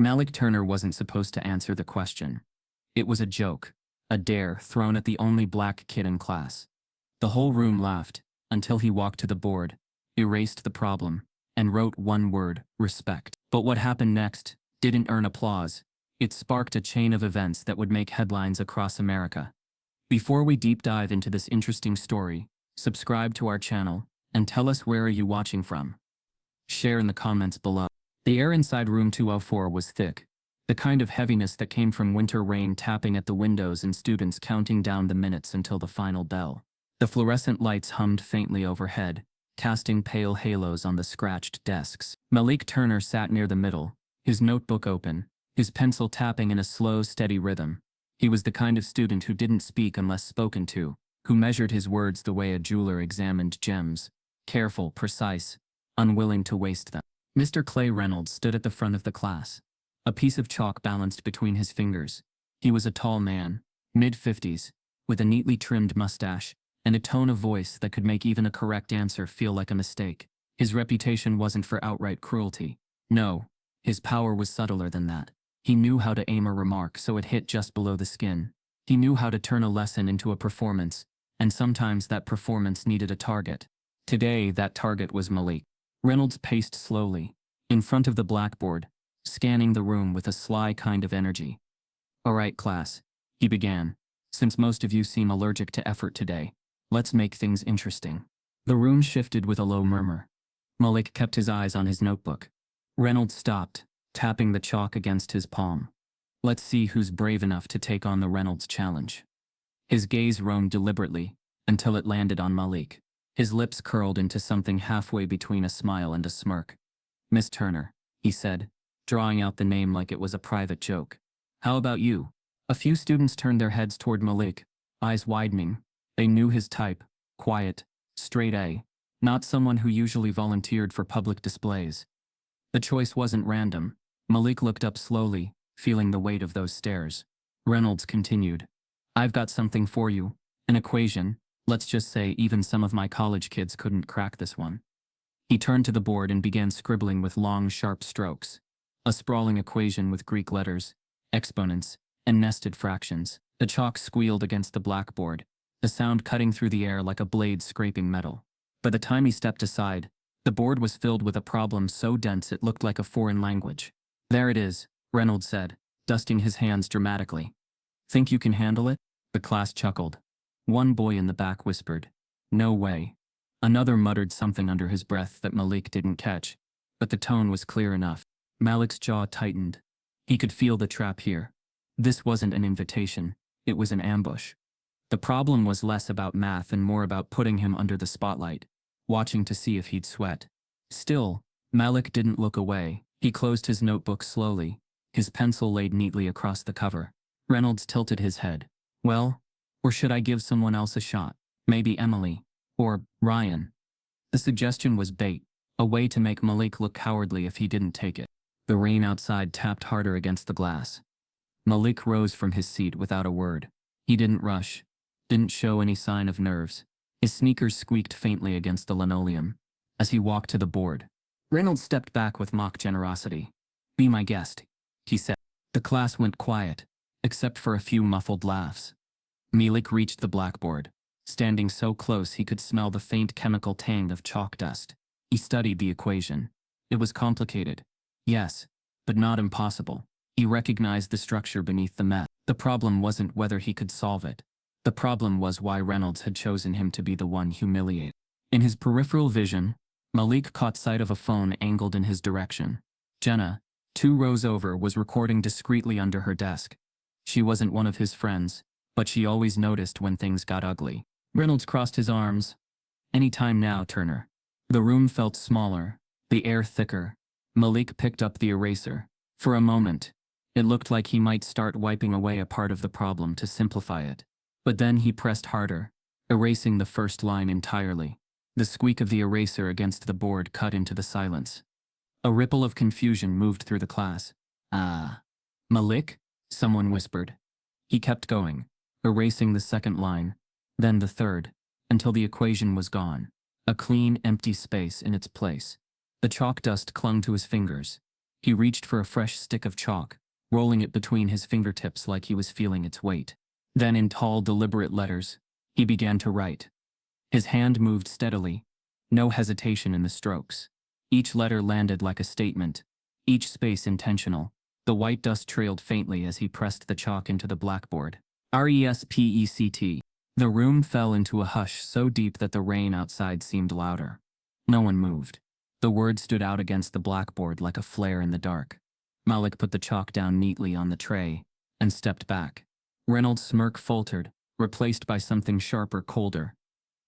Malik Turner wasn't supposed to answer the question. It was a joke, a dare thrown at the only black kid in class. The whole room laughed, until he walked to the board, erased the problem, and wrote one word: respect. But what happened next didn't earn applause. It sparked a chain of events that would make headlines across America. Before we deep dive into this interesting story, subscribe to our channel, and tell us where are you watching from. Share in the comments below. The air inside room 204 was thick, the kind of heaviness that came from winter rain tapping at the windows and students counting down the minutes until the final bell. The fluorescent lights hummed faintly overhead, casting pale halos on the scratched desks. Malik Turner sat near the middle, his notebook open, his pencil tapping in a slow, steady rhythm. He was the kind of student who didn't speak unless spoken to, who measured his words the way a jeweler examined gems, careful, precise, unwilling to waste them. Mr. Clay Reynolds stood at the front of the class, a piece of chalk balanced between his fingers. He was a tall man, mid-50s, with a neatly trimmed mustache, and a tone of voice that could make even a correct answer feel like a mistake. His reputation wasn't for outright cruelty. No, his power was subtler than that. He knew how to aim a remark so it hit just below the skin. He knew how to turn a lesson into a performance, and sometimes that performance needed a target. Today, that target was Malik. Reynolds paced slowly, in front of the blackboard, scanning the room with a sly kind of energy. "All right, class," he began. "Since most of you seem allergic to effort today, let's make things interesting." The room shifted with a low murmur. Malik kept his eyes on his notebook. Reynolds stopped, tapping the chalk against his palm. "Let's see who's brave enough to take on the Reynolds challenge." His gaze roamed deliberately, until it landed on Malik. His lips curled into something halfway between a smile and a smirk. "Miss Turner," he said, drawing out the name like it was a private joke. "How about you?" A few students turned their heads toward Malik, eyes widening. They knew his type: quiet, straight A, not someone who usually volunteered for public displays. The choice wasn't random. Malik looked up slowly, feeling the weight of those stares. Reynolds continued. "I've got something for you, an equation. Let's just say even some of my college kids couldn't crack this one." He turned to the board and began scribbling with long, sharp strokes. A sprawling equation with Greek letters, exponents, and nested fractions. The chalk squealed against the blackboard, the sound cutting through the air like a blade scraping metal. By the time he stepped aside, the board was filled with a problem so dense it looked like a foreign language. "There it is," Reynolds said, dusting his hands dramatically. "Think you can handle it?" The class chuckled. One boy in the back whispered, "No way." Another muttered something under his breath that Malik didn't catch, but the tone was clear enough. Malik's jaw tightened. He could feel the trap here. This wasn't an invitation, it was an ambush. The problem was less about math and more about putting him under the spotlight, watching to see if he'd sweat. Still, Malik didn't look away. He closed his notebook slowly, his pencil laid neatly across the cover. Reynolds tilted his head. "Well, or should I give someone else a shot? Maybe Emily. Or Ryan." The suggestion was bait, a way to make Malik look cowardly if he didn't take it. The rain outside tapped harder against the glass. Malik rose from his seat without a word. He didn't rush, didn't show any sign of nerves. His sneakers squeaked faintly against the linoleum. As he walked to the board, Reynolds stepped back with mock generosity. "Be my guest," he said. The class went quiet, except for a few muffled laughs. Malik reached the blackboard, standing so close he could smell the faint chemical tang of chalk dust. He studied the equation. It was complicated, yes, but not impossible. He recognized the structure beneath the mess. The problem wasn't whether he could solve it. The problem was why Reynolds had chosen him to be the one humiliated. In his peripheral vision, Malik caught sight of a phone angled in his direction. Jenna, 2 rows over, was recording discreetly under her desk. She wasn't one of his friends, but she always noticed when things got ugly. Reynolds crossed his arms. "Any time now, Turner." The room felt smaller, the air thicker. Malik picked up the eraser. For a moment, it looked like he might start wiping away a part of the problem to simplify it. But then he pressed harder, erasing the first line entirely. The squeak of the eraser against the board cut into the silence. A ripple of confusion moved through the class. "Ah. Malik?" someone whispered. He kept going, erasing the second line, then the third, until the equation was gone, a clean, empty space in its place. The chalk dust clung to his fingers. He reached for a fresh stick of chalk, rolling it between his fingertips like he was feeling its weight. Then in tall, deliberate letters, he began to write. His hand moved steadily, no hesitation in the strokes. Each letter landed like a statement, each space intentional. The white dust trailed faintly as he pressed the chalk into the blackboard. RESPECT. The room fell into a hush so deep that the rain outside seemed louder. No one moved. The words stood out against the blackboard like a flare in the dark. Malik put the chalk down neatly on the tray and stepped back. Reynolds' smirk faltered, replaced by something sharper, colder.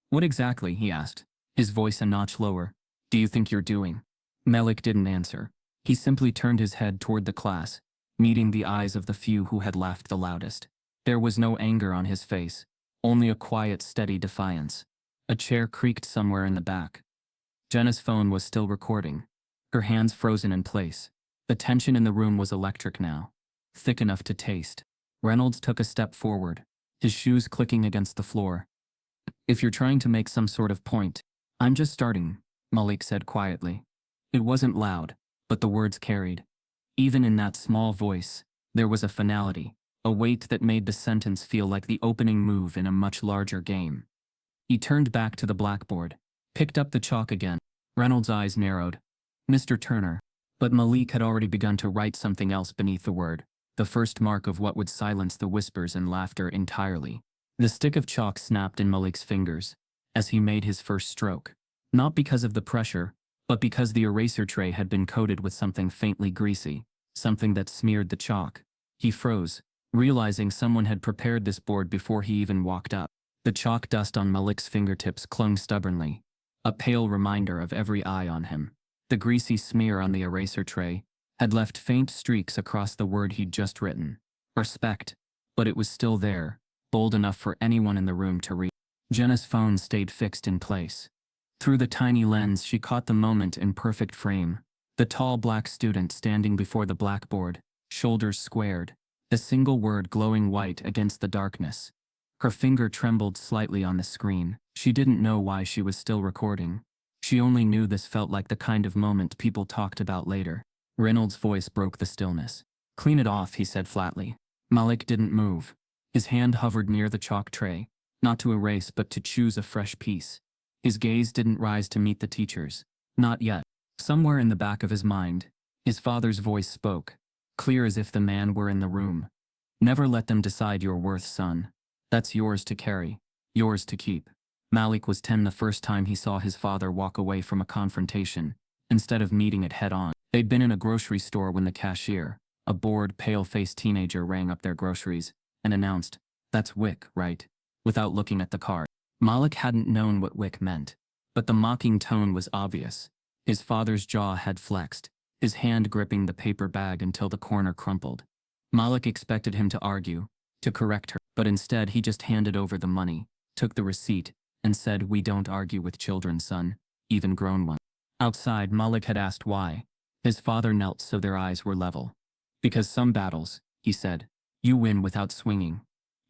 "What exactly?" he asked, his voice a notch lower. "Do you think you're doing?" Malik didn't answer. He simply turned his head toward the class, meeting the eyes of the few who had laughed the loudest. There was no anger on his face, only a quiet, steady defiance. A chair creaked somewhere in the back. Jenna's phone was still recording, her hands frozen in place. The tension in the room was electric now, thick enough to taste. Reynolds took a step forward, his shoes clicking against the floor. "If you're trying to make some sort of point, I'm just starting," Malik said quietly. It wasn't loud, but the words carried. Even in that small voice, there was a finality, a weight that made the sentence feel like the opening move in a much larger game. He turned back to the blackboard, picked up the chalk again. Reynolds' eyes narrowed. "Mr. Turner." But Malik had already begun to write something else beneath the word, the first mark of what would silence the whispers and laughter entirely. The stick of chalk snapped in Malik's fingers as he made his first stroke. Not because of the pressure, but because the eraser tray had been coated with something faintly greasy, something that smeared the chalk. He froze, realizing someone had prepared this board before he even walked up. The chalk dust on Malik's fingertips clung stubbornly, a pale reminder of every eye on him. The greasy smear on the eraser tray had left faint streaks across the word he'd just written. Respect. But it was still there, bold enough for anyone in the room to read. Jenna's phone stayed fixed in place. Through the tiny lens, she caught the moment in perfect frame. The tall black student standing before the blackboard, shoulders squared, the single word glowing white against the darkness. Her finger trembled slightly on the screen. She didn't know why she was still recording. She only knew this felt like the kind of moment people talked about later. Reynolds' voice broke the stillness. "Clean it off," he said flatly. Malik didn't move. His hand hovered near the chalk tray, not to erase but to choose a fresh piece. His gaze didn't rise to meet the teacher's. Not yet. Somewhere in the back of his mind, his father's voice spoke, clear as if the man were in the room. "Never let them decide your worth, son. That's yours to carry, yours to keep." Malik was 10 the first time he saw his father walk away from a confrontation, instead of meeting it head-on. They'd been in a grocery store when the cashier, a bored, pale-faced teenager, rang up their groceries and announced, "That's Wick, right?" without looking at the card. Malik hadn't known what Wick meant, but the mocking tone was obvious. His father's jaw had flexed, his hand gripping the paper bag until the corner crumpled. Malik expected him to argue, to correct her, but instead he just handed over the money, took the receipt, and said, "We don't argue with children, son, even grown ones." Outside, Malik had asked why. His father knelt so their eyes were level. "Because some battles," he said, "you win without swinging.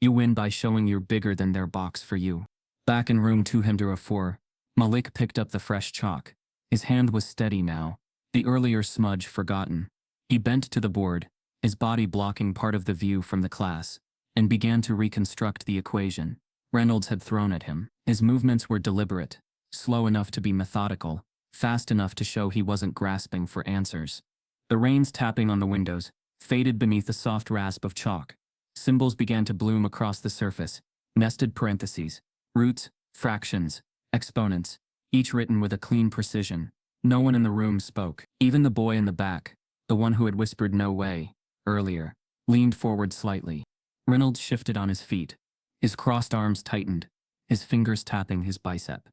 You win by showing you're bigger than their box for you." Back in room 204, Malik picked up the fresh chalk. His hand was steady now, the earlier smudge forgotten. He bent to the board, his body blocking part of the view from the class, and began to reconstruct the equation Reynolds had thrown at him. His movements were deliberate, slow enough to be methodical, fast enough to show he wasn't grasping for answers. The rains tapping on the windows faded beneath the soft rasp of chalk. Symbols began to bloom across the surface, nested parentheses, roots, fractions, exponents, each written with a clean precision. No one in the room spoke. Even the boy in the back, the one who had whispered "no way" earlier, leaned forward slightly. Reynolds shifted on his feet. His crossed arms tightened, his fingers tapping his bicep.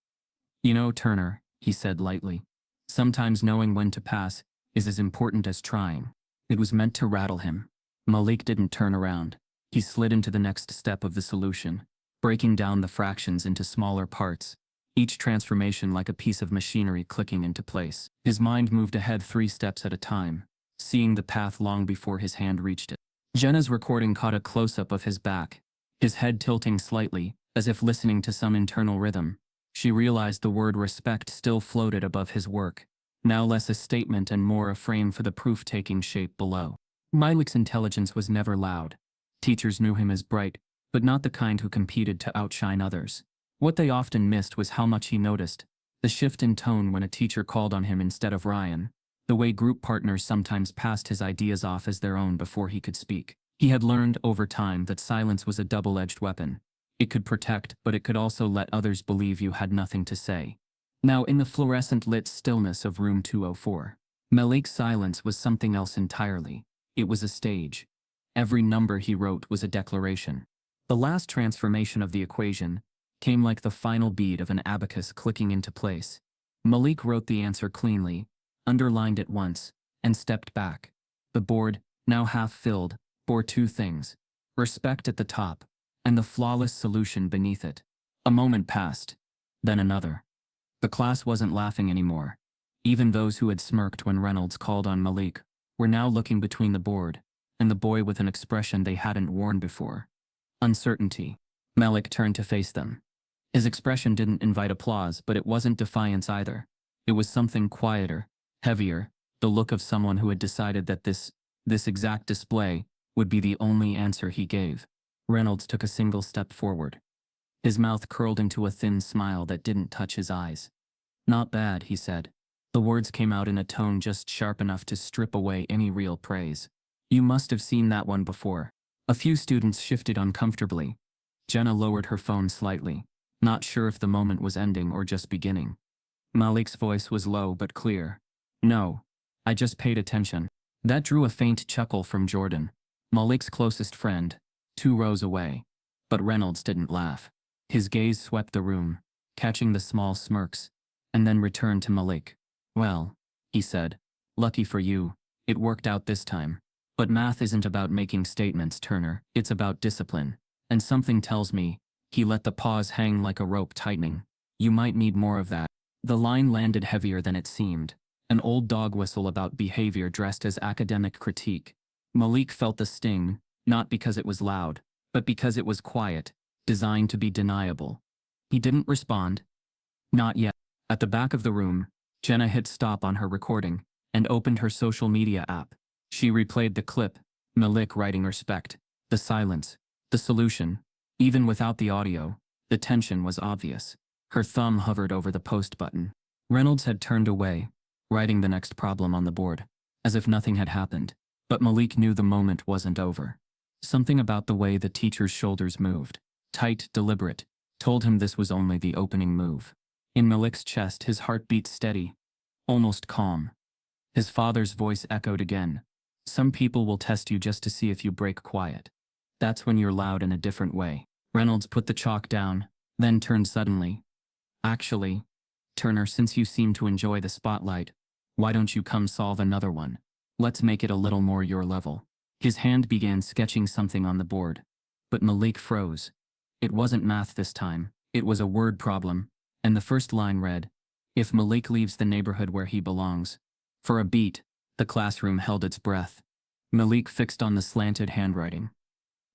"You know, Turner," he said lightly, "sometimes knowing when to pass is as important as trying." It was meant to rattle him. Malik didn't turn around. He slid into the next step of the solution, breaking down the fractions into smaller parts, each transformation like a piece of machinery clicking into place. His mind moved ahead 3 steps at a time, seeing the path long before his hand reached it. Jenna's recording caught a close-up of his back, his head tilting slightly, as if listening to some internal rhythm. She realized the word respect still floated above his work, now less a statement and more a frame for the proof-taking shape below. Malik's intelligence was never loud. Teachers knew him as bright, but not the kind who competed to outshine others. What they often missed was how much he noticed. The shift in tone when a teacher called on him instead of Ryan. The way group partners sometimes passed his ideas off as their own before he could speak. He had learned over time that silence was a double-edged weapon. It could protect, but it could also let others believe you had nothing to say. Now in the fluorescent-lit stillness of room 204, Malik's silence was something else entirely. It was a stage. Every number he wrote was a declaration. The last transformation of the equation came like the final bead of an abacus clicking into place. Malik wrote the answer cleanly, underlined it once, and stepped back. The board, now half filled, bore two things: respect at the top, and the flawless solution beneath it. A moment passed, then another. The class wasn't laughing anymore. Even those who had smirked when Reynolds called on Malik were now looking between the board and the boy with an expression they hadn't worn before. Uncertainty. Malik turned to face them. His expression didn't invite applause, but it wasn't defiance either. It was something quieter, heavier, the look of someone who had decided that this exact display would be the only answer he gave. Reynolds took a single step forward. His mouth curled into a thin smile that didn't touch his eyes. "Not bad," he said. The words came out in a tone just sharp enough to strip away any real praise. "You must have seen that one before." A few students shifted uncomfortably. Jenna lowered her phone slightly, not sure if the moment was ending or just beginning. Malik's voice was low but clear. "No, I just paid attention." That drew a faint chuckle from Jordan, Malik's closest friend, 2 rows away. But Reynolds didn't laugh. His gaze swept the room, catching the small smirks, and then returned to Malik. "Well," he said, "lucky for you, it worked out this time. But math isn't about making statements, Turner. It's about discipline. And something tells me," he let the pause hang like a rope tightening, "you might need more of that." The line landed heavier than it seemed, an old dog whistle about behavior dressed as academic critique. Malik felt the sting, not because it was loud, but because it was quiet, designed to be deniable. He didn't respond. Not yet. At the back of the room, Jenna hit stop on her recording and opened her social media app. She replayed the clip, Malik writing respect, the silence, the solution. Even without the audio, the tension was obvious. Her thumb hovered over the post button. Reynolds had turned away, writing the next problem on the board, as if nothing had happened. But Malik knew the moment wasn't over. Something about the way the teacher's shoulders moved, tight, deliberate, told him this was only the opening move. In Malik's chest, his heart beat steady, almost calm. His father's voice echoed again. "Some people will test you just to see if you break quiet. That's when you're loud in a different way." Reynolds put the chalk down, then turned suddenly. "Actually, Turner, since you seem to enjoy the spotlight, why don't you come solve another one? Let's make it a little more your level." His hand began sketching something on the board. But Malik froze. It wasn't math this time. It was a word problem, and the first line read, "If Malik leaves the neighborhood where he belongs." For a beat, the classroom held its breath. Malik fixed on the slanted handwriting.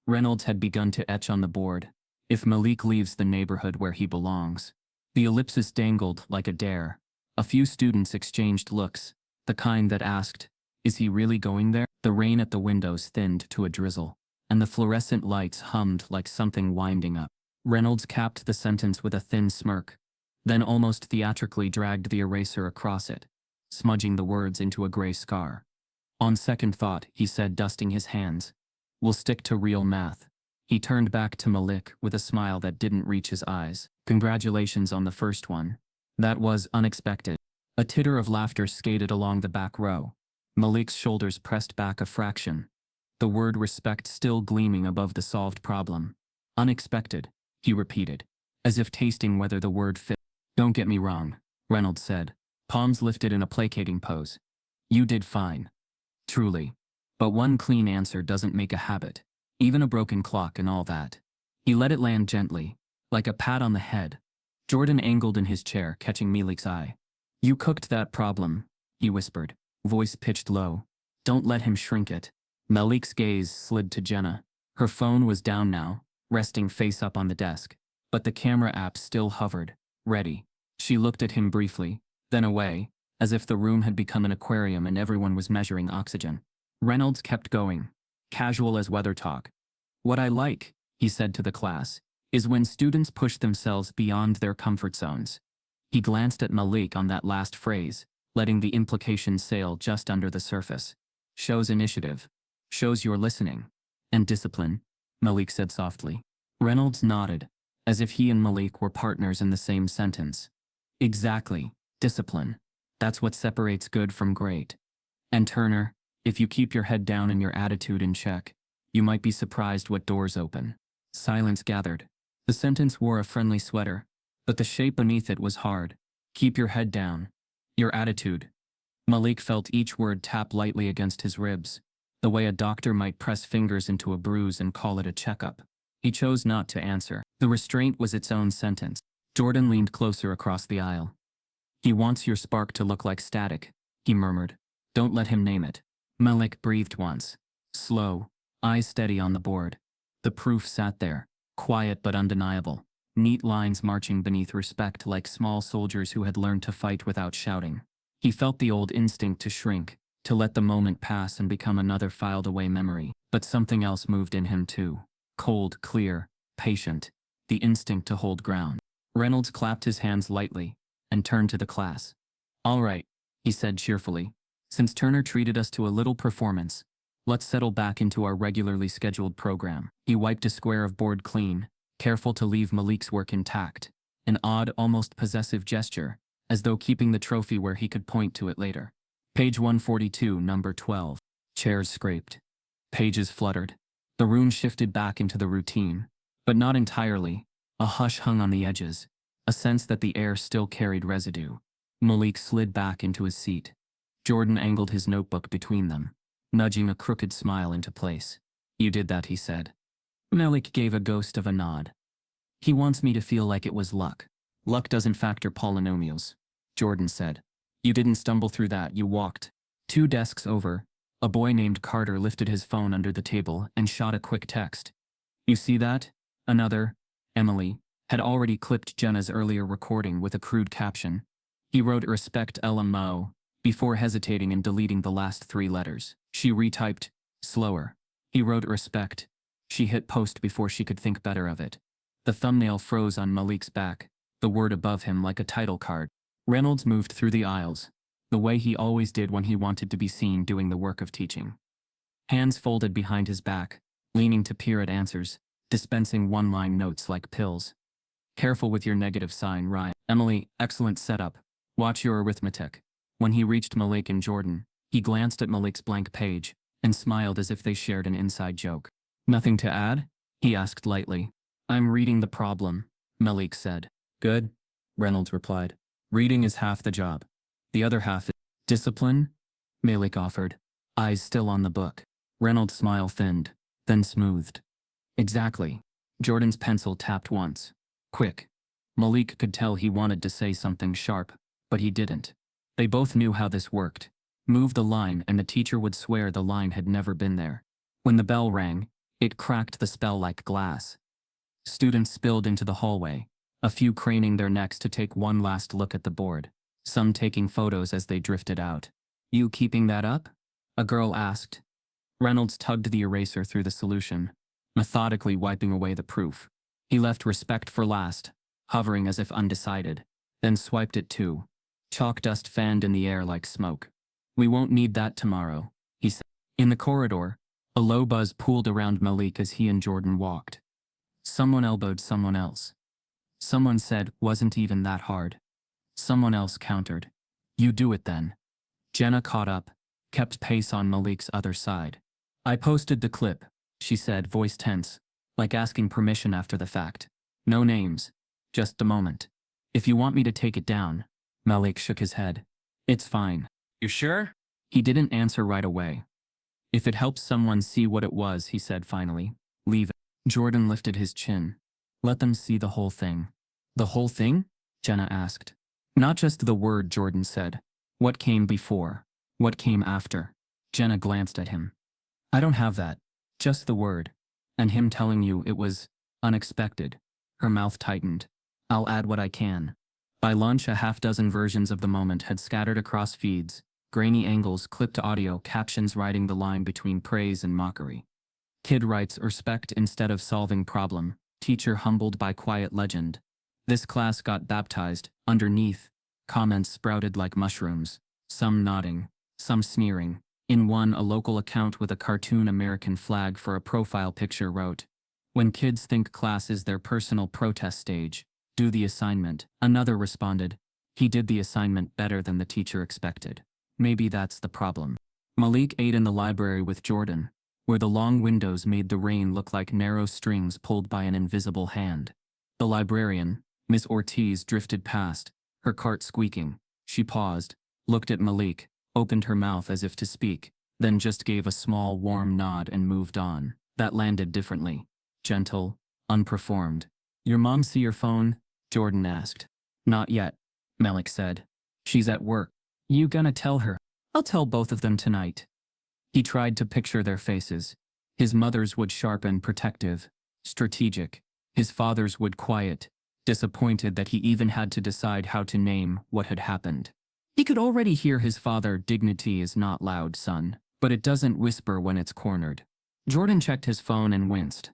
Reynolds had begun to etch on the board, "If Malik leaves the neighborhood where he belongs." The ellipsis dangled like a dare. A few students exchanged looks, the kind that asked, "Is he really going there?" The rain at the windows thinned to a drizzle, and the fluorescent lights hummed like something winding up. Reynolds capped the sentence with a thin smirk, then almost theatrically dragged the eraser across it, smudging the words into a gray scar. "On second thought," he said, dusting his hands, "we'll stick to real math." He turned back to Malik with a smile that didn't reach his eyes. "Congratulations on the first one. That was unexpected." A titter of laughter skated along the back row. Malik's shoulders pressed back a fraction, the word respect still gleaming above the solved problem. "Unexpected," he repeated, as if tasting whether the word fit. "Don't get me wrong," Reynolds said, palms lifted in a placating pose. "You did fine. Truly. But one clean answer doesn't make a habit. Even a broken clock and all that." He let it land gently, like a pat on the head. Jordan angled in his chair, catching Malik's eye. "You cooked that problem," he whispered, voice pitched low. "Don't let him shrink it." Malik's gaze slid to Jenna. Her phone was down now, resting face up on the desk, but the camera app still hovered, ready. She looked at him briefly, then away, as if the room had become an aquarium and everyone was measuring oxygen. Reynolds kept going, casual as weather talk. "What I like," he said to the class, "is when students push themselves beyond their comfort zones." He glanced at Malik on that last phrase, letting the implication sail just under the surface. "Shows initiative. Shows you're listening. And discipline," Malik said softly. Reynolds nodded, as if he and Malik were partners in the same sentence. "Exactly. Discipline. That's what separates good from great. And Turner, if you keep your head down and your attitude in check, you might be surprised what doors open." Silence gathered. The sentence wore a friendly sweater, but the shape beneath it was hard. "Keep your head down. Your attitude." Malik felt each word tap lightly against his ribs, the way a doctor might press fingers into a bruise and call it a checkup. He chose not to answer. The restraint was its own sentence. Jordan leaned closer across the aisle. "He wants your spark to look like static," he murmured. "Don't let him name it." Malik breathed once. Slow, eyes steady on the board. The proof sat there, quiet but undeniable. Neat lines marching beneath respect like small soldiers who had learned to fight without shouting. He felt the old instinct to shrink, to let the moment pass and become another filed-away memory. But something else moved in him too. Cold, clear, patient. The instinct to hold ground. Reynolds clapped his hands lightly and turned to the class. "All right," he said cheerfully. "Since Turner treated us to a little performance, let's settle back into our regularly scheduled program." He wiped a square of board clean, careful to leave Malik's work intact. An odd, almost possessive gesture, as though keeping the trophy where he could point to it later. Page 142, number 12. Chairs scraped. Pages fluttered. The room shifted back into the routine, but not entirely. A hush hung on the edges, a sense that the air still carried residue. Malik slid back into his seat. Jordan angled his notebook between them, nudging a crooked smile into place. "You did that," he said. Malik gave a ghost of a nod. "He wants me to feel like it was luck." "Luck doesn't factor polynomials," Jordan said. "You didn't stumble through that, you walked." 2 desks over, a boy named Carter lifted his phone under the table and shot a quick text. "You see that?" Another, Emily, had already clipped Jenna's earlier recording with a crude caption. He wrote "Respect LMO" before hesitating and deleting the last 3 letters. She retyped, slower. He wrote "Respect." She hit post before she could think better of it. The thumbnail froze on Malik's back, the word above him like a title card. Reynolds moved through the aisles, the way he always did when he wanted to be seen doing the work of teaching. Hands folded behind his back, leaning to peer at answers, dispensing one-line notes like pills. "Careful with your negative sign, Ryan." "Emily, excellent setup. Watch your arithmetic." When he reached Malik and Jordan, he glanced at Malik's blank page and smiled as if they shared an inside joke. "Nothing to add?" he asked lightly. "I'm reading the problem," Malik said. "Good," Reynolds replied. "Reading is half the job. The other half is discipline," Malik offered, eyes still on the book. Reynolds' smile thinned, then smoothed. "Exactly." Jordan's pencil tapped once. Quick. Malik could tell he wanted to say something sharp, but he didn't. They both knew how this worked. Move the line and the teacher would swear the line had never been there. When the bell rang, it cracked the spell like glass. Students spilled into the hallway, a few craning their necks to take one last look at the board, some taking photos as they drifted out. "You keeping that up?" a girl asked. Reynolds tugged the eraser through the solution, methodically wiping away the proof. He left "respect" for last, hovering as if undecided, then swiped it too. Chalk dust fanned in the air like smoke. "We won't need that tomorrow," he said. In the corridor, a low buzz pooled around Malik as he and Jordan walked. Someone elbowed someone else. Someone said, "Wasn't even that hard." Someone else countered, "You do it then." Jenna caught up, kept pace on Malik's other side. "I posted the clip," she said, voice tense, like asking permission after the fact. "No names. Just the moment. If you want me to take it down." Malik shook his head. "It's fine." "You sure?" He didn't answer right away. "If it helps someone see what it was," he said finally, "leave it." Jordan lifted his chin. "Let them see the whole thing." "The whole thing?" Jenna asked. "Not just the word," Jordan said. "What came before? What came after?" Jenna glanced at him. "I don't have that. Just the word. And him telling you it was unexpected." Her mouth tightened. "I'll add what I can." By lunch, a half-dozen versions of the moment had scattered across feeds, grainy angles, clipped audio, captions writing the line between praise and mockery. Kid writes respect instead of solving problem, teacher humbled by quiet legend. This class got baptized. Underneath, comments sprouted like mushrooms, some nodding, some sneering. In one, a local account with a cartoon American flag for a profile picture wrote, "When kids think class is their personal protest stage, do the assignment." Another responded, "He did the assignment better than the teacher expected. Maybe that's the problem." Malik ate in the library with Jordan, where the long windows made the rain look like narrow strings pulled by an invisible hand. The librarian, Miss Ortiz, drifted past, her cart squeaking. She paused, looked at Malik, opened her mouth as if to speak, then just gave a small warm nod and moved on. That landed differently. Gentle, unperformed. "Your mom see your phone?" Jordan asked. "Not yet," Malik said. "She's at work." "You gonna tell her?" "I'll tell both of them tonight." He tried to picture their faces. His mother's would sharpen, protective, strategic. His father's would quiet, disappointed that he even had to decide how to name what had happened. He could already hear his father, "Dignity is not loud, son, but it doesn't whisper when it's cornered." Jordan checked his phone and winced.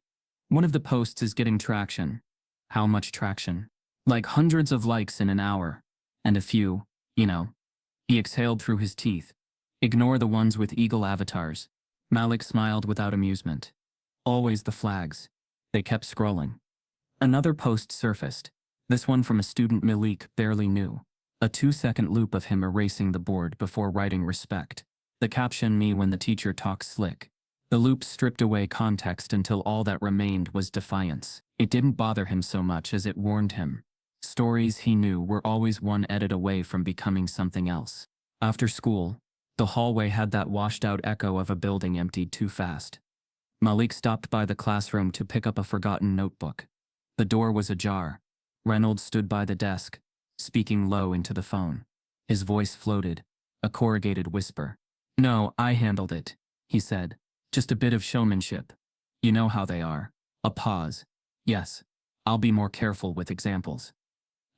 One of the posts is getting traction. How much traction? Like hundreds of likes in an hour. And a few, you know. He exhaled through his teeth. Ignore the ones with eagle avatars. Malik smiled without amusement. Always the flags. They kept scrolling. Another post surfaced. This one from a student Malik barely knew. A 2-second loop of him erasing the board before writing respect. The caption, "Me when the teacher talks slick." The loop stripped away context until all that remained was defiance. It didn't bother him so much as it warned him. Stories, he knew, were always one edit away from becoming something else. After school, the hallway had that washed-out echo of a building emptied too fast. Malik stopped by the classroom to pick up a forgotten notebook. The door was ajar. Reynolds stood by the desk, speaking low into the phone. His voice floated, a corrugated whisper. "No, I handled it," he said. "Just a bit of showmanship. You know how they are." A pause. "Yes, I'll be more careful with examples."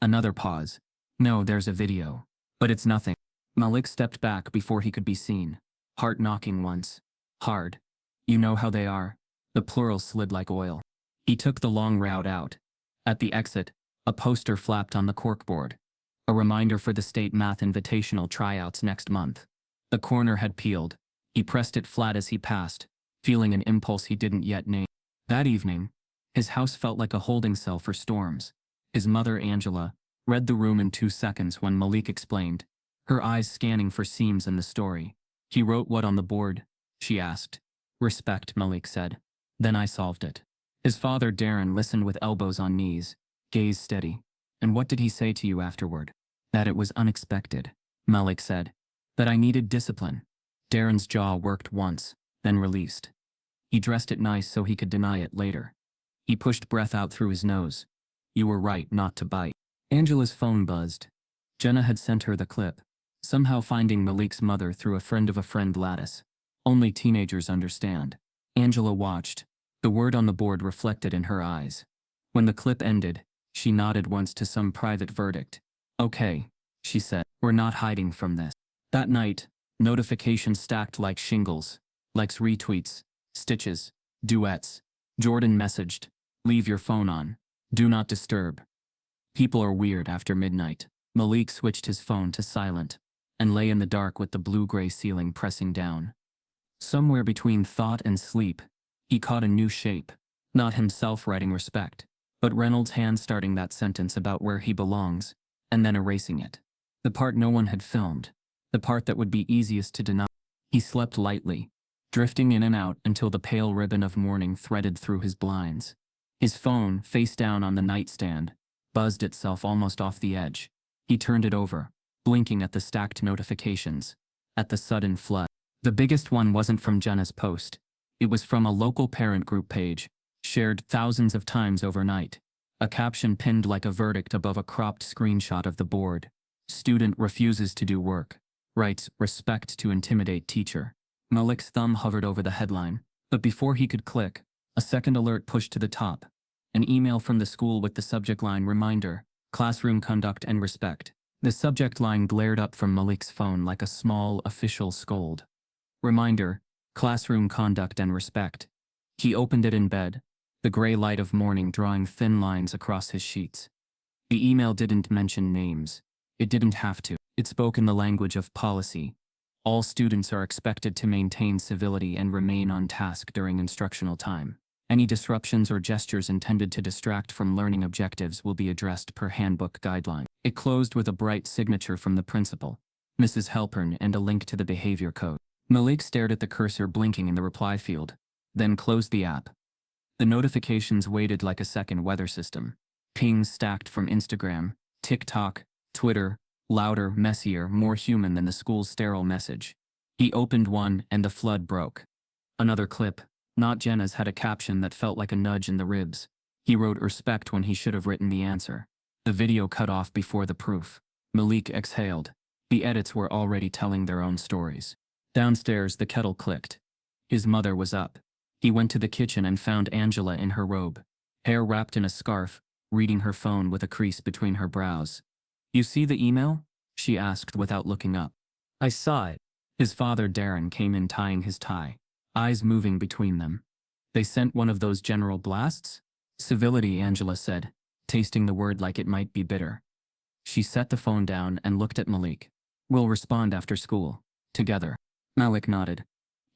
Another pause. "No, there's a video. But it's nothing." Malik stepped back before he could be seen. Heart knocking once. Hard. "You know how they are." The plural slid like oil. He took the long route out. At the exit, a poster flapped on the corkboard. A reminder for the state math invitational tryouts next month. The corner had peeled. He pressed it flat as he passed, feeling an impulse he didn't yet name. That evening, his house felt like a holding cell for storms. His mother, Angela, read the room in 2 seconds when Malik explained, her eyes scanning for seams in the story. "He wrote what on the board?" she asked. "Respect," Malik said. "Then I solved it." His father, Darren, listened with elbows on knees, gaze steady. "And what did he say to you afterward?" "That it was unexpected," Malik said. "That I needed discipline." Darren's jaw worked once, then released. He dressed it nice so he could deny it later. He pushed breath out through his nose. "You were right not to bite." Angela's phone buzzed. Jenna had sent her the clip, somehow finding Malik's mother through a friend of a friend lattice. Only teenagers understand. Angela watched, the word on the board reflected in her eyes. When the clip ended, she nodded once to some private verdict. "Okay," she said, "we're not hiding from this." That night, notifications stacked like shingles, likes, retweets, stitches, duets. Jordan messaged, "Leave your phone on. Do not disturb. People are weird after midnight." Malik switched his phone to silent and lay in the dark with the blue-gray ceiling pressing down. Somewhere between thought and sleep, he caught a new shape. Not himself writing respect, but Reynolds' hand starting that sentence about where he belongs, and then erasing it. The part no one had filmed. The part that would be easiest to deny. He slept lightly, drifting in and out until the pale ribbon of morning threaded through his blinds. His phone, face down on the nightstand, buzzed itself almost off the edge. He turned it over, blinking at the stacked notifications, at the sudden flood. The biggest one wasn't from Jenna's post. It was from a local parent group page, shared thousands of times overnight. A caption pinned like a verdict above a cropped screenshot of the board. "Student refuses to do work. Writes respect to intimidate teacher." Malik's thumb hovered over the headline, but before he could click, a second alert pushed to the top. An email from the school with the subject line, "Reminder, Classroom conduct and respect. The subject line glared up from Malik's phone like a small, official scold. Reminder, classroom conduct and respect. He opened it in bed, the gray light of morning drawing thin lines across his sheets. The email didn't mention names. It didn't have to. It spoke in the language of policy. All students are expected to maintain civility and remain on task during instructional time. Any disruptions or gestures intended to distract from learning objectives will be addressed per handbook guideline. It closed with a bright signature from the principal, Mrs. Halpern, and a link to the behavior code. Malik stared at the cursor blinking in the reply field, then closed the app. The notifications waited like a second weather system. Pings stacked from Instagram, TikTok, Twitter, louder, messier, more human than the school's sterile message. He opened one and the flood broke. Another clip, not Jenna's, had a caption that felt like a nudge in the ribs. He wrote respect when he should have written the answer. The video cut off before the proof. Malik exhaled. The edits were already telling their own stories. Downstairs, the kettle clicked. His mother was up. He went to the kitchen and found Angela in her robe, hair wrapped in a scarf, reading her phone with a crease between her brows. "You see the email?" she asked without looking up. I saw it. His father, Darren, came in tying his tie, eyes moving between them. "They sent one of those general blasts?" "Civility," Angela said, tasting the word like it might be bitter. She set the phone down and looked at Malik. "We'll respond after school. Together." Malik nodded.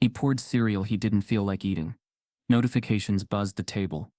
He poured cereal he didn't feel like eating. Notifications buzzed the table.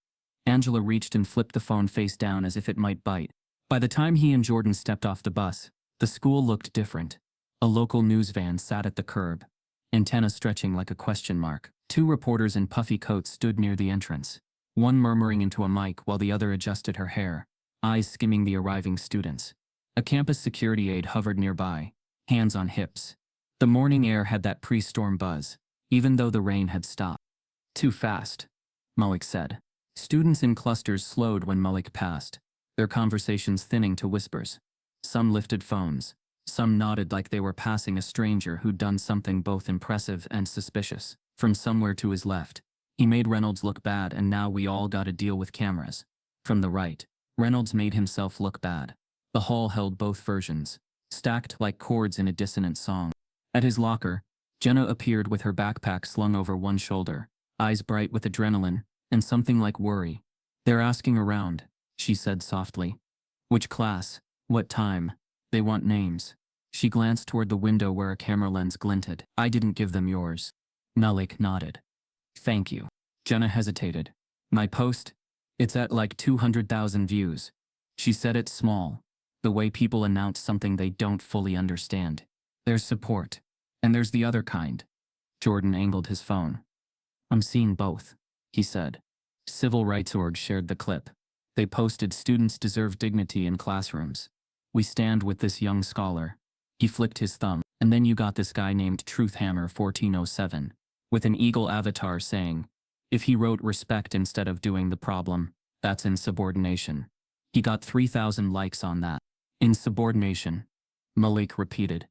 Angela reached and flipped the phone face down as if it might bite. By the time he and Jordan stepped off the bus, the school looked different. A local news van sat at the curb, antenna stretching like a question mark. Two reporters in puffy coats stood near the entrance, one murmuring into a mic while the other adjusted her hair, eyes skimming the arriving students. A campus security aide hovered nearby, hands on hips. The morning air had that pre-storm buzz, even though the rain had stopped. "Too fast," Malik said. Students in clusters slowed when Malik passed, their conversations thinning to whispers. Some lifted phones. Some nodded like they were passing a stranger who'd done something both impressive and suspicious. From somewhere to his left, he made Reynolds look bad, and now we all gotta deal with cameras. From the right, Reynolds made himself look bad. The hall held both versions, stacked like chords in a dissonant song. At his locker, Jenna appeared with her backpack slung over one shoulder, eyes bright with adrenaline, and something like worry. "They're asking around," she said softly. "Which class? What time? They want names." She glanced toward the window where a camera lens glinted. "I didn't give them yours." Malik nodded. "Thank you." Jenna hesitated. "My post? It's at like 200,000 views." She said it small, the way people announce something they don't fully understand. "There's support. And there's the other kind." Jordan angled his phone. "I'm seeing both," he said. Civil rights org shared the clip. They posted, "Students deserve dignity in classrooms. We stand with this young scholar." He flicked his thumb. "And then you got this guy named Truthhammer 1407, with an eagle avatar saying, if he wrote respect instead of doing the problem, that's insubordination." He got 3,000 likes on that. "Insubordination," Malik repeated.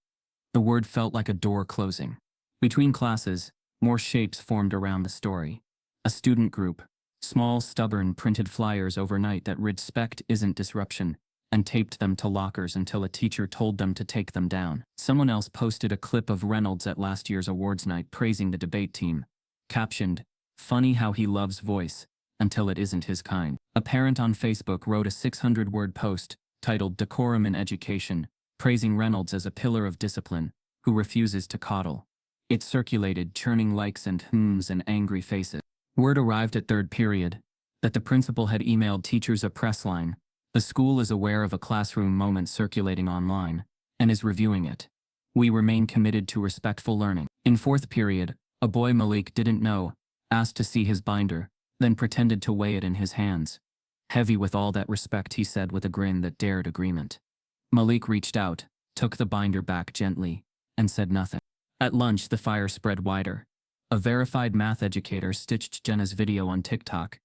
The word felt like a door closing. Between classes, more shapes formed around the story. A student group, small, stubborn, printed flyers overnight that read "Respect isn't disruption," and taped them to lockers until a teacher told them to take them down. Someone else posted a clip of Reynolds at last year's awards night praising the debate team, captioned, "Funny how he loves voice, until it isn't his kind." A parent on Facebook wrote a 600-word post, titled "Decorum in Education," praising Reynolds as a pillar of discipline, who refuses to coddle. It circulated, churning likes and hmms and angry faces. Word arrived at third period that the principal had emailed teachers a press line. "The school is aware of a classroom moment circulating online, and is reviewing it. We remain committed to respectful learning." In fourth period, a boy Malik didn't know asked to see his binder, then pretended to weigh it in his hands. "Heavy with all that respect," he said with a grin that dared agreement. Malik reached out, took the binder back gently, and said nothing. At lunch, the fire spread wider. A verified math educator stitched Jenna's video on TikTok,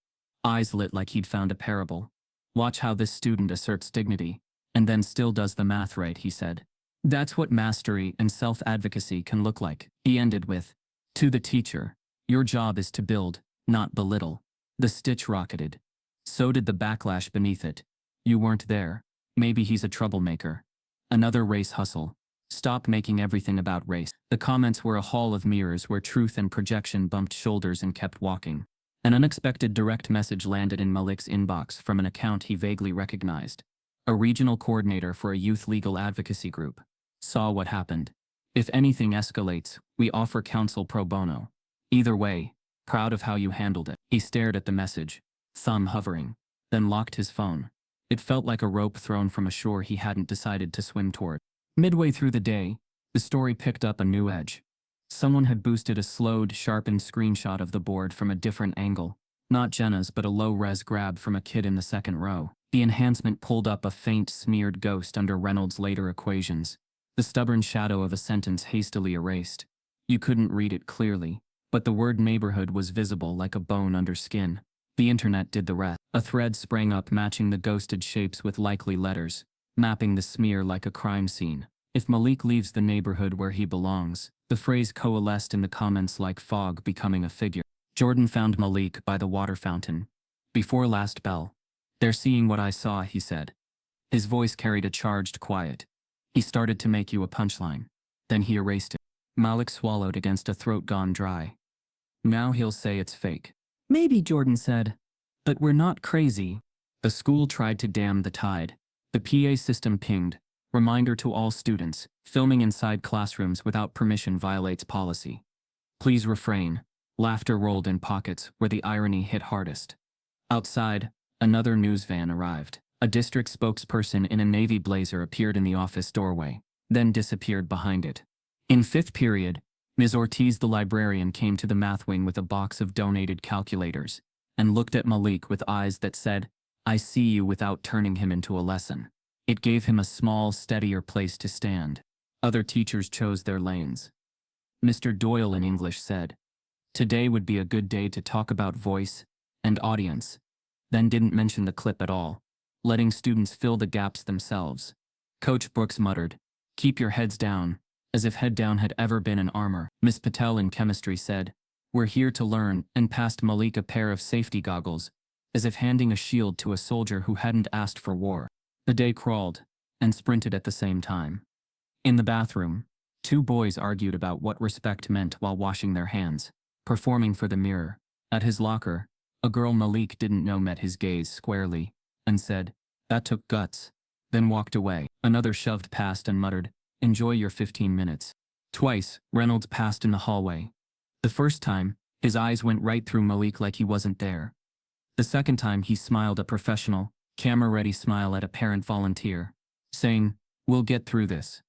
eyes lit like he'd found a parable. "Watch how this student asserts dignity, and then still does the math right," he said. "That's what mastery and self-advocacy can look like." He ended with, "To the teacher, your job is to build, not belittle." The stitch rocketed. So did the backlash beneath it. "You weren't there. Maybe he's a troublemaker. Another race hustle. Stop making everything about race. The comments were a hall of mirrors where truth and projection bumped shoulders and kept walking. An unexpected direct message landed in Malik's inbox from an account he vaguely recognized. A regional coordinator for a youth legal advocacy group. Saw what happened. If anything escalates, we offer counsel pro bono. Either way, proud of how you handled it. He stared at the message, thumb hovering, then locked his phone. It felt like a rope thrown from a shore he hadn't decided to swim toward. Midway through the day, the story picked up a new edge. Someone had boosted a slowed, sharpened screenshot of the board from a different angle. Not Jenna's, but a low-res grab from a kid in the second row. The enhancement pulled up a faint, smeared ghost under Reynolds' later equations. The stubborn shadow of a sentence hastily erased. You couldn't read it clearly, but the word neighborhood was visible like a bone under skin. The internet did the rest. A thread sprang up matching the ghosted shapes with likely letters, mapping the smear like a crime scene. If Malik leaves the neighborhood where he belongs, the phrase coalesced in the comments like fog becoming a figure. Jordan found Malik by the water fountain. Before last bell. They're seeing what I saw, he said. His voice carried a charged quiet. He started to make you a punchline. Then he erased it. Malik swallowed against a throat gone dry. Now he'll say it's fake. Maybe, Jordan said. But we're not crazy. The school tried to dam the tide. The PA system pinged. Reminder to all students, filming inside classrooms without permission violates policy. Please refrain. Laughter rolled in pockets where the irony hit hardest. Outside, another news van arrived. A district spokesperson in a navy blazer appeared in the office doorway, then disappeared behind it. In fifth period, Ms. Ortiz the librarian came to the math wing with a box of donated calculators, and looked at Malik with eyes that said, I see you, without turning him into a lesson. It gave him a small, steadier place to stand. Other teachers chose their lanes. Mr. Doyle in English said, today would be a good day to talk about voice and audience, then didn't mention the clip at all, letting students fill the gaps themselves. Coach Brooks muttered, keep your heads down, as if head down had ever been an armor. Miss Patel in chemistry said, we're here to learn, and passed Malik a pair of safety goggles, as if handing a shield to a soldier who hadn't asked for war. The day crawled, and sprinted at the same time. In the bathroom, two boys argued about what respect meant while washing their hands, performing for the mirror. At his locker, a girl Malik didn't know met his gaze squarely, and said, that took guts, then walked away. Another shoved past and muttered, enjoy your 15 minutes. Twice, Reynolds passed in the hallway. The first time, his eyes went right through Malik like he wasn't there. The second time he smiled a professional, camera-ready smile at a parent volunteer, saying, we'll get through this.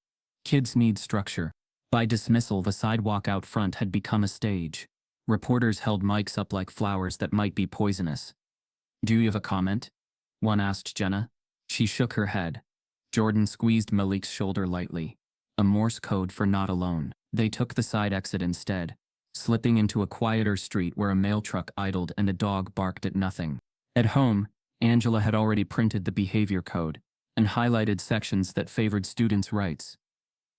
Kids need structure. By dismissal, the sidewalk out front had become a stage. Reporters held mics up like flowers that might be poisonous. Do you have a comment? One asked Jenna. She shook her head. Jordan squeezed Malik's shoulder lightly. A Morse code for not alone. They took the side exit instead, slipping into a quieter street where a mail truck idled and a dog barked at nothing. At home, Angela had already printed the behavior code and highlighted sections that favored students' rights.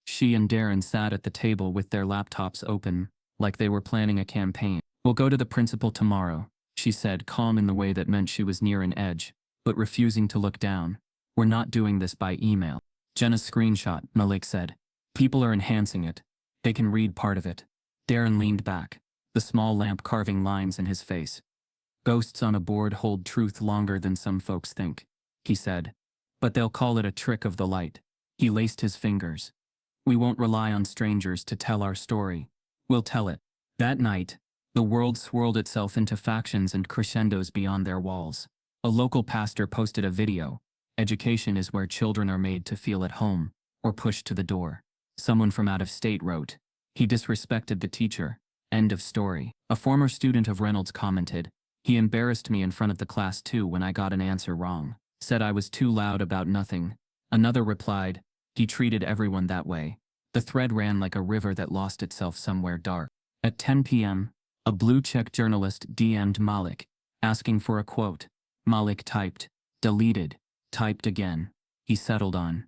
She and Darren sat at the table with their laptops open, like they were planning a campaign. We'll go to the principal tomorrow, she said, calm in the way that meant she was near an edge, but refusing to look down. We're not doing this by email. Jenna's screenshot, Malik said. People are enhancing it. They can read part of it. Darren leaned back, the small lamp carving lines in his face. Ghosts on a board hold truth longer than some folks think, he said. But they'll call it a trick of the light. He laced his fingers. We won't rely on strangers to tell our story. We'll tell it. That night, the world swirled itself into factions and crescendos beyond their walls. A local pastor posted a video. Education is where children are made to feel at home, or pushed to the door. Someone from out of state wrote, he disrespected the teacher. End of story. A former student of Reynolds commented, he embarrassed me in front of the class too when I got an answer wrong. Said I was too loud about nothing. Another replied, he treated everyone that way. The thread ran like a river that lost itself somewhere dark. At 10 p.m., a blue-check journalist DM'd Malik, asking for a quote. Malik typed, deleted, typed again. He settled on,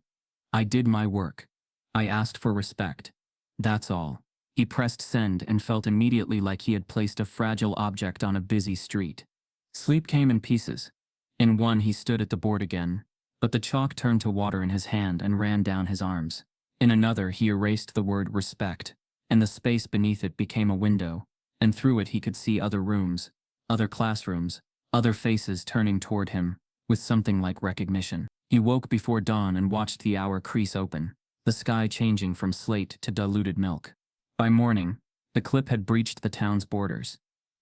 I did my work. I asked for respect. That's all. He pressed send and felt immediately like he had placed a fragile object on a busy street. Sleep came in pieces. In one, he stood at the board again, But the chalk turned to water in his hand and ran down his arms. In another he erased the word respect, and the space beneath it became a window, and through it he could see other rooms, other classrooms, other faces turning toward him, with something like recognition. He woke before dawn and watched the hour crease open, the sky changing from slate to diluted milk. By morning, the clip had breached the town's borders.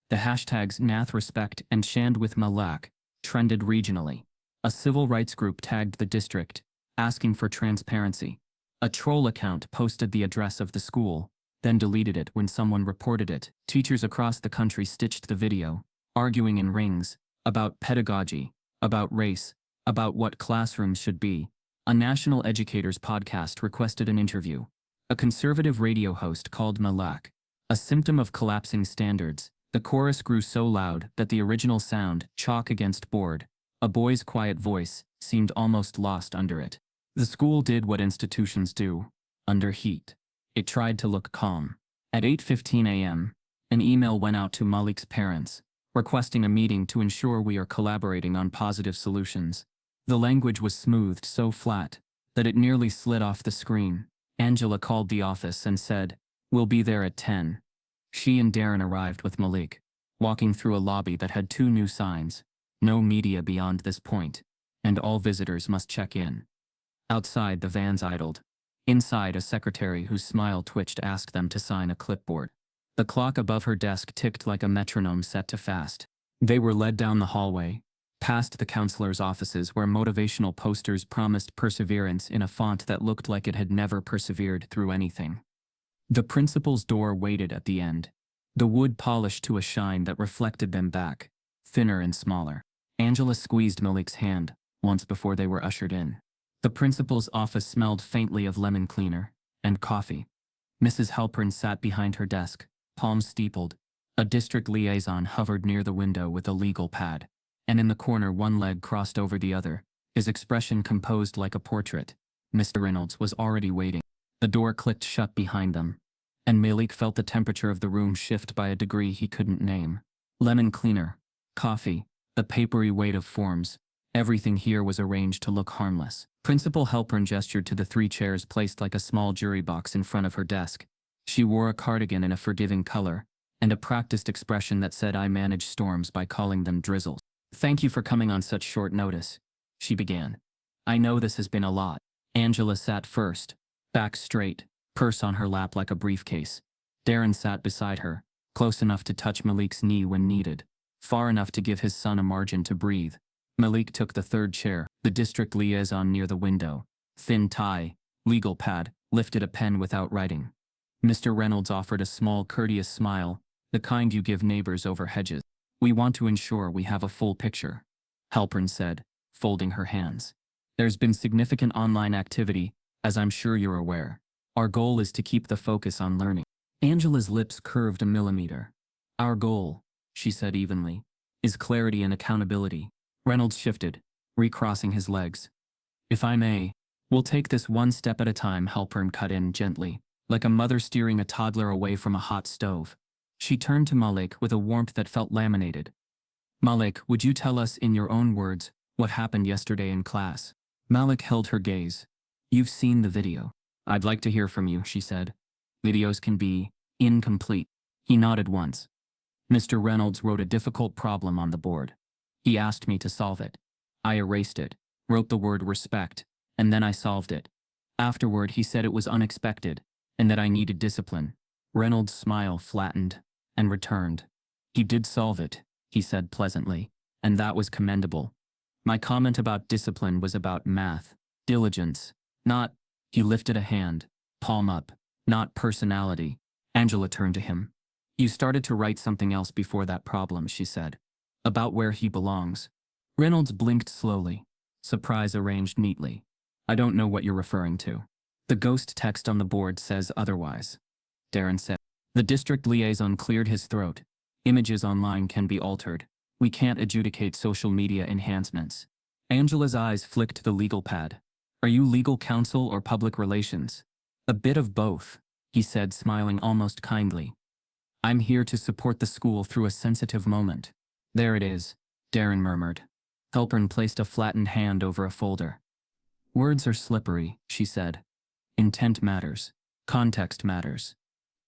The hashtags #NathRespect and Shand with Malik trended regionally. A civil rights group tagged the district, asking for transparency. A troll account posted the address of the school, then deleted it when someone reported it. Teachers across the country stitched the video, arguing in rings, about pedagogy, about race, about what classrooms should be. A national educators podcast requested an interview. A conservative radio host called Malik a symptom of collapsing standards. The chorus grew so loud that the original sound, chalk against board, a boy's quiet voice, seemed almost lost under it. The school did what institutions do, under heat. It tried to look calm. At 8:15 a.m., an email went out to Malik's parents, requesting a meeting to ensure we are collaborating on positive solutions. The language was smoothed so flat that it nearly slid off the screen. Angela called the office and said, "We'll be there at 10. She and Darren arrived with Malik, walking through a lobby that had 2 new signs: no media beyond this point, and all visitors must check in. Outside, the vans idled. Inside, a secretary whose smile twitched asked them to sign a clipboard. The clock above her desk ticked like a metronome set to fast. They were led down the hallway, past the counselor's offices where motivational posters promised perseverance in a font that looked like it had never persevered through anything. The principal's door waited at the end, the wood polished to a shine that reflected them back, thinner and smaller. Angela squeezed Malik's hand once before they were ushered in. The principal's office smelled faintly of lemon cleaner and coffee. Mrs. Halpern sat behind her desk, palms steepled. A district liaison hovered near the window with a legal pad, and in the corner one leg crossed over the other, his expression composed like a portrait. Mr. Reynolds was already waiting. The door clicked shut behind them, and Malik felt the temperature of the room shift by a degree he couldn't name. Lemon cleaner, coffee, the papery weight of forms, everything here was arranged to look harmless. Principal Halpern gestured to the 3 chairs placed like a small jury box in front of her desk. She wore a cardigan in a forgiving color, and a practiced expression that said, "I manage storms by calling them drizzles." "Thank you for coming on such short notice," she began. "I know this has been a lot." Angela sat first, back straight, purse on her lap like a briefcase. Darren sat beside her, close enough to touch Malik's knee when needed, far enough to give his son a margin to breathe. Malik took the 3rd chair, the district liaison near the window. Thin tie, legal pad, lifted a pen without writing. Mr. Reynolds offered a small courteous smile, the kind you give neighbors over hedges. "We want to ensure we have a full picture," Halpern said, folding her hands. "There's been significant online activity, as I'm sure you're aware. Our goal is to keep the focus on learning." Angela's lips curved a millimeter. "Our goal," she said evenly, "is clarity and accountability." Reynolds shifted, recrossing his legs. "If I may, we'll take this one step at a time," Halpern cut in gently, like a mother steering a toddler away from a hot stove. She turned to Malik with a warmth that felt laminated. "Malik, would you tell us in your own words what happened yesterday in class?" Malik held her gaze. "You've seen the video." "I'd like to hear from you," she said. "Videos can be incomplete." He nodded once. "Mr. Reynolds wrote a difficult problem on the board. He asked me to solve it. I erased it, wrote the word respect, and then I solved it. Afterward, he said it was unexpected, and that I needed discipline." Reynolds' smile flattened and returned. "He did solve it," he said pleasantly, "and that was commendable. My comment about discipline was about math, diligence, not—" He lifted a hand, palm up, "not personality." Angela turned to him. "You started to write something else before that problem," she said. "About where he belongs." Reynolds blinked slowly, surprise arranged neatly. "I don't know what you're referring to." "The ghost text on the board says otherwise," Darren said. The district liaison cleared his throat. "Images online can be altered. We can't adjudicate social media enhancements." Angela's eyes flicked the legal pad. "Are you legal counsel or public relations?" "A bit of both," he said, smiling almost kindly. "I'm here to support the school through a sensitive moment." "There it is," Darren murmured. Halpern placed a flattened hand over a folder. Words are slippery, she said. Intent matters. Context matters.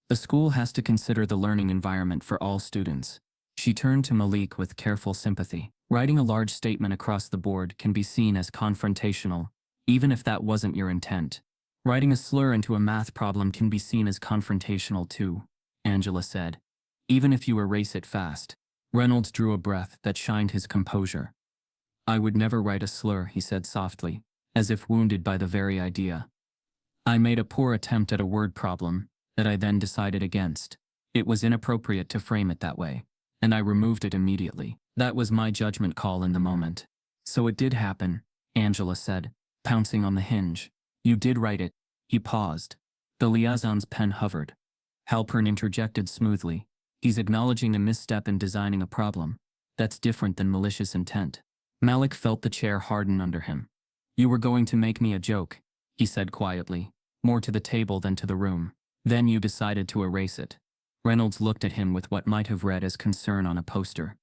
The school has to consider the learning environment for all students. She turned to Malik with careful sympathy. Writing a large statement across the board can be seen as confrontational, even if that wasn't your intent. Writing a slur into a math problem can be seen as confrontational too, Angela said. Even if you erase it fast. Reynolds drew a breath that shined his composure. I would never write a slur, he said softly, as if wounded by the very idea. I made a poor attempt at a word problem that I then decided against. It was inappropriate to frame it that way, and I removed it immediately. That was my judgment call in the moment. So it did happen, Angela said, pouncing on the hinge. You did write it. He paused. The liaison's pen hovered. Halpern interjected smoothly. He's acknowledging a misstep in designing a problem. That's different than malicious intent. Malik felt the chair harden under him. You were going to make me a joke, he said quietly, more to the table than to the room. Then you decided to erase it. Reynolds looked at him with what might have read as concern on a poster.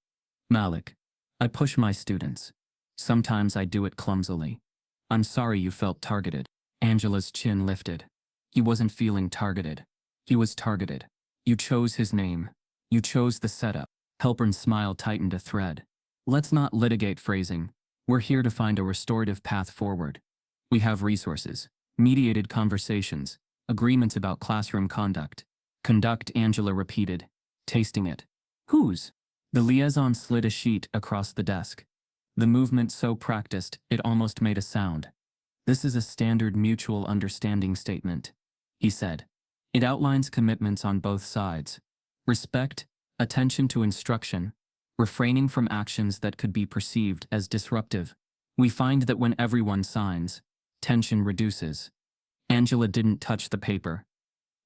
Malik, I push my students. Sometimes I do it clumsily. I'm sorry you felt targeted. Angela's chin lifted. He wasn't feeling targeted. He was targeted. You chose his name. You chose the setup. Halpern's smile tightened a thread. Let's not litigate phrasing. We're here to find a restorative path forward. We have resources, mediated conversations, agreements about classroom conduct. Conduct, Angela repeated, tasting it. Whose? The liaison slid a sheet across the desk. The movement so practiced, it almost made a sound. This is a standard mutual understanding statement, he said. It outlines commitments on both sides. Respect, attention to instruction, refraining from actions that could be perceived as disruptive. We find that when everyone signs, tension reduces. Angela didn't touch the paper.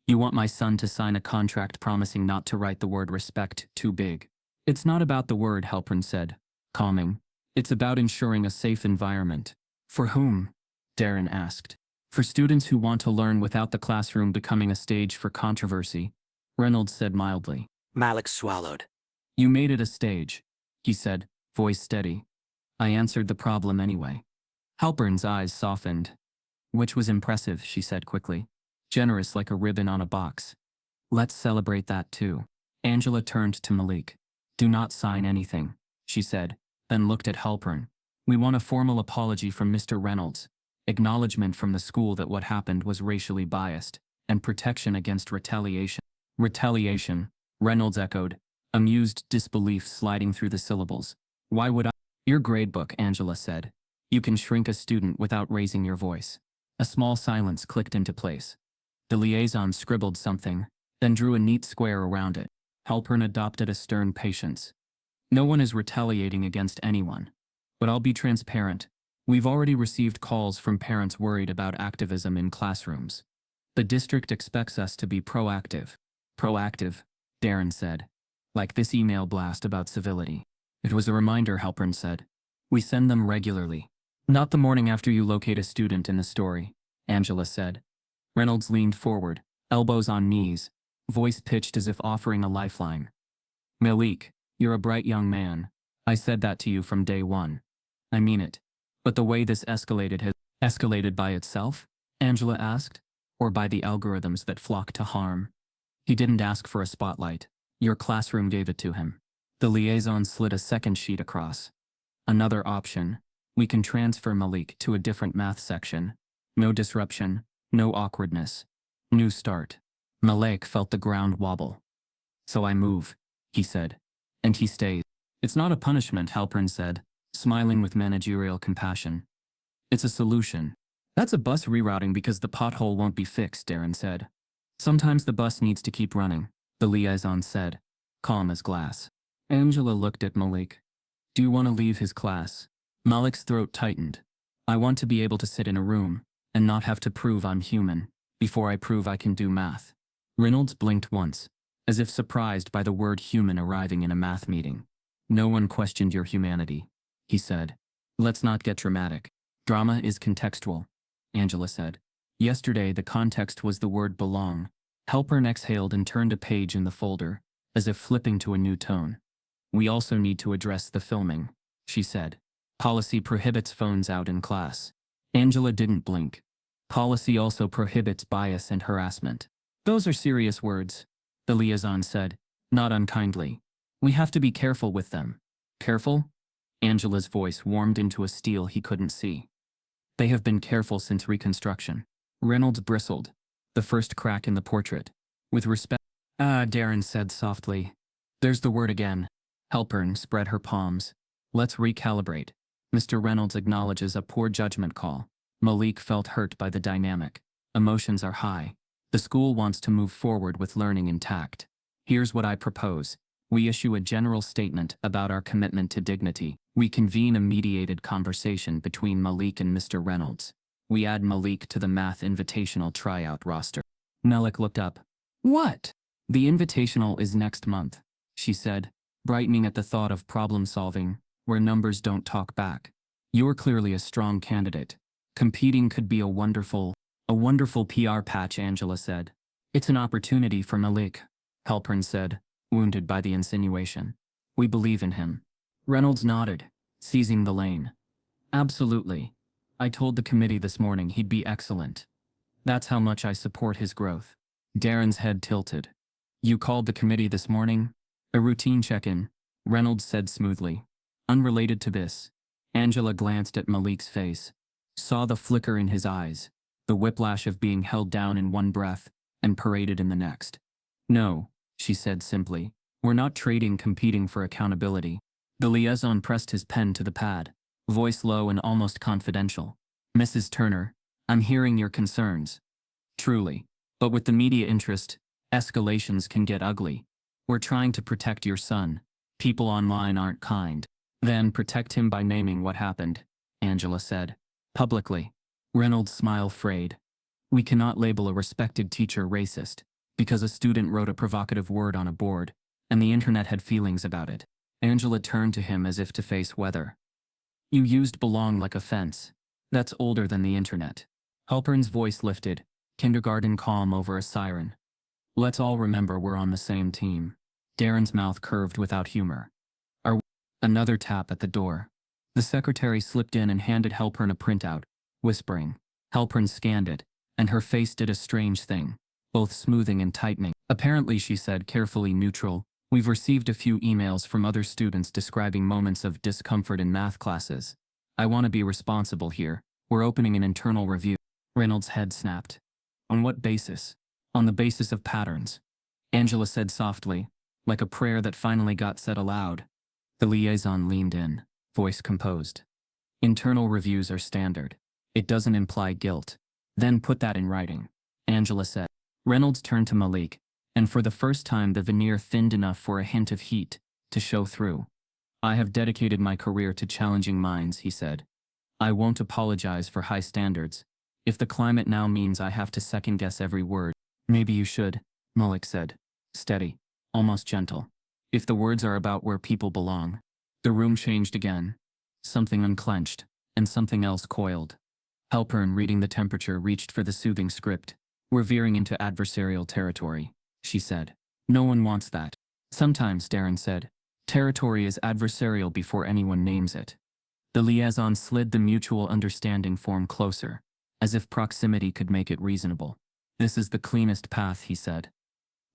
You want my son to sign a contract promising not to write the word respect too big. It's not about the word, Halpern said, calming. It's about ensuring a safe environment. For whom? Darren asked. For students who want to learn without the classroom becoming a stage for controversy, Reynolds said mildly. Malik swallowed. You made it a stage, he said, voice steady. I answered the problem anyway. Halpern's eyes softened. Which was impressive, she said quickly. Generous like a ribbon on a box. Let's celebrate that too. Angela turned to Malik. Do not sign anything, she said, then looked at Halpern. We want a formal apology from Mr. Reynolds, acknowledgement from the school that what happened was racially biased, and protection against retaliation. Retaliation, Reynolds echoed, amused disbelief sliding through the syllables. Why would I? Your gradebook, Angela said. You can shrink a student without raising your voice. A small silence clicked into place. The liaison scribbled something, then drew a neat square around it. Halpern adopted a stern patience. No one is retaliating against anyone. But I'll be transparent. We've already received calls from parents worried about activism in classrooms. The district expects us to be proactive. Proactive, Darren said. Like this email blast about civility. It was a reminder, Halpern said. We send them regularly. Not the morning after you locate a student in the story, Angela said. Reynolds leaned forward, elbows on knees, voice pitched as if offering a lifeline. Malik, you're a bright young man. I said that to you from day one. I mean it. But the way this escalated has escalated by itself? Angela asked. Or by the algorithms that flock to harm? He didn't ask for a spotlight. Your classroom gave it to him. The liaison slid a second sheet across. Another option. We can transfer Malik to a different math section. No disruption, no awkwardness. New start. Malik felt the ground wobble. So I move, he said. And he stays. It's not a punishment, Halpern said, smiling with managerial compassion. It's a solution. That's a bus rerouting because the pothole won't be fixed, Darren said. Sometimes the bus needs to keep running, the liaison said, calm as glass. Angela looked at Malik. Do you want to leave his class? Malik's throat tightened. I want to be able to sit in a room and not have to prove I'm human before I prove I can do math. Reynolds blinked once, as if surprised by the word human arriving in a math meeting. No one questioned your humanity, he said. Let's not get dramatic. Drama is contextual, Angela said. Yesterday the context was the word belong. Halpern exhaled and turned a page in the folder, as if flipping to a new tone. We also need to address the filming, she said. Policy prohibits phones out in class. Angela didn't blink. Policy also prohibits bias and harassment. Those are serious words, the liaison said, not unkindly. We have to be careful with them. Careful? Angela's voice warmed into a steel he couldn't see. They have been careful since Reconstruction. Reynolds bristled. The first crack in the portrait. With respect. Darren said softly. There's the word again. Halpern spread her palms. Let's recalibrate. Mr. Reynolds acknowledges a poor judgment call. Malik felt hurt by the dynamic. Emotions are high. The school wants to move forward with learning intact. Here's what I propose. We issue a general statement about our commitment to dignity. We convene a mediated conversation between Malik and Mr. Reynolds. We add Malik to the math invitational tryout roster. Malik looked up. What? The invitational is next month, she said, brightening at the thought of problem solving, where numbers don't talk back. You're clearly a strong candidate. Competing could be a wonderful PR patch, Angela said. It's an opportunity for Malik, Halpern said, wounded by the insinuation. We believe in him. Reynolds nodded, seizing the lane. Absolutely. I told the committee this morning he'd be excellent. That's how much I support his growth. Darren's head tilted. You called the committee this morning? A routine check-in, Reynolds said smoothly. Unrelated to this. Angela glanced at Malik's face, saw the flicker in his eyes, the whiplash of being held down in one breath and paraded in the next. No, she said simply. We're not trading competing for accountability. The liaison pressed his pen to the pad, voice low and almost confidential. Mrs. Turner, I'm hearing your concerns. Truly. But with the media interest, escalations can get ugly. We're trying to protect your son. People online aren't kind. Then protect him by naming what happened, Angela said. Publicly. Reynolds' smile frayed. We cannot label a respected teacher racist because a student wrote a provocative word on a board, and the internet had feelings about it. Angela turned to him as if to face weather. You used belong like a fence. That's older than the internet. Halpern's voice lifted, kindergarten calm over a siren. Let's all remember we're on the same team. Darren's mouth curved without humor. Another tap at the door. The secretary slipped in and handed Halpern a printout, whispering. Halpern scanned it, and her face did a strange thing, both smoothing and tightening. Apparently, she said, carefully neutral, we've received a few emails from other students describing moments of discomfort in math classes. I want to be responsible here. We're opening an internal review. Reynolds' head snapped. On what basis? On the basis of patterns. Angela said softly, like a prayer that finally got said aloud. The liaison leaned in, voice composed. Internal reviews are standard. It doesn't imply guilt. Then put that in writing, Angela said. Reynolds turned to Malik, and for the first time the veneer thinned enough for a hint of heat to show through. I have dedicated my career to challenging minds, he said. I won't apologize for high standards. If the climate now means I have to second-guess every word, maybe you should, Malik said. Steady, almost gentle. If the words are about where people belong. The room changed again. Something unclenched, and something else coiled. Halpern, reading the temperature, reached for the soothing script. We're veering into adversarial territory, she said. No one wants that. Sometimes, Darren said. Territory is adversarial before anyone names it. The liaison slid the mutual understanding form closer, as if proximity could make it reasonable. This is the cleanest path, he said.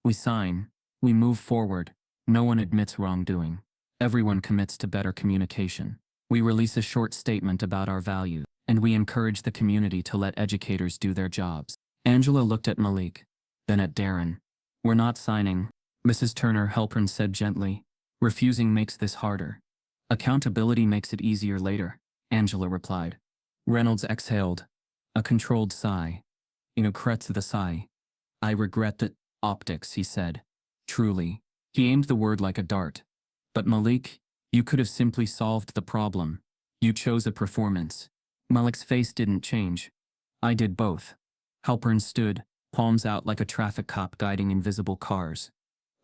We sign, we move forward. No one admits wrongdoing. Everyone commits to better communication. We release a short statement about our values, and we encourage the community to let educators do their jobs. Angela looked at Malik, then at Darren. We're not signing, Mrs. Turner, Halpern said gently. Refusing makes this harder. Accountability makes it easier later, Angela replied. Reynolds exhaled, a controlled sigh. The sigh. I regret that. Optics, he said. Truly. He aimed the word like a dart. But Malik, you could have simply solved the problem. You chose a performance. Malik's face didn't change. I did both. Halpern stood, palms out like a traffic cop guiding invisible cars.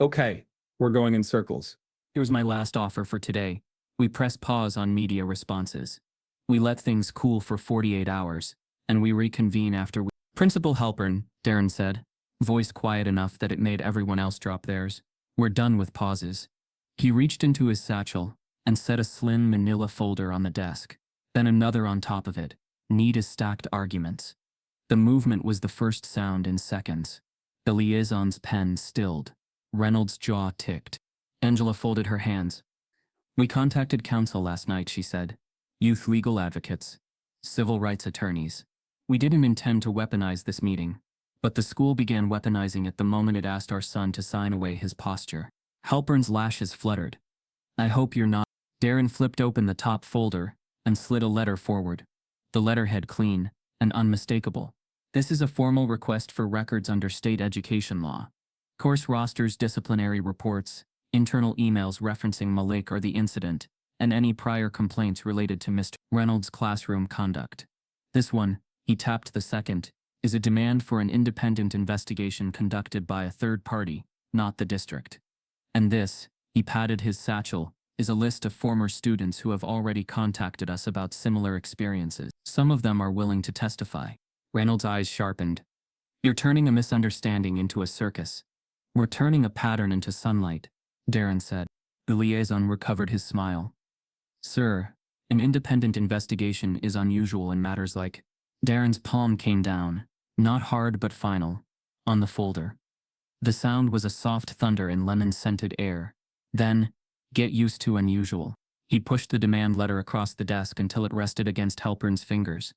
Okay, we're going in circles. Here's my last offer for today. We press pause on media responses. We let things cool for 48 hours, and we reconvene after we— Principal Halpern, Darren said, voice quiet enough that it made everyone else drop theirs. We're done with pauses. He reached into his satchel and set a slim manila folder on the desk, then another on top of it. neat as stacked arguments. The movement was the first sound in seconds. The liaison's pen stilled. Reynolds' jaw ticked. Angela folded her hands. We contacted counsel last night, she said. Youth legal advocates. Civil rights attorneys. We didn't intend to weaponize this meeting, but the school began weaponizing it the moment it asked our son to sign away his posture. Halpern's lashes fluttered. I hope you're not. Darren flipped open the top folder and slid a letter forward. The letterhead clean and unmistakable. This is a formal request for records under state education law. Course rosters, disciplinary reports, internal emails referencing Malik or the incident, and any prior complaints related to Mr. Reynolds' classroom conduct. This one, he tapped the second, is a demand for an independent investigation conducted by a third party, not the district. And this, he patted his satchel, is a list of former students who have already contacted us about similar experiences. Some of them are willing to testify. Reynolds' eyes sharpened. You're turning a misunderstanding into a circus. We're turning a pattern into sunlight, Darren said. The liaison recovered his smile. Sir, an independent investigation is unusual in matters like. Darren's palm came down, not hard but final, on the folder. The sound was a soft thunder in lemon-scented air. Then, get used to unusual. He pushed the demand letter across the desk until it rested against Halpern's fingers.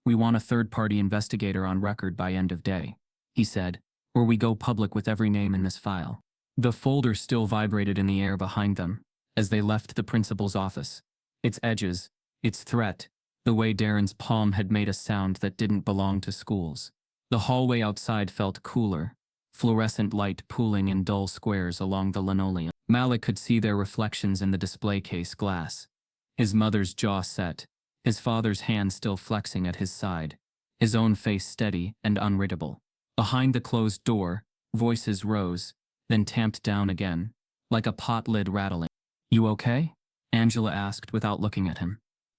We want a third-party investigator on record by end of day, he said, or we go public with every name in this file. The folder still vibrated in the air behind them as they left the principal's office. Its edges, its threat, the way Darren's palm had made a sound that didn't belong to schools. The hallway outside felt cooler, fluorescent light pooling in dull squares along the linoleum. Malik could see their reflections in the display case glass. His mother's jaw set, his father's hand still flexing at his side, his own face steady and unreadable. Behind the closed door, voices rose, then tamped down again, like a pot lid rattling. You okay? Angela asked without looking at him.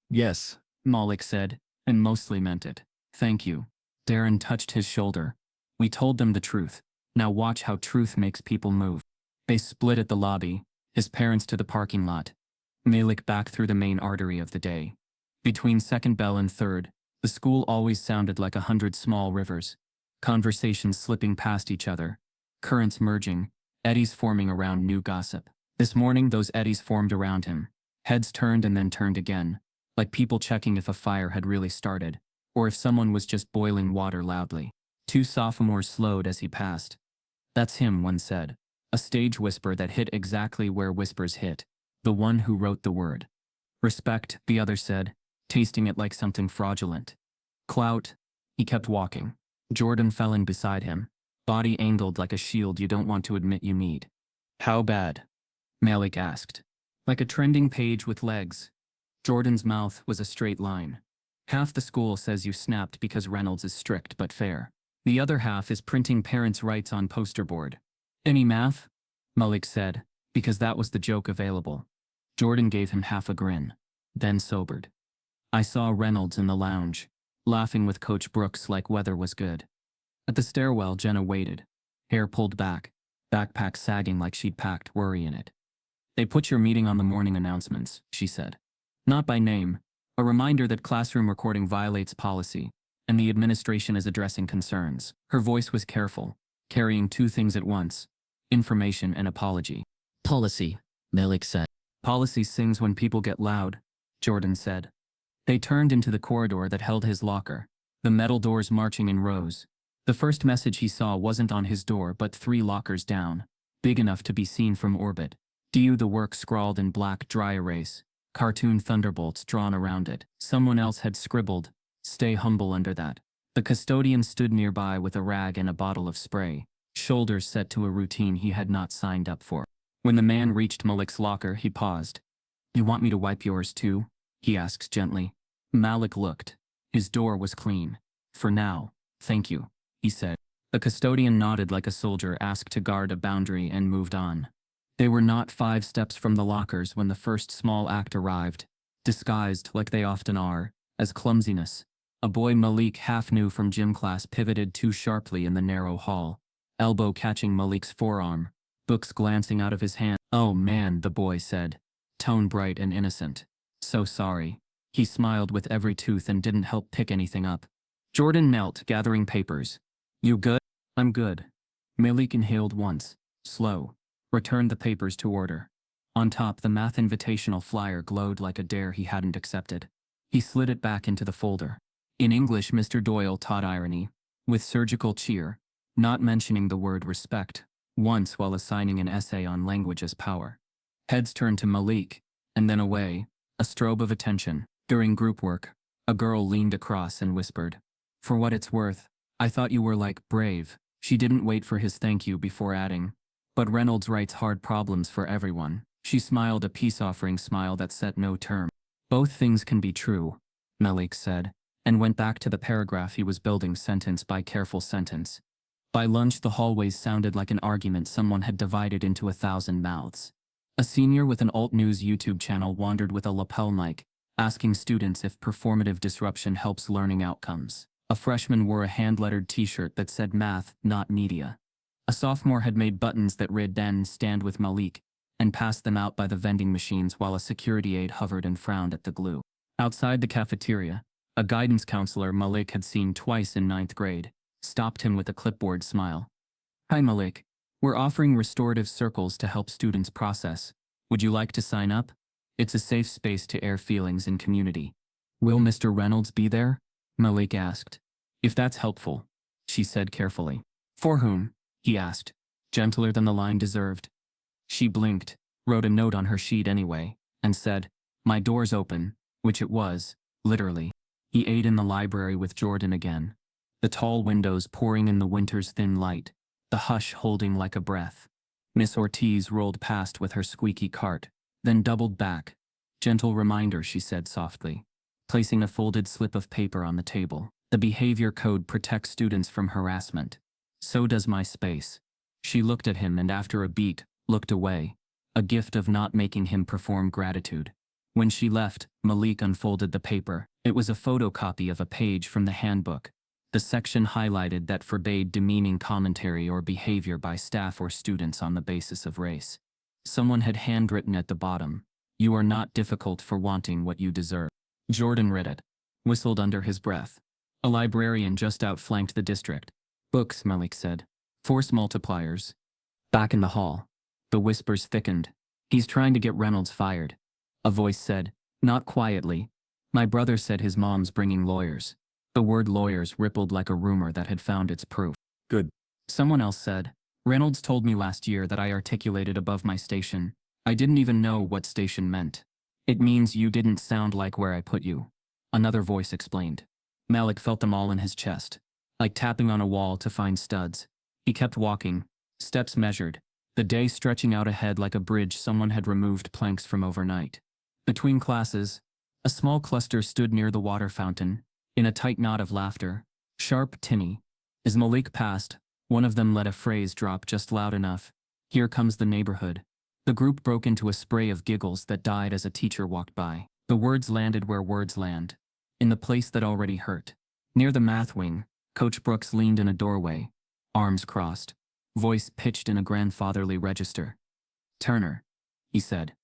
Yes, Malik said, and mostly meant it. Thank you. Darren touched his shoulder. We told them the truth. Now watch how truth makes people move. They split at the lobby, his parents to the parking lot. Malik back through the main artery of the day. Between second bell and third, the school always sounded like 100 small rivers. Conversations slipping past each other. Currents merging, eddies forming around new gossip. This morning those eddies formed around him. Heads turned and then turned again, like people checking if a fire had really started, or if someone was just boiling water loudly. Two sophomores slowed as he passed. That's him, one said. A stage whisper that hit exactly where whispers hit. The one who wrote the word. Respect, the other said, tasting it like something fraudulent. Clout. He kept walking. Jordan fell in beside him, body angled like a shield you don't want to admit you need. How bad? Malik asked. Like a trending page with legs. Jordan's mouth was a straight line. Half the school says you snapped because Reynolds is strict but fair. The other half is printing parents' rights on poster board. Any math? Malik said, because that was the joke available. Jordan gave him half a grin, then sobered. I saw Reynolds in the lounge, laughing with Coach Brooks like weather was good. At the stairwell, Jenna waited, hair pulled back, backpack sagging like she'd packed worry in it. They put your meeting on the morning announcements, she said. Not by name, a reminder that classroom recording violates policy, and the administration is addressing concerns. Her voice was careful, carrying two things at once, information and apology. Policy, Malik said. Policy sings when people get loud, Jordan said. They turned into the corridor that held his locker, the metal doors marching in rows. The first message he saw wasn't on his door but 3 lockers down, big enough to be seen from orbit. Do the work scrawled in black dry erase, cartoon thunderbolts drawn around it. Someone else had scribbled, stay humble under that. The custodian stood nearby with a rag and a bottle of spray, shoulders set to a routine he had not signed up for. When the man reached Malik's locker, he paused. You want me to wipe yours too? He asked gently. Malik looked. His door was clean. For now, thank you, he said. The custodian nodded like a soldier asked to guard a boundary and moved on. They were not 5 steps from the lockers when the first small act arrived, disguised like they often are, as clumsiness. A boy Malik half knew from gym class pivoted too sharply in the narrow hall, elbow catching Malik's forearm, books glancing out of his hand. Oh man, the boy said, tone bright and innocent. So sorry. He smiled with every tooth and didn't help pick anything up. Jordan knelt, gathering papers. You good? I'm good. Malik inhaled once, slow, returned the papers to order. On top, the math invitational flyer glowed like a dare he hadn't accepted. He slid it back into the folder. In English, Mr. Doyle taught irony, with surgical cheer, not mentioning the word respect, once while assigning an essay on language as power. Heads turned to Malik, and then away, a strobe of attention. During group work, a girl leaned across and whispered, "For what it's worth, I thought you were like brave." She didn't wait for his thank you before adding, "But Reynolds writes hard problems for everyone." She smiled a peace-offering smile that set no term. "Both things can be true," Malik said, and went back to the paragraph he was building sentence by careful sentence. By lunch, the hallways sounded like an argument someone had divided into 1,000 mouths. A senior with an alt-news YouTube channel wandered with a lapel mic, asking students if performative disruption helps learning outcomes. A freshman wore a hand-lettered t-shirt that said math, not media. A sophomore had made buttons that read "Then stand with Malik," and passed them out by the vending machines while a security aide hovered and frowned at the glue. Outside the cafeteria, a guidance counselor Malik had seen twice in 9th grade, stopped him with a clipboard smile. "Hi Malik, we're offering restorative circles to help students process. Would you like to sign up? It's a safe space to air feelings in community." "Will Mr. Reynolds be there?" Malik asked. "If that's helpful," she said carefully. "For whom?" he asked, gentler than the line deserved. She blinked, wrote a note on her sheet anyway, and said, "My door's open," which it was, literally. He ate in the library with Jordan again. The tall windows pouring in the winter's thin light, the hush holding like a breath. Miss Ortiz rolled past with her squeaky cart, then doubled back. "Gentle reminder," she said softly, placing a folded slip of paper on the table. "The behavior code protects students from harassment. So does my space." She looked at him and after a beat, looked away, a gift of not making him perform gratitude. When she left, Malik unfolded the paper. It was a photocopy of a page from the handbook, the section highlighted that forbade demeaning commentary or behavior by staff or students on the basis of race. Someone had handwritten at the bottom, "You are not difficult for wanting what you deserve." Jordan read it, whistled under his breath. A librarian just outflanked the district. "Books," Malik said. "Force multipliers." Back in the hall, the whispers thickened. "He's trying to get Reynolds fired." A voice said, not quietly, "My brother said his mom's bringing lawyers." The word lawyers rippled like a rumor that had found its proof. "Good." Someone else said, "Reynolds told me last year that I articulated above my station. I didn't even know what station meant." "It means you didn't sound like where I put you," another voice explained. Malik felt them all in his chest, like tapping on a wall to find studs. He kept walking, steps measured, the day stretching out ahead like a bridge someone had removed planks from overnight. Between classes, a small cluster stood near the water fountain, in a tight knot of laughter, sharp, tinny. As Malik passed, one of them let a phrase drop just loud enough, "Here comes the neighborhood." The group broke into a spray of giggles that died as a teacher walked by. The words landed where words land, in the place that already hurt. Near the math wing, Coach Brooks leaned in a doorway, arms crossed, voice pitched in a grandfatherly register. "Turner," he said.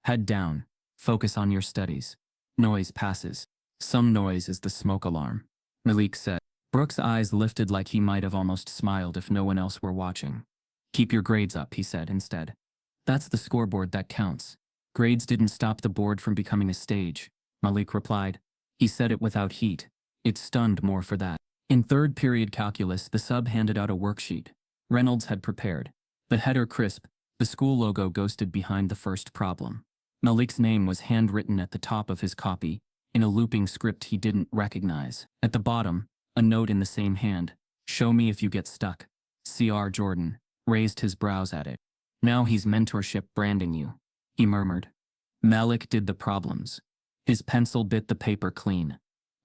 "Head down, focus on your studies. Noise passes." "Some noise is the smoke alarm," Malik said. Brooks' eyes lifted like he might have almost smiled if no one else were watching. "Keep your grades up," he said instead. "That's the scoreboard that counts." "Grades didn't stop the board from becoming a stage," Malik replied. He said it without heat. It stunned more for that. In third period calculus, the sub handed out a worksheet. Reynolds had prepared. The header crisp, the school logo ghosted behind the first problem. Malik's name was handwritten at the top of his copy, in a looping script he didn't recognize. At the bottom, a note in the same hand, "Show me if you get stuck." C.R. Jordan raised his brows at it. "Now he's mentorship branding you," he murmured. Malik did the problems. His pencil bit the paper clean.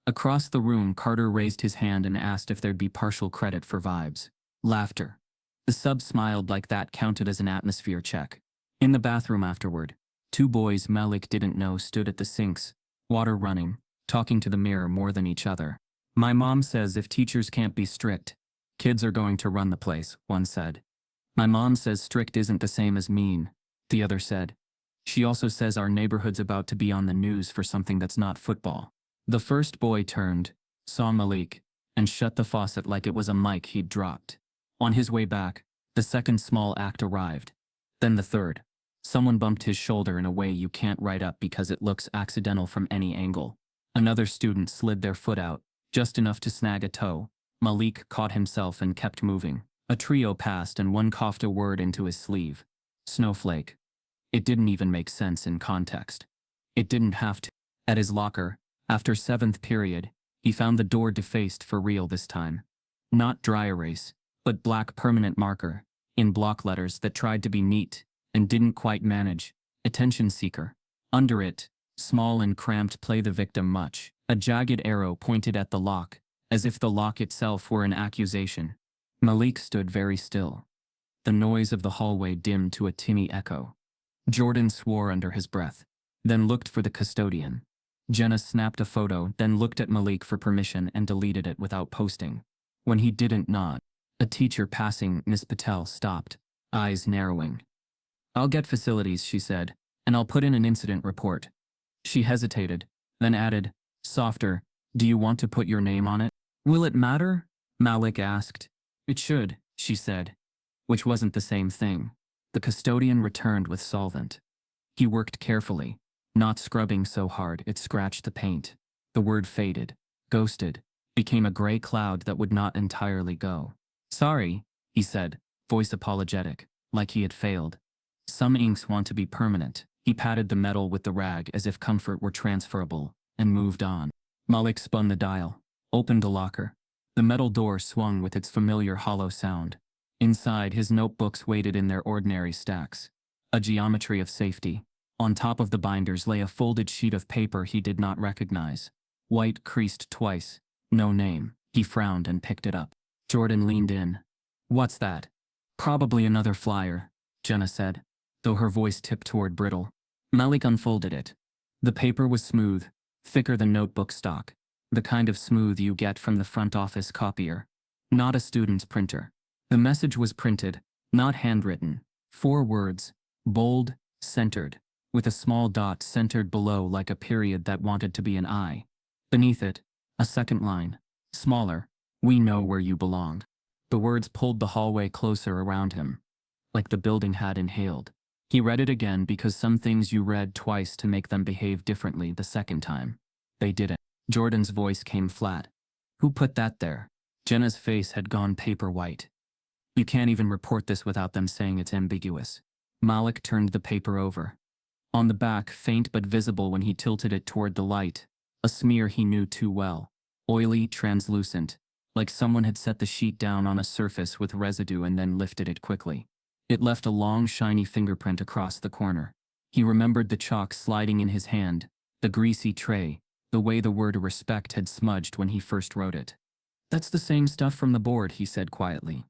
Across the room, Carter raised his hand and asked if there'd be partial credit for vibes. Laughter. The sub smiled like that counted as an atmosphere check. In the bathroom afterward, two boys Malik didn't know stood at the sinks, water running, talking to the mirror more than each other. "My mom says if teachers can't be strict, kids are going to run the place," one said. "My mom says strict isn't the same as mean," the other said. She also says our neighborhood's about to be on the news for something that's not football. The first boy turned, saw Malik, and shut the faucet like it was a mic he'd dropped. On his way back, the second small act arrived. Then the third. Someone bumped his shoulder in a way you can't write up because it looks accidental from any angle. Another student slid their foot out, just enough to snag a toe. Malik caught himself and kept moving. A trio passed and one coughed a word into his sleeve. Snowflake. It didn't even make sense in context. It didn't have to. At his locker, after 7th period, he found the door defaced for real this time. Not dry erase, but black permanent marker, in block letters that tried to be neat, and didn't quite manage. Attention seeker. Under it, small and cramped, play the victim much. A jagged arrow pointed at the lock, as if the lock itself were an accusation. Malik stood very still. The noise of the hallway dimmed to a tinny echo. Jordan swore under his breath, then looked for the custodian. Jenna snapped a photo, then looked at Malik for permission and deleted it without posting. When he didn't nod, a teacher passing Miss Patel stopped, eyes narrowing. "I'll get facilities," she said, "and I'll put in an incident report." She hesitated, then added, softer, "Do you want to put your name on it?" "Will it matter?" Malik asked. "It should," she said, which wasn't the same thing. The custodian returned with solvent. He worked carefully, not scrubbing so hard it scratched the paint. The word faded, ghosted, became a gray cloud that would not entirely go. "Sorry," he said, voice apologetic, like he had failed. "Some inks want to be permanent." He patted the metal with the rag as if comfort were transferable, and moved on. Malik spun the dial, opened the locker. The metal door swung with its familiar hollow sound. Inside, his notebooks waited in their ordinary stacks. A geometry of safety. On top of the binders lay a folded sheet of paper he did not recognize. White, creased twice. No name. He frowned and picked it up. Jordan leaned in. "What's that?" "Probably another flyer," Jenna said, though her voice tipped toward brittle. Malik unfolded it. The paper was smooth, thicker than notebook stock. The kind of smooth you get from the front office copier. Not a student's printer. The message was printed, not handwritten. 4 words, bold, centered, with a small dot centered below like a period that wanted to be an I. Beneath it, a second line, smaller, "We know where you belong." The words pulled the hallway closer around him, like the building had inhaled. He read it again because some things you read twice to make them behave differently the second time. They didn't. Jordan's voice came flat. "Who put that there?" Jenna's face had gone paper white. "You can't even report this without them saying it's ambiguous." Malik turned the paper over. On the back, faint but visible when he tilted it toward the light, a smear he knew too well. Oily, translucent, like someone had set the sheet down on a surface with residue and then lifted it quickly. It left a long, shiny fingerprint across the corner. He remembered the chalk sliding in his hand, the greasy tray, the way the word respect had smudged when he first wrote it. "That's the same stuff from the board," he said quietly.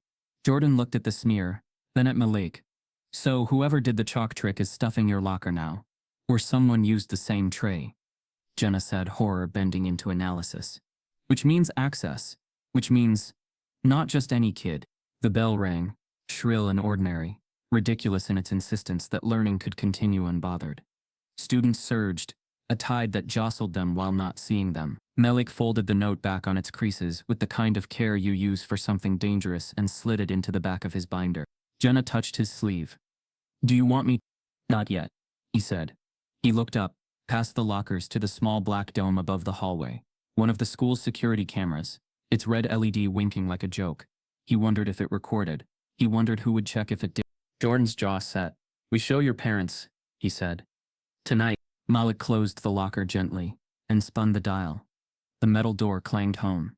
Jordan looked at the smear, then at Malik. "So whoever did the chalk trick is stuffing your locker now. Or someone used the same tray," Jenna said, horror bending into analysis. "Which means access. Which means not just any kid." The bell rang, shrill and ordinary, ridiculous in its insistence that learning could continue unbothered. Students surged, a tide that jostled them while not seeing them. Malik folded the note back on its creases with the kind of care you use for something dangerous and slid it into the back of his binder. Jenna touched his sleeve. "Do you want me?" "Not yet," he said. He looked up, past the lockers to the small black dome above the hallway. One of the school's security cameras, its red LED winking like a joke. He wondered if it recorded. He wondered who would check if it did. Jordan's jaw set. "We show your parents," he said. "Tonight." Malik closed the locker gently and spun the dial. The metal door clanged home.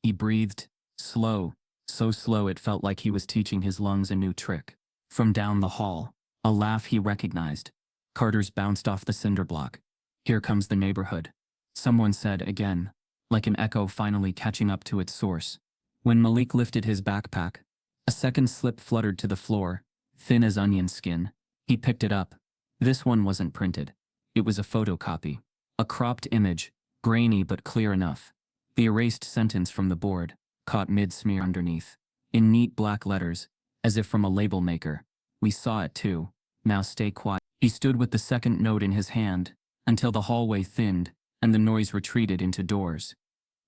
He breathed, slow, so slow it felt like he was teaching his lungs a new trick. From down the hall, a laugh he recognized. Carter's bounced off the cinder block. "Here comes the neighborhood," someone said again, like an echo finally catching up to its source. When Malik lifted his backpack, a second slip fluttered to the floor, thin as onion skin. He picked it up. This one wasn't printed. It was a photocopy. A cropped image, grainy but clear enough. The erased sentence from the board, caught mid-smear underneath. In neat black letters, as if from a label maker. "We saw it too. Now stay quiet." He stood with the second note in his hand, until the hallway thinned, and the noise retreated into doors.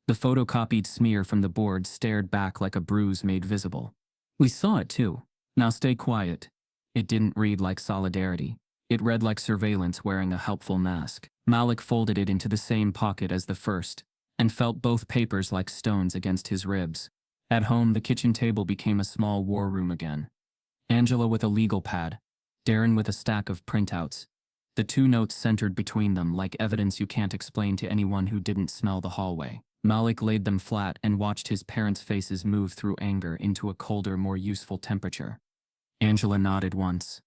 The photocopied smear from the board stared back like a bruise made visible. We saw it too. Now stay quiet. It didn't read like solidarity. It read like surveillance wearing a helpful mask. Malik folded it into the same pocket as the first, and felt both papers like stones against his ribs. At home, the kitchen table became a small war room again. Angela with a legal pad, Darren with a stack of printouts. The two notes centered between them like evidence you can't explain to anyone who didn't smell the hallway. Malik laid them flat and watched his parents' faces move through anger into a colder, more useful temperature. Angela nodded once.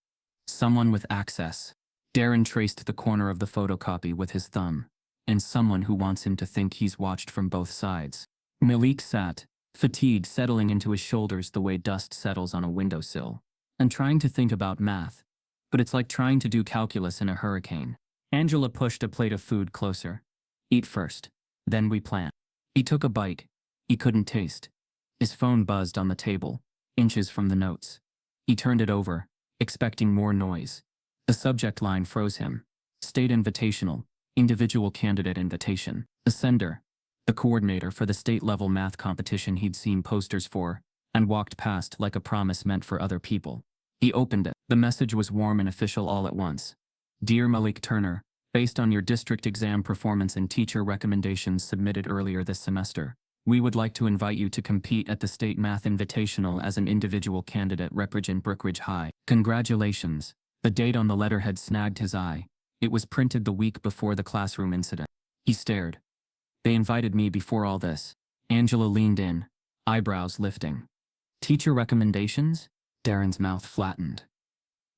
Someone with access. Darren traced the corner of the photocopy with his thumb. And someone who wants him to think he's watched from both sides. Malik sat, fatigue settling into his shoulders the way dust settles on a windowsill, and trying to think about math. But it's like trying to do calculus in a hurricane. Angela pushed a plate of food closer. Eat first. Then we plan. He took a bite. He couldn't taste. His phone buzzed on the table, inches from the notes. He turned it over, expecting more noise. The subject line froze him. State invitational, individual candidate invitation. The sender, the coordinator for the state-level math competition he'd seen posters for, and walked past like a promise meant for other people. He opened it. The message was warm and official all at once. Dear Malik Turner, based on your district exam performance and teacher recommendations submitted earlier this semester, we would like to invite you to compete at the State Math Invitational as an individual candidate representing Brookridge High. Congratulations. The date on the letterhead snagged his eye. It was printed the week before the classroom incident. He stared. They invited me before all this. Angela leaned in, eyebrows lifting. Teacher recommendations? Darren's mouth flattened.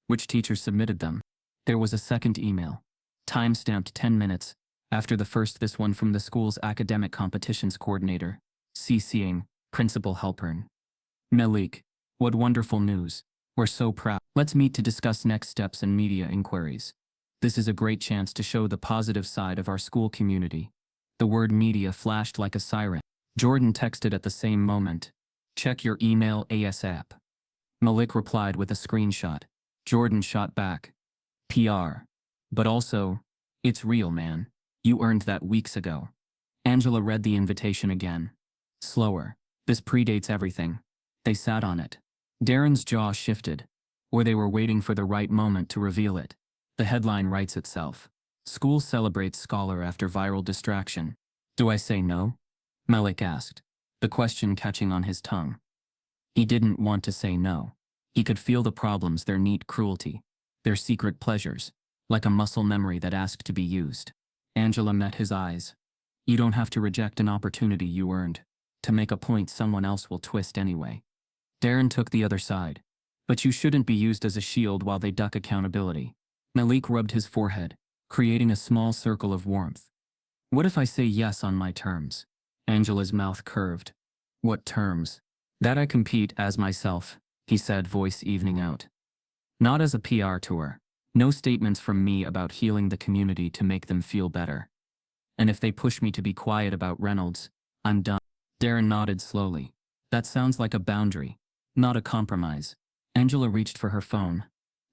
Which teacher submitted them? There was a second email. Time-stamped 10 minutes, after the first, this one from the school's academic competitions coordinator, CCing, Principal Halpern. Malik, what wonderful news. We're so proud. Let's meet to discuss next steps and media inquiries. This is a great chance to show the positive side of our school community. The word media flashed like a siren. Jordan texted at the same moment. Check your email ASAP. Malik replied with a screenshot. Jordan shot back. PR. But also, it's real, man. You earned that weeks ago. Angela read the invitation again. Slower. This predates everything. They sat on it. Darren's jaw shifted. Or they were waiting for the right moment to reveal it. The headline writes itself. School celebrates scholar after viral distraction. Do I say no? Malik asked, the question catching on his tongue. He didn't want to say no. He could feel the problems, their neat cruelty, their secret pleasures, like a muscle memory that asked to be used. Angela met his eyes. You don't have to reject an opportunity you earned. To make a point someone else will twist anyway. Darren took the other side. But you shouldn't be used as a shield while they duck accountability. Malik rubbed his forehead, creating a small circle of warmth. What if I say yes on my terms? Angela's mouth curved. What terms? That I compete as myself, he said, voice evening out. Not as a PR tour. No statements from me about healing the community to make them feel better. And if they push me to be quiet about Reynolds, I'm done. Darren nodded slowly. That sounds like a boundary, not a compromise. Angela reached for her phone.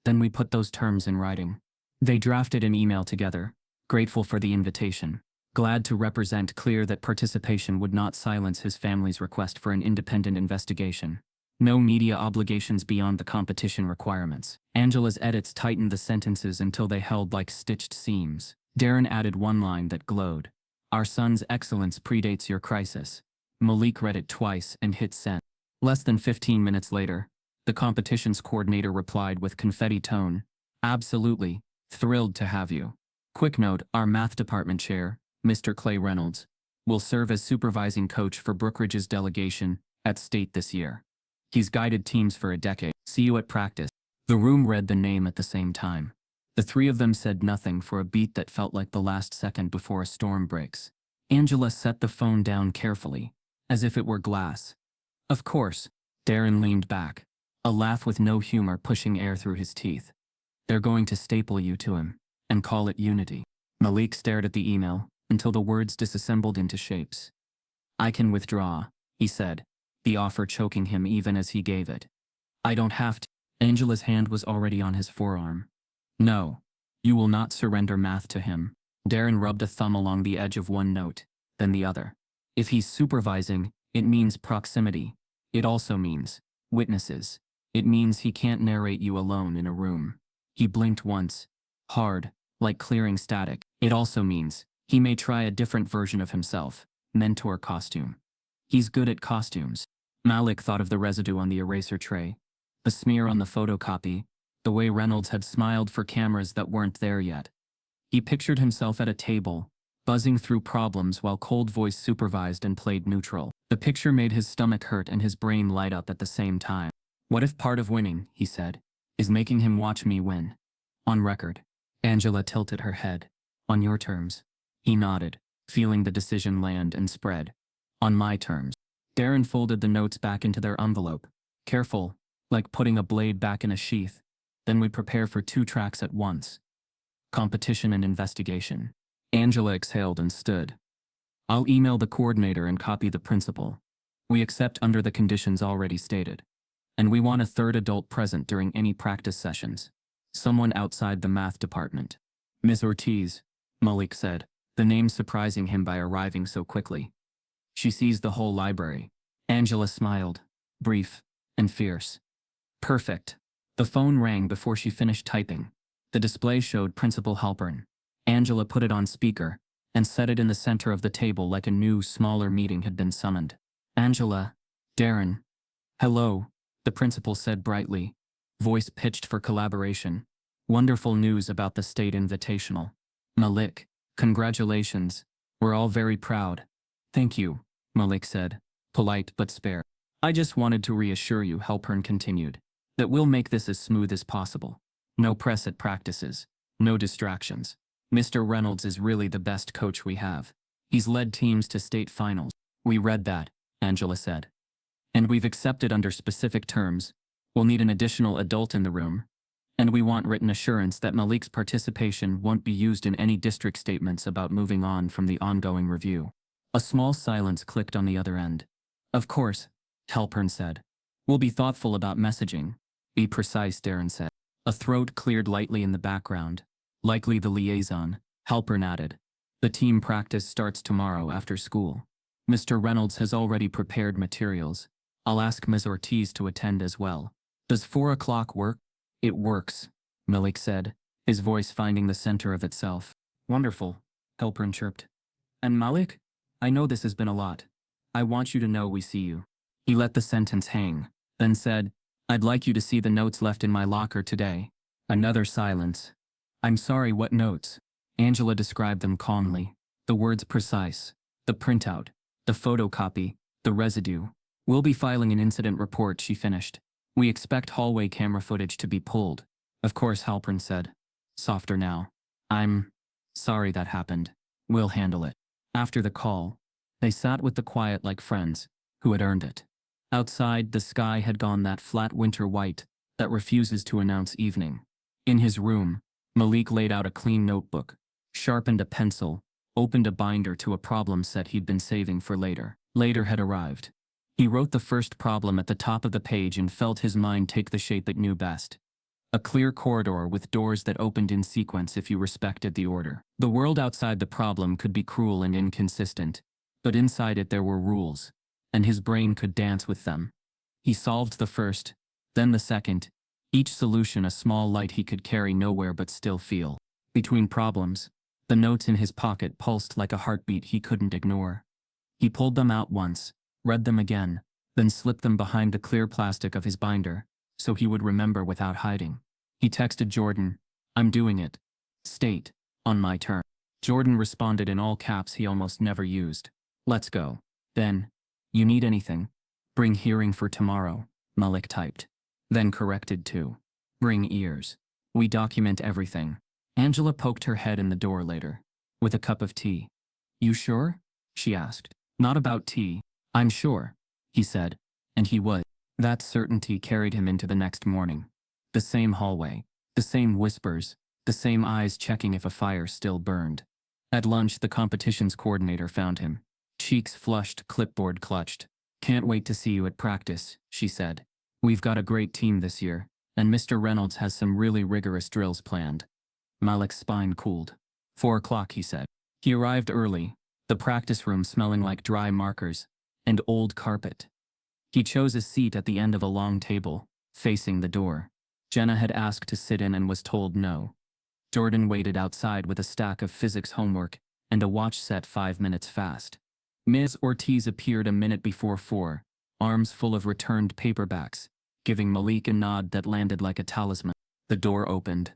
Then we put those terms in writing. They drafted an email together, grateful for the invitation, glad to represent clear that participation would not silence his family's request for an independent investigation. No media obligations beyond the competition requirements. Angela's edits tightened the sentences until they held like stitched seams. Darren added one line that glowed. Our son's excellence predates your crisis. Malik read it twice and hit send. Less than 15 minutes later, the competitions coordinator replied with confetti tone. Absolutely. Thrilled to have you. Quick note, our math department chair, Mr. Clay Reynolds, will serve as supervising coach for Brookridge's delegation at state this year. He's guided teams for a decade. See you at practice. The room read the name at the same time. The three of them said nothing for a beat that felt like the last second before a storm breaks. Angela set the phone down carefully, as if it were glass. Of course. Darren leaned back, a laugh with no humor pushing air through his teeth. They're going to staple you to him, and call it unity. Malik stared at the email, until the words disassembled into shapes. I can withdraw, he said, the offer choking him even as he gave it. I don't have to. Angela's hand was already on his forearm. No, You will not surrender math to him. Darren rubbed a thumb along the edge of one note, then the other. If he's supervising, it means proximity. It also means witnesses. It means he can't narrate you alone in a room. He blinked once, hard, like clearing static. It also means he may try a different version of himself, mentor costume. He's good at costumes. Malik thought of the residue on the eraser tray, the smear on the photocopy, the way Reynolds had smiled for cameras that weren't there yet. He pictured himself at a table, buzzing through problems while cold voice supervised and played neutral. The picture made his stomach hurt and his brain light up at the same time. What if part of winning, he said, is making him watch me win? On record. Angela tilted her head. On your terms. He nodded, feeling the decision land and spread. On my terms. Darren folded the notes back into their envelope. Careful, like putting a blade back in a sheath. Then we prepare for 2 tracks at once. Competition and investigation. Angela exhaled and stood. I'll email the coordinator and copy the principal. We accept under the conditions already stated. And we want a 3rd adult present during any practice sessions. Someone outside the math department. Ms. Ortiz, Malik said, the name surprising him by arriving so quickly. She sees the whole library. Angela smiled, brief and fierce. Perfect. The phone rang before she finished typing. The display showed Principal Halpern. Angela put it on speaker and set it in the center of the table like a new, smaller meeting had been summoned. Angela, Darren. Hello, the principal said brightly, voice pitched for collaboration. Wonderful news about the state invitational. Malik, congratulations. We're all very proud. Thank you, Malik said, polite but spare. I just wanted to reassure you, Halpern continued, that we'll make this as smooth as possible. No press at practices. No distractions. Mr. Reynolds is really the best coach we have. He's led teams to state finals. We read that, Angela said. And we've accepted under specific terms. We'll need an additional adult in the room. And we want written assurance that Malik's participation won't be used in any district statements about moving on from the ongoing review. A small silence clicked on the other end. Of course, Halpern said. We'll be thoughtful about messaging. Be precise, Darren said. A throat cleared lightly in the background. Likely the liaison, Halpern added. The team practice starts tomorrow after school. Mr. Reynolds has already prepared materials. I'll ask Ms. Ortiz to attend as well. Does 4 o'clock work? It works, Malik said, his voice finding the center of itself. Wonderful, Halpern chirped. And Malik? I know this has been a lot. I want you to know we see you. He let the sentence hang, then said, I'd like you to see the notes left in my locker today. Another silence. I'm sorry, what notes? Angela described them calmly. The words precise. The printout. The photocopy. The residue. We'll be filing an incident report, she finished. We expect hallway camera footage to be pulled. Of course, Halpern said. Softer now. I'm sorry that happened. We'll handle it. After the call, they sat with the quiet like friends, who had earned it. Outside, the sky had gone that flat winter white that refuses to announce evening. In his room, Malik laid out a clean notebook, sharpened a pencil, opened a binder to a problem set he'd been saving for later. Later had arrived. He wrote the first problem at the top of the page and felt his mind take the shape it knew best. A clear corridor with doors that opened in sequence if you respected the order. The world outside the problem could be cruel and inconsistent, but inside it there were rules, and his brain could dance with them. He solved the first, then the second, each solution a small light he could carry nowhere but still feel. Between problems, the notes in his pocket pulsed like a heartbeat he couldn't ignore. He pulled them out once, read them again, then slipped them behind the clear plastic of his binder, so he would remember without hiding. He texted Jordan, I'm doing it. State, on my turn. Jordan responded in all caps he almost never used. Let's go. Then, you need anything? Bring hearing for tomorrow, Malik typed. Then corrected to, bring ears. We document everything. Angela poked her head in the door later, with a cup of tea. You sure? She asked. Not about tea. I'm sure, he said, and he was. That certainty carried him into the next morning. The same hallway, the same whispers, the same eyes checking if a fire still burned. At lunch, the competitions coordinator found him. Cheeks flushed, clipboard clutched. Can't wait to see you at practice, she said. We've got a great team this year, and Mr. Reynolds has some really rigorous drills planned. Malik's spine cooled. 4 o'clock, he said. He arrived early, the practice room smelling like dry markers and old carpet. He chose a seat at the end of a long table, facing the door. Jenna had asked to sit in and was told no. Jordan waited outside with a stack of physics homework and a watch set 5 minutes fast. Ms. Ortiz appeared a minute before 4, arms full of returned paperbacks, giving Malik a nod that landed like a talisman. The door opened.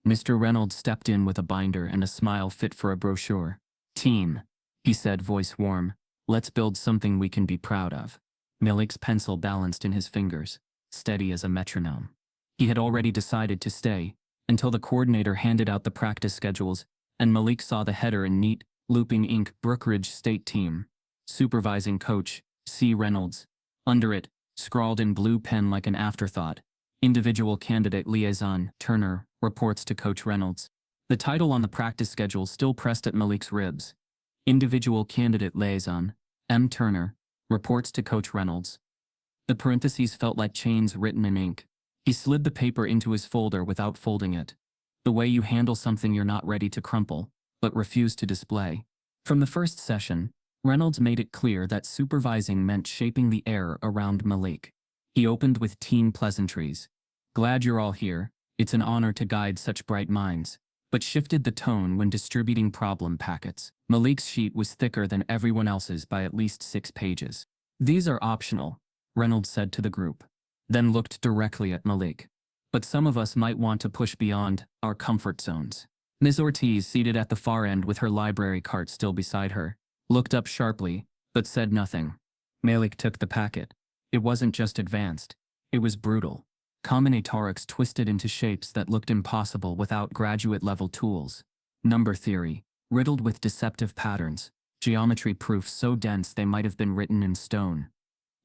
Mr. Reynolds stepped in with a binder and a smile fit for a brochure. "Team," he said, voice warm, "let's build something we can be proud of." Malik's pencil balanced in his fingers, steady as a metronome. He had already decided to stay, until the coordinator handed out the practice schedules, and Malik saw the header in neat, looping ink, Brookridge State Team. Supervising coach, C. Reynolds. Under it, scrawled in blue pen like an afterthought, individual candidate liaison, Turner, reports to Coach Reynolds. The title on the practice schedule still pressed at Malik's ribs. Individual candidate liaison, M. Turner, reports to Coach Reynolds. The parentheses felt like chains written in ink. He slid the paper into his folder without folding it. The way you handle something you're not ready to crumple, but refuse to display. From the first session, Reynolds made it clear that supervising meant shaping the air around Malik. He opened with team pleasantries. "Glad you're all here, it's an honor to guide such bright minds," but shifted the tone when distributing problem packets. Malik's sheet was thicker than everyone else's by at least 6 pages. "These are optional," Reynolds said to the group, then looked directly at Malik. "But some of us might want to push beyond our comfort zones." Ms. Ortiz, seated at the far end with her library cart still beside her, looked up sharply, but said nothing. Malik took the packet. It wasn't just advanced, it was brutal. Combinatorics twisted into shapes that looked impossible without graduate-level tools. Number theory, riddled with deceptive patterns. Geometry proofs so dense they might have been written in stone.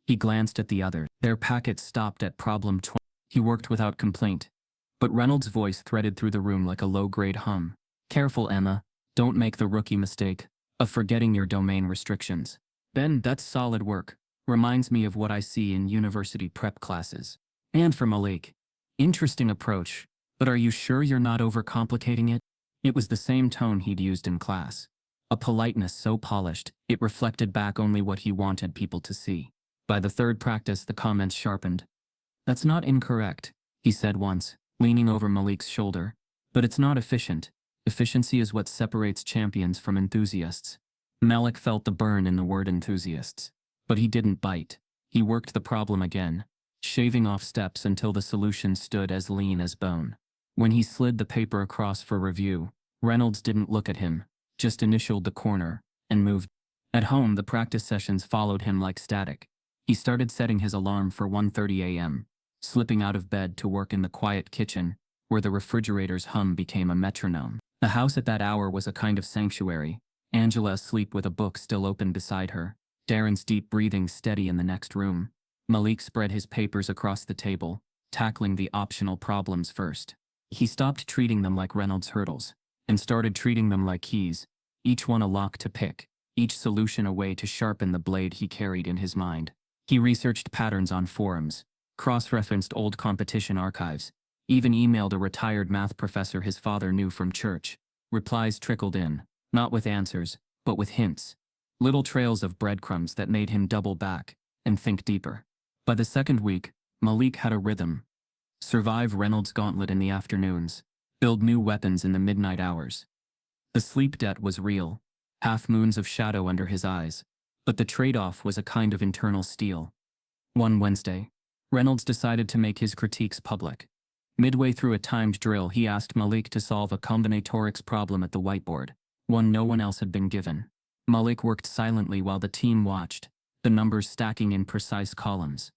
He glanced at the others. Their packets stopped at problem 20. He worked without complaint. But Reynolds' voice threaded through the room like a low-grade hum. "Careful, Emma. Don't make the rookie mistake of forgetting your domain restrictions. Ben, that's solid work. Reminds me of what I see in university prep classes." And for Malik, "Interesting approach, but are you sure you're not overcomplicating it?" It was the same tone he'd used in class. A politeness so polished, it reflected back only what he wanted people to see. By the third practice, the comments sharpened. "That's not incorrect," he said once, leaning over Malik's shoulder. "But it's not efficient. Efficiency is what separates champions from enthusiasts." Malik felt the burn in the word enthusiasts. But he didn't bite. He worked the problem again, shaving off steps until the solution stood as lean as bone. When he slid the paper across for review, Reynolds didn't look at him, just initialed the corner, and moved. At home, the practice sessions followed him like static. He started setting his alarm for 1:30 a.m., slipping out of bed to work in the quiet kitchen, where the refrigerator's hum became a metronome. The house at that hour was a kind of sanctuary, Angela asleep with a book still open beside her, Darren's deep breathing steady in the next room. Malik spread his papers across the table, tackling the optional problems first. He stopped treating them like Reynolds hurdles, and started treating them like keys, each one a lock to pick, each solution a way to sharpen the blade he carried in his mind. He researched patterns on forums, cross-referenced old competition archives, even emailed a retired math professor his father knew from church. Replies trickled in, not with answers, but with hints. Little trails of breadcrumbs that made him double back and think deeper. By the second week, Malik had a rhythm. Survive Reynolds' gauntlet in the afternoons, build new weapons in the midnight hours. The sleep debt was real, half moons of shadow under his eyes, but the trade-off was a kind of internal steel. One Wednesday, Reynolds decided to make his critiques public. Midway through a timed drill, he asked Malik to solve a combinatorics problem at the whiteboard, one no one else had been given. Malik worked silently while the team watched, the numbers stacking in precise columns.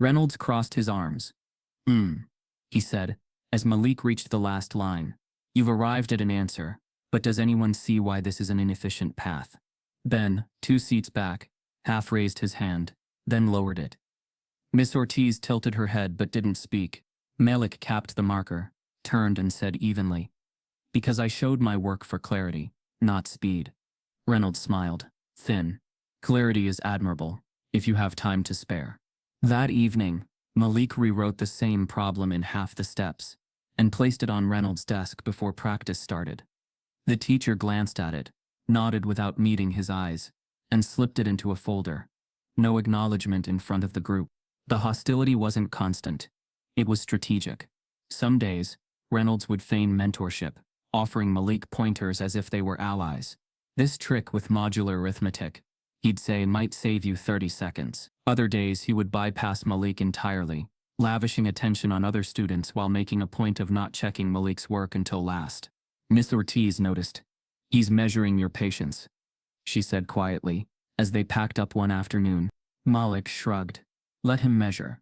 Reynolds crossed his arms. He said, as Malik reached the last line. "You've arrived at an answer, but does anyone see why this is an inefficient path?" Ben, 2 seats back, half raised his hand, then lowered it. Miss Ortiz tilted her head but didn't speak. Malik capped the marker, turned and said evenly, "Because I showed my work for clarity, not speed." Reynolds smiled, thin. "Clarity is admirable, if you have time to spare." That evening, Malik rewrote the same problem in half the steps, and placed it on Reynolds' desk before practice started. The teacher glanced at it, nodded without meeting his eyes, and slipped it into a folder. No acknowledgement in front of the group. The hostility wasn't constant. It was strategic. Some days, Reynolds would feign mentorship, offering Malik pointers as if they were allies. This trick with modular arithmetic, he'd say, might save you 30 seconds. Other days he would bypass Malik entirely, lavishing attention on other students while making a point of not checking Malik's work until last. Miss Ortiz noticed. "He's measuring your patience," she said quietly, as they packed up one afternoon. Malik shrugged. "Let him measure.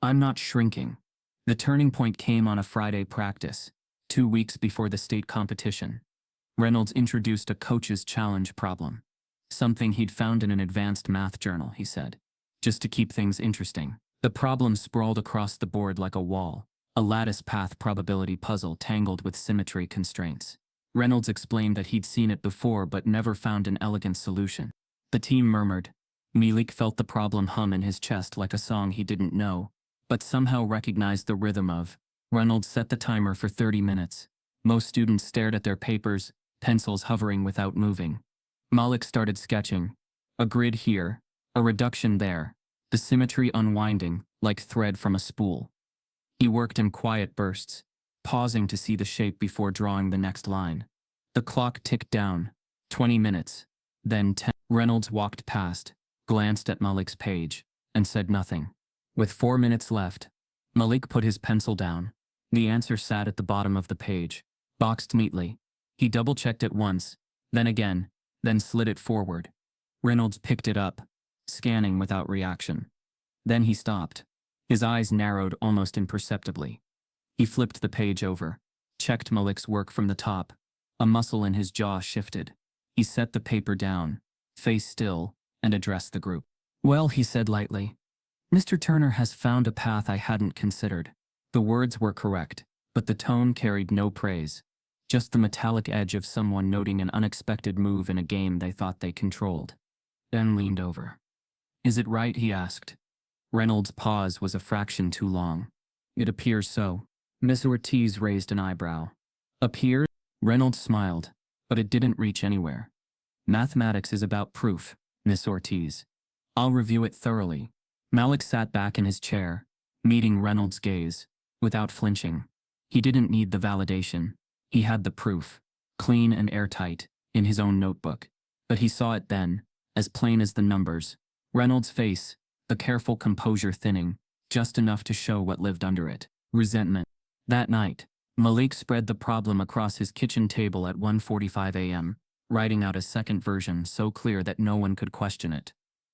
I'm not shrinking." The turning point came on a Friday practice, 2 weeks before the state competition. Reynolds introduced a coach's challenge problem. Something he'd found in an advanced math journal, he said. Just to keep things interesting. The problem sprawled across the board like a wall, a lattice path probability puzzle tangled with symmetry constraints. Reynolds explained that he'd seen it before but never found an elegant solution. The team murmured. Malik felt the problem hum in his chest like a song he didn't know, but somehow recognized the rhythm of. Reynolds set the timer for 30 minutes. Most students stared at their papers, pencils hovering without moving. Malik started sketching. A grid here, a reduction there, the symmetry unwinding, like thread from a spool. He worked in quiet bursts, pausing to see the shape before drawing the next line. The clock ticked down. 20 minutes. Then 10. Reynolds walked past, glanced at Malik's page, and said nothing. With 4 minutes left, Malik put his pencil down. The answer sat at the bottom of the page, boxed neatly. He double-checked it once, then again, then slid it forward. Reynolds picked it up, scanning without reaction. Then he stopped. His eyes narrowed almost imperceptibly. He flipped the page over, checked Malik's work from the top. A muscle in his jaw shifted. He set the paper down, face still, and addressed the group. "Well," he said lightly, "Mr. Turner has found a path I hadn't considered." The words were correct, but the tone carried no praise. Just the metallic edge of someone noting an unexpected move in a game they thought they controlled. Ben leaned over. "Is it right?" he asked. Reynolds' pause was a fraction too long. "It appears so." Miss Ortiz raised an eyebrow. "Appears?" Reynolds smiled, but it didn't reach anywhere. "Mathematics is about proof, Miss Ortiz. I'll review it thoroughly." Malik sat back in his chair, meeting Reynolds' gaze, without flinching. He didn't need the validation. He had the proof, clean and airtight, in his own notebook. But he saw it then, as plain as the numbers. Reynolds' face, the careful composure thinning, just enough to show what lived under it. Resentment. That night, Malik spread the problem across his kitchen table at 1:45 a.m., writing out a second version so clear that no one could question it.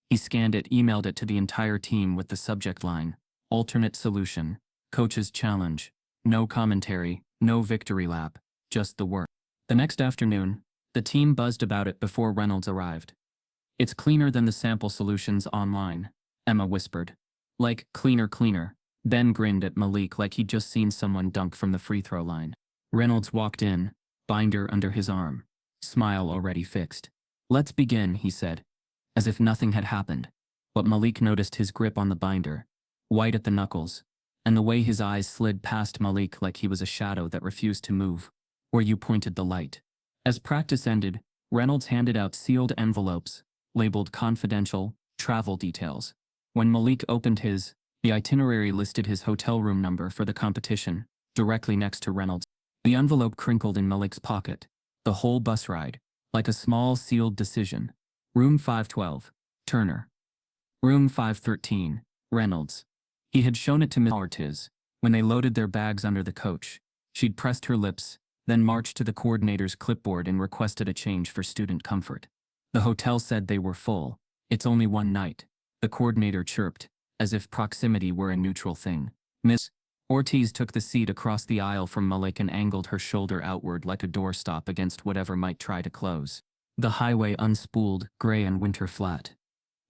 He scanned it, emailed it to the entire team with the subject line, "Alternate solution, coach's challenge." No commentary, no victory lap, just the work. The next afternoon, the team buzzed about it before Reynolds arrived. "It's cleaner than the sample solutions online," Emma whispered. "Like, cleaner. Ben grinned at Malik like he'd just seen someone dunk from the free throw line. Reynolds walked in, binder under his arm, smile already fixed. "Let's begin," he said, as if nothing had happened. But Malik noticed his grip on the binder, white at the knuckles, and the way his eyes slid past Malik like he was a shadow that refused to move. "Where you pointed the light." As practice ended, Reynolds handed out sealed envelopes, labeled confidential, travel details. When Malik opened his, the itinerary listed his hotel room number for the competition, directly next to Reynolds. The envelope crinkled in Malik's pocket. The whole bus ride, like a small sealed decision. Room 512, Turner. Room 513, Reynolds. He had shown it to Miss Ortiz. When they loaded their bags under the coach, she'd pressed her lips, then marched to the coordinator's clipboard and requested a change for student comfort. The hotel said they were full. "It's only one night," the coordinator chirped, as if proximity were a neutral thing. Miss Ortiz took the seat across the aisle from Malik and angled her shoulder outward like a doorstop against whatever might try to close. The highway unspooled, gray and winter flat.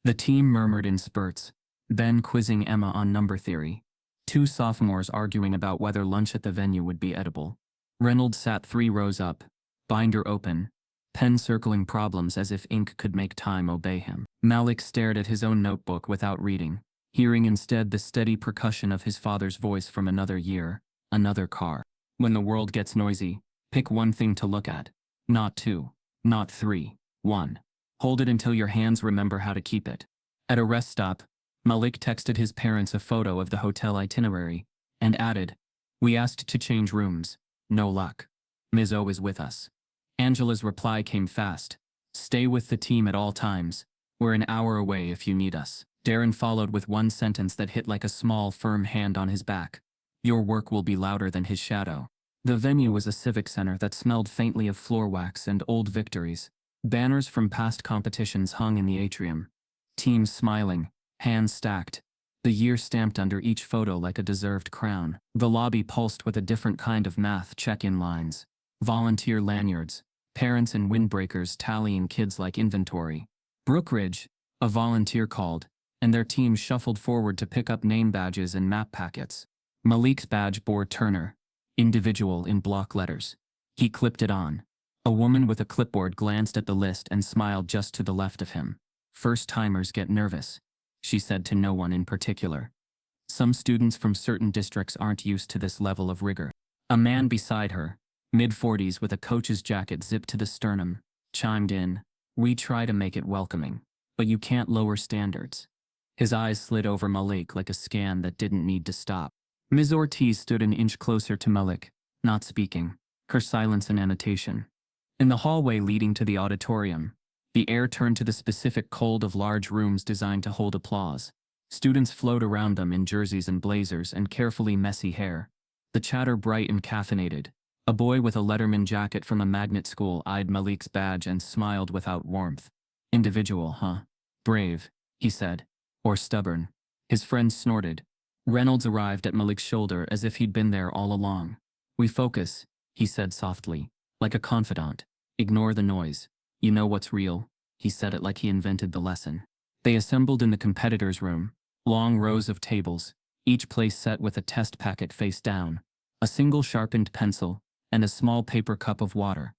The team murmured in spurts, Ben quizzing Emma on number theory, 2 sophomores arguing about whether lunch at the venue would be edible. Reynolds sat 3 rows up, binder open, pen circling problems as if ink could make time obey him. Malik stared at his own notebook without reading, hearing instead the steady percussion of his father's voice from another year, another car. When the world gets noisy, pick one thing to look at. Not two. Not three. One. Hold it until your hands remember how to keep it. At a rest stop, Malik texted his parents a photo of the hotel itinerary and added, "We asked to change rooms. No luck. Ms. O is with us." Angela's reply came fast. "Stay with the team at all times. We're an hour away if you need us." Darren followed with one sentence that hit like a small, firm hand on his back. "Your work will be louder than his shadow." The venue was a civic center that smelled faintly of floor wax and old victories. Banners from past competitions hung in the atrium. Teams smiling, hands stacked, the year stamped under each photo like a deserved crown. The lobby pulsed with a different kind of math check-in lines. Volunteer lanyards, parents and windbreakers tallying kids like inventory. Brookridge, a volunteer called, and their team shuffled forward to pick up name badges and map packets. Malik's badge bore Turner, individual in block letters. He clipped it on. A woman with a clipboard glanced at the list and smiled just to the left of him. "First-timers get nervous," she said to no one in particular. "Some students from certain districts aren't used to this level of rigor." A man beside her, mid-40s with a coach's jacket zipped to the sternum, chimed in, "We try to make it welcoming, but you can't lower standards." His eyes slid over Malik like a scan that didn't need to stop. Ms. Ortiz stood an inch closer to Malik, not speaking, her silence an annotation. In the hallway leading to the auditorium, the air turned to the specific cold of large rooms designed to hold applause. Students flowed around them in jerseys and blazers and carefully messy hair. The chatter bright and caffeinated. A boy with a Letterman jacket from a magnet school eyed Malik's badge and smiled without warmth. "Individual, huh? Brave," he said. "Or stubborn." His friend snorted. Reynolds arrived at Malik's shoulder as if he'd been there all along. "We focus," he said softly, like a confidant. "Ignore the noise. You know what's real." He said it like he invented the lesson. They assembled in the competitors' room, long rows of tables, each place set with a test packet face down, a single sharpened pencil, and a small paper cup of water.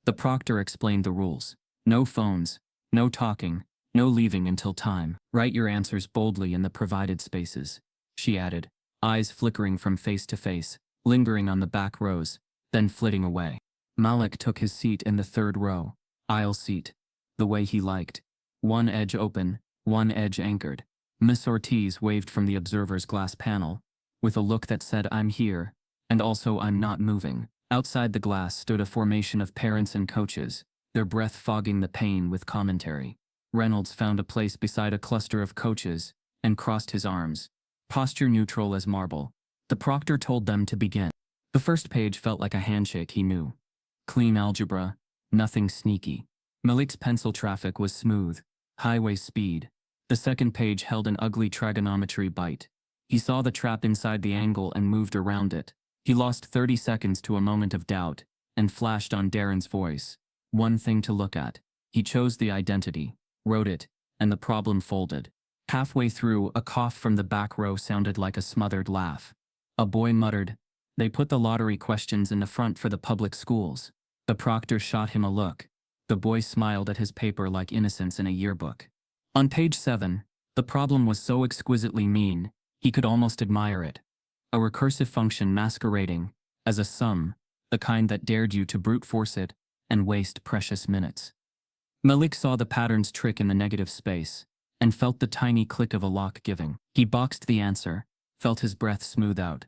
The proctor explained the rules. No phones, no talking, no leaving until time. "Write your answers boldly in the provided spaces," she added, eyes flickering from face to face, lingering on the back rows, then flitting away. Malik took his seat in the third row, aisle seat, the way he liked. One edge open, one edge anchored. Miss Ortiz waved from the observer's glass panel, with a look that said, "I'm here, and also I'm not moving." Outside the glass stood a formation of parents and coaches, their breath fogging the pain with commentary. Reynolds found a place beside a cluster of coaches and crossed his arms, posture neutral as marble. The proctor told them to begin. The first page felt like a handshake he knew. Clean algebra, nothing sneaky. Malik's pencil traffic was smooth, highway speed. The second page held an ugly trigonometry bite. He saw the trap inside the angle and moved around it. He lost 30 seconds to a moment of doubt and flashed on Darren's voice. One thing to look at. He chose the identity, wrote it, and the problem folded. Halfway through, a cough from the back row sounded like a smothered laugh. A boy muttered, "They put the lottery questions in the front for the public schools." The proctor shot him a look. The boy smiled at his paper like innocence in a yearbook. On page 7, the problem was so exquisitely mean, he could almost admire it. A recursive function masquerading as a sum, the kind that dared you to brute force it and waste precious minutes. Malik saw the pattern's trick in the negative space and felt the tiny click of a lock giving. He boxed the answer, felt his breath smooth out.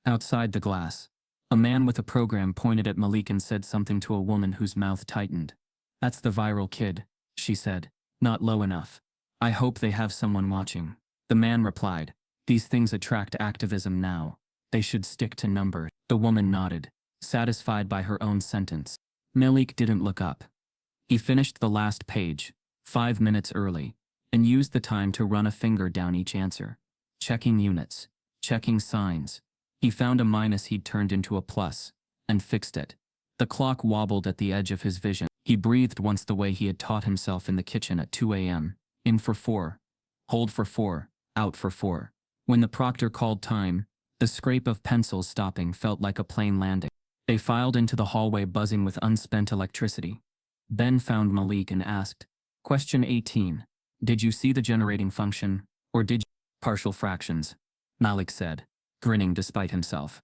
Outside the glass, a man with a program pointed at Malik and said something to a woman whose mouth tightened. "That's the viral kid," she said, not low enough. "I hope they have someone watching." The man replied, "These things attract activism now. They should stick to numbers." The woman nodded, satisfied by her own sentence. Malik didn't look up. He finished the last page, 5 minutes early, and used the time to run a finger down each answer. Checking units, checking signs. He found a minus he'd turned into a plus, and fixed it. The clock wobbled at the edge of his vision. He breathed once the way he had taught himself in the kitchen at 2 a.m. In for 4. Hold for 4. Out for 4. When the proctor called time, the scrape of pencils stopping felt like a plane landing. They filed into the hallway buzzing with unspent electricity. Ben found Malik and asked, "Question 18. Did you see the generating function, or did you—" "Partial fractions," Malik said, grinning despite himself.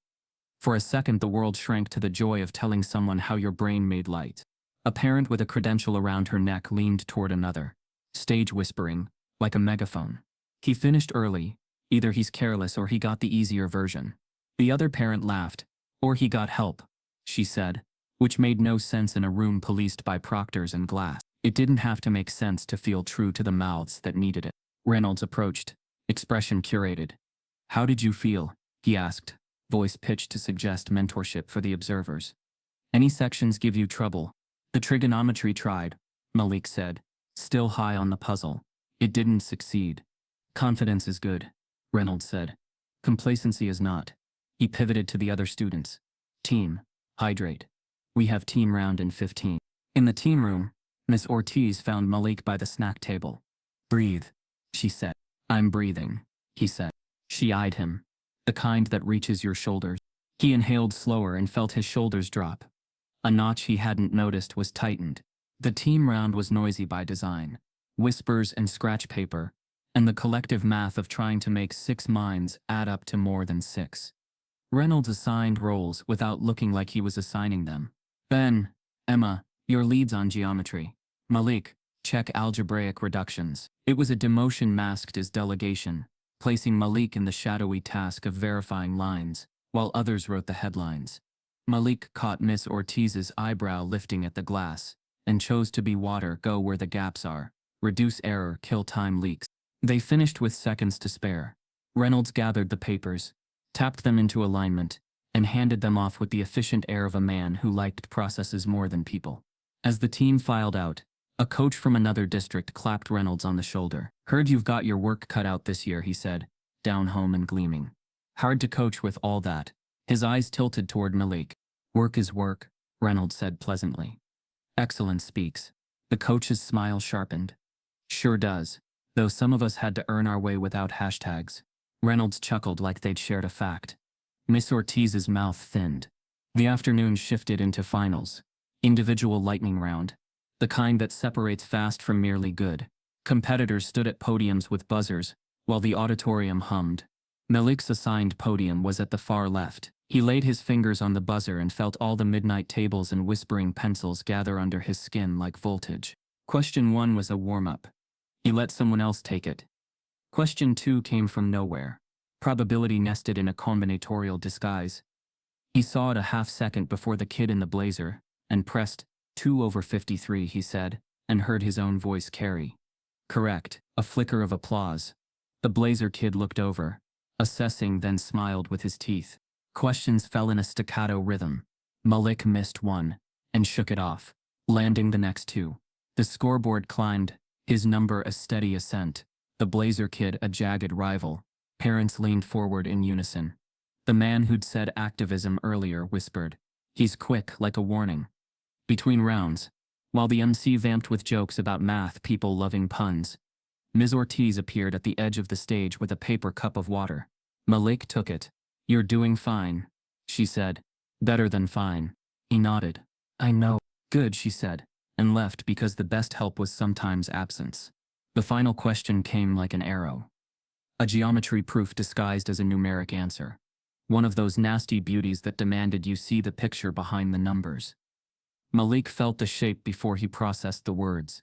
For a second the world shrank to the joy of telling someone how your brain made light. A parent with a credential around her neck leaned toward another, stage whispering, like a megaphone. He finished early, either he's careless or he got the easier version. The other parent laughed, or he got help, she said, which made no sense in a room policed by proctors and glass. It didn't have to make sense to feel true to the mouths that needed it. Reynolds approached, expression curated. How did you feel? He asked, voice pitched to suggest mentorship for the observers. Any sections give you trouble? The trigonometry tried, Malik said, still high on the puzzle. It didn't succeed. Confidence is good, Reynolds said. Complacency is not. He pivoted to the other students. Team, hydrate. We have team round in 15. In the team room, Miss Ortiz found Malik by the snack table. Breathe, she said. I'm breathing, he said. She eyed him. The kind that reaches your shoulders. He inhaled slower and felt his shoulders drop. A notch he hadn't noticed was tightened. The team round was noisy by design. Whispers and scratch paper, and the collective math of trying to make 6 minds add up to more than 6. Reynolds assigned roles without looking like he was assigning them. Ben, Emma, your leads on geometry. Malik, check algebraic reductions. It was a demotion masked as delegation, placing Malik in the shadowy task of verifying lines, while others wrote the headlines. Malik caught Miss Ortiz's eyebrow lifting at the glass, and chose to be water, go where the gaps are, reduce error, kill time leaks. They finished with seconds to spare. Reynolds gathered the papers, tapped them into alignment, and handed them off with the efficient air of a man who liked processes more than people. As the team filed out, a coach from another district clapped Reynolds on the shoulder. Heard you've got your work cut out this year, he said, down home and gleaming. Hard to coach with all that. His eyes tilted toward Malik. Work is work, Reynolds said pleasantly. Excellence speaks. The coach's smile sharpened. Sure does, though some of us had to earn our way without hashtags. Reynolds chuckled like they'd shared a fact. Miss Ortiz's mouth thinned. The afternoon shifted into finals. Individual lightning round. The kind that separates fast from merely good. Competitors stood at podiums with buzzers, while the auditorium hummed. Malik's assigned podium was at the far left. He laid his fingers on the buzzer and felt all the midnight tables and whispering pencils gather under his skin like voltage. Question 1 was a warm-up. He let someone else take it. Question 2 came from nowhere. Probability nested in a combinatorial disguise. He saw it a half-second before the kid in the blazer, and pressed 2/53, he said, and heard his own voice carry. Correct. A flicker of applause. The blazer kid looked over, assessing, then smiled with his teeth. Questions fell in a staccato rhythm. Malik missed one, and shook it off, landing the next 2. The scoreboard climbed, his number a steady ascent. The blazer kid a jagged rival. Parents leaned forward in unison. The man who'd said activism earlier whispered, he's quick like a warning. Between rounds, while the MC vamped with jokes about math people loving puns, Ms. Ortiz appeared at the edge of the stage with a paper cup of water. Malik took it. You're doing fine, she said. Better than fine. He nodded. I know. Good, she said, and left because the best help was sometimes absence. The final question came like an arrow. A geometry proof disguised as a numeric answer. One of those nasty beauties that demanded you see the picture behind the numbers. Malik felt the shape before he processed the words.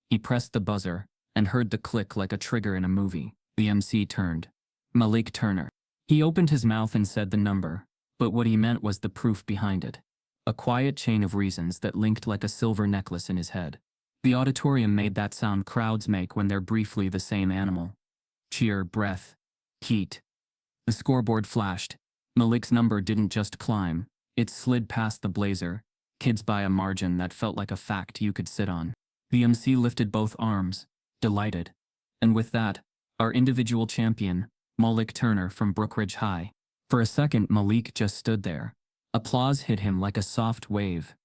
He pressed the buzzer, and heard the click like a trigger in a movie. The MC turned. Malik Turner. He opened his mouth and said the number, but what he meant was the proof behind it. A quiet chain of reasons that linked like a silver necklace in his head. The auditorium made that sound crowds make when they're briefly the same animal. Cheer, breath, heat. The scoreboard flashed. Malik's number didn't just climb, it slid past the blazer, kids by a margin that felt like a fact you could sit on. The MC lifted both arms, delighted. And with that, our individual champion, Malik Turner from Brookridge High. For a second Malik just stood there. Applause hit him like a soft wave.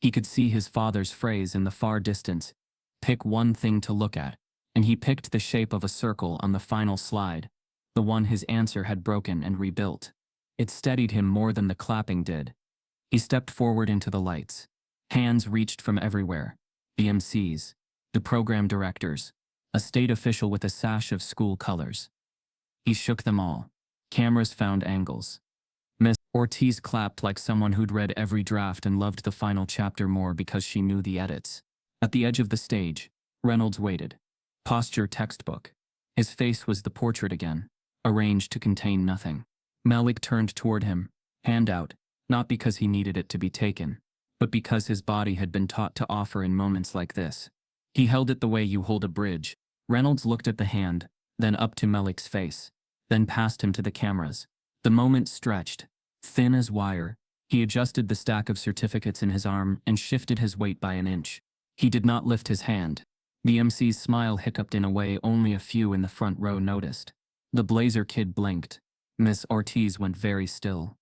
He could see his father's phrase in the far distance, pick one thing to look at, and he picked the shape of a circle on the final slide, the one his answer had broken and rebuilt. It steadied him more than the clapping did. He stepped forward into the lights. Hands reached from everywhere. The MCs, the program directors, a state official with a sash of school colors. He shook them all. Cameras found angles. Miss Ortiz clapped like someone who'd read every draft and loved the final chapter more because she knew the edits. At the edge of the stage, Reynolds waited. Posture textbook. His face was the portrait again, arranged to contain nothing. Malik turned toward him, hand out, not because he needed it to be taken, but because his body had been taught to offer in moments like this. He held it the way you hold a bridge. Reynolds looked at the hand, then up to Malik's face, then past him to the cameras. The moment stretched, thin as wire. He adjusted the stack of certificates in his arm and shifted his weight by an inch. He did not lift his hand. The MC's smile hiccuped in a way only a few in the front row noticed. The Blazer kid blinked. Miss Ortiz went very still.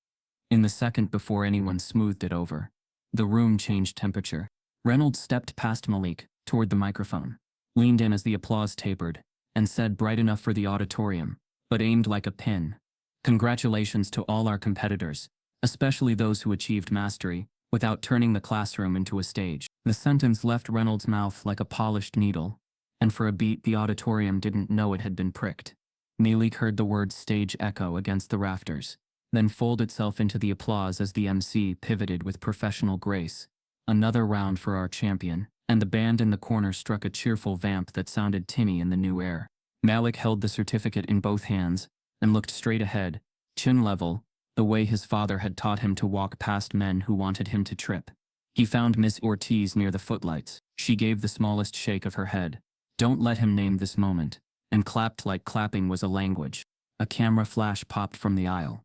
In the second before anyone smoothed it over, the room changed temperature. Reynolds stepped past Malik, toward the microphone, leaned in as the applause tapered, and said bright enough for the auditorium, but aimed like a pin. Congratulations to all our competitors, especially those who achieved mastery, without turning the classroom into a stage. The sentence left Reynolds' mouth like a polished needle, and for a beat the auditorium didn't know it had been pricked. Malik heard the words stage echo against the rafters, then fold itself into the applause as the MC pivoted with professional grace. Another round for our champion, and the band in the corner struck a cheerful vamp that sounded tinny in the new air. Malik held the certificate in both hands and looked straight ahead, chin level, the way his father had taught him to walk past men who wanted him to trip. He found Miss Ortiz near the footlights. She gave the smallest shake of her head. Don't let him name this moment, and clapped like clapping was a language. A camera flash popped from the aisle.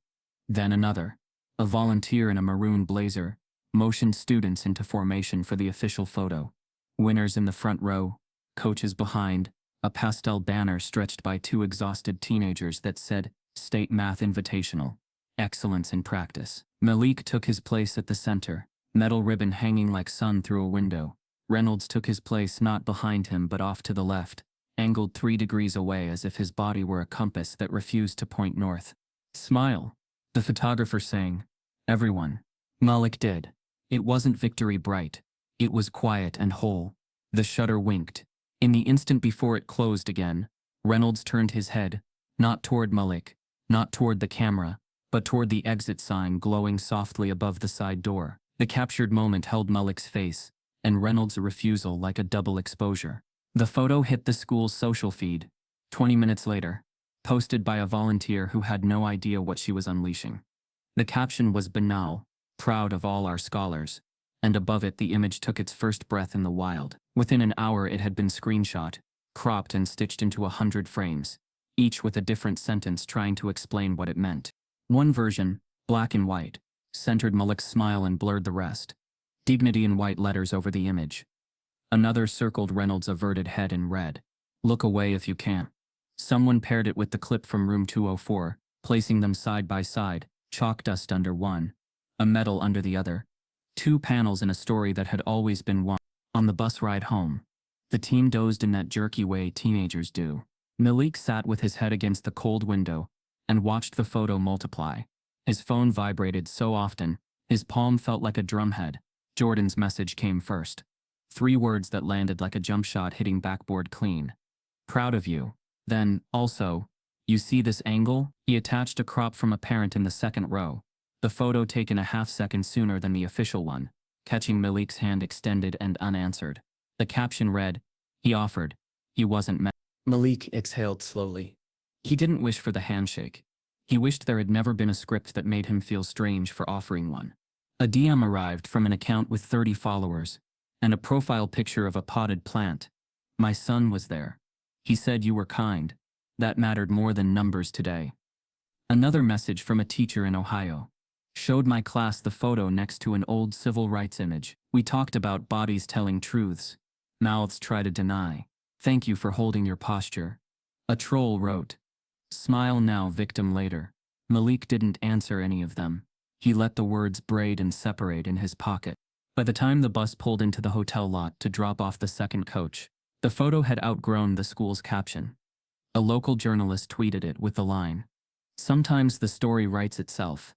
Then another. A volunteer in a maroon blazer motioned students into formation for the official photo. Winners in the front row, coaches behind, a pastel banner stretched by two exhausted teenagers that said, State Math Invitational. Excellence in practice. Malik took his place at the center, metal ribbon hanging like sun through a window. Reynolds took his place not behind him but off to the left, angled 3 degrees away as if his body were a compass that refused to point north. Smile, the photographer sang. Everyone. Malik did. It wasn't victory bright. It was quiet and whole. The shutter winked. In the instant before it closed again, Reynolds turned his head, not toward Malik, not toward the camera, but toward the exit sign glowing softly above the side door. The captured moment held Malik's face, and Reynolds' refusal like a double exposure. The photo hit the school's social feed, 20 minutes later, posted by a volunteer who had no idea what she was unleashing. The caption was banal, proud of all our scholars, and above it the image took its first breath in the wild. Within an hour it had been screenshot, cropped and stitched into 100 frames, each with a different sentence trying to explain what it meant. One version, black and white, centered Malik's smile and blurred the rest. Dignity in white letters over the image. Another circled Reynolds' averted head in red. Look away if you can. Someone paired it with the clip from room 204, placing them side by side, chalk dust under one, a medal under the other. 2 panels in a story that had always been one. On the bus ride home, the team dozed in that jerky way teenagers do. Malik sat with his head against the cold window and watched the photo multiply. His phone vibrated so often, his palm felt like a drumhead. Jordan's message came first. 3 words that landed like a jump shot hitting backboard clean. Proud of you. Then, also, you see this angle? He attached a crop from a parent in the second row. The photo taken a half-second sooner than the official one, catching Malik's hand extended and unanswered. The caption read, he offered. He wasn't met. Malik exhaled slowly. He didn't wish for the handshake. He wished there had never been a script that made him feel strange for offering one. A DM arrived from an account with 30 followers, and a profile picture of a potted plant. My son was there. He said you were kind. That mattered more than numbers today. Another message from a teacher in Ohio. Showed my class the photo next to an old civil rights image. We talked about bodies telling truths. Mouths try to deny. Thank you for holding your posture. A troll wrote. Smile now, victim later. Malik didn't answer any of them. He let the words braid and separate in his pocket. By the time the bus pulled into the hotel lot to drop off the second coach, the photo had outgrown the school's caption. A local journalist tweeted it with the line, sometimes the story writes itself.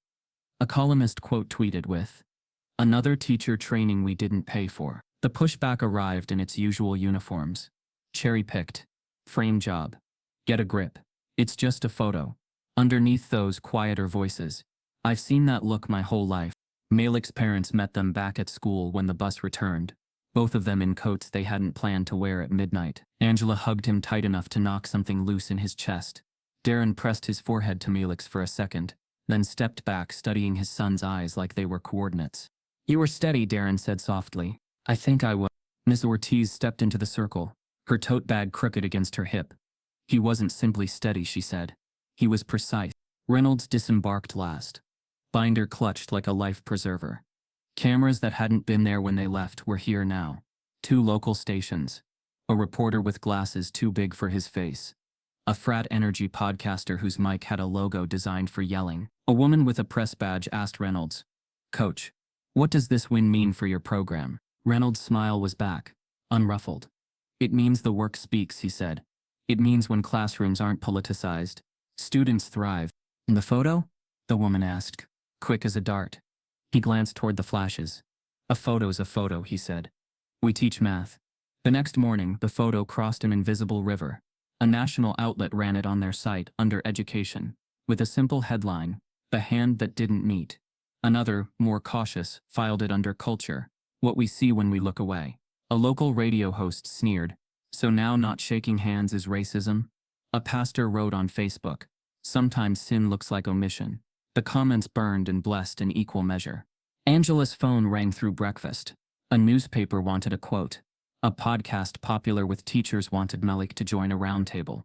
A columnist quote tweeted with, another teacher training we didn't pay for. The pushback arrived in its usual uniforms. Cherry-picked. Frame job. Get a grip. It's just a photo. Underneath those quieter voices, I've seen that look my whole life. Malik's parents met them back at school when the bus returned, both of them in coats they hadn't planned to wear at midnight. Angela hugged him tight enough to knock something loose in his chest. Darren pressed his forehead to Malik's for a second, then stepped back, studying his son's eyes like they were coordinates. "You were steady," Darren said softly. "I think I was." Miss Ortiz stepped into the circle, her tote bag crooked against her hip. "He wasn't simply steady," she said. "He was precise." Reynolds disembarked last. Binder clutched like a life preserver. Cameras that hadn't been there when they left were here now. 2 local stations. A reporter with glasses too big for his face. A frat energy podcaster whose mic had a logo designed for yelling. A woman with a press badge asked Reynolds, "Coach, what does this win mean for your program?" Reynolds' smile was back, unruffled. "It means the work speaks," he said. "It means when classrooms aren't politicized, students thrive." "The photo?" the woman asked, quick as a dart. He glanced toward the flashes. "A photo's a photo," he said. "We teach math." The next morning, the photo crossed an invisible river. A national outlet ran it on their site under education, with a simple headline, "The Hand That Didn't Meet." Another, more cautious, filed it under culture, "What we see when we look away." A local radio host sneered, "So now not shaking hands is racism?" A pastor wrote on Facebook, "Sometimes sin looks like omission." The comments burned and blessed in equal measure. Angela's phone rang through breakfast. A newspaper wanted a quote. A podcast popular with teachers wanted Malik to join a roundtable.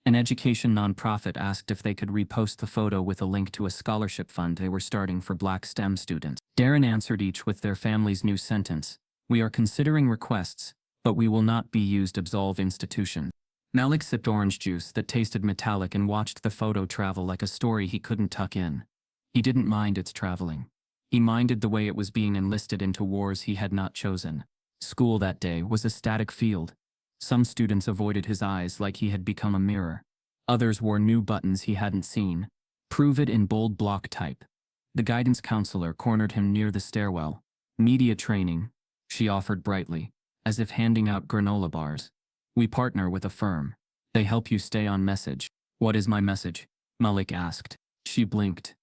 An education nonprofit asked if they could repost the photo with a link to a scholarship fund they were starting for Black STEM students. Darren answered each with their family's new sentence, "We are considering requests, but we will not be used to absolve institution." Malik sipped orange juice that tasted metallic and watched the photo travel like a story he couldn't tuck in. He didn't mind its traveling. He minded the way it was being enlisted into wars he had not chosen. School that day was a static field. Some students avoided his eyes like he had become a mirror. Others wore new buttons he hadn't seen. "Prove it in bold block type." The guidance counselor cornered him near the stairwell. "Media training," she offered brightly, as if handing out granola bars. "We partner with a firm. They help you stay on message." "What is my message?" Malik asked. She blinked.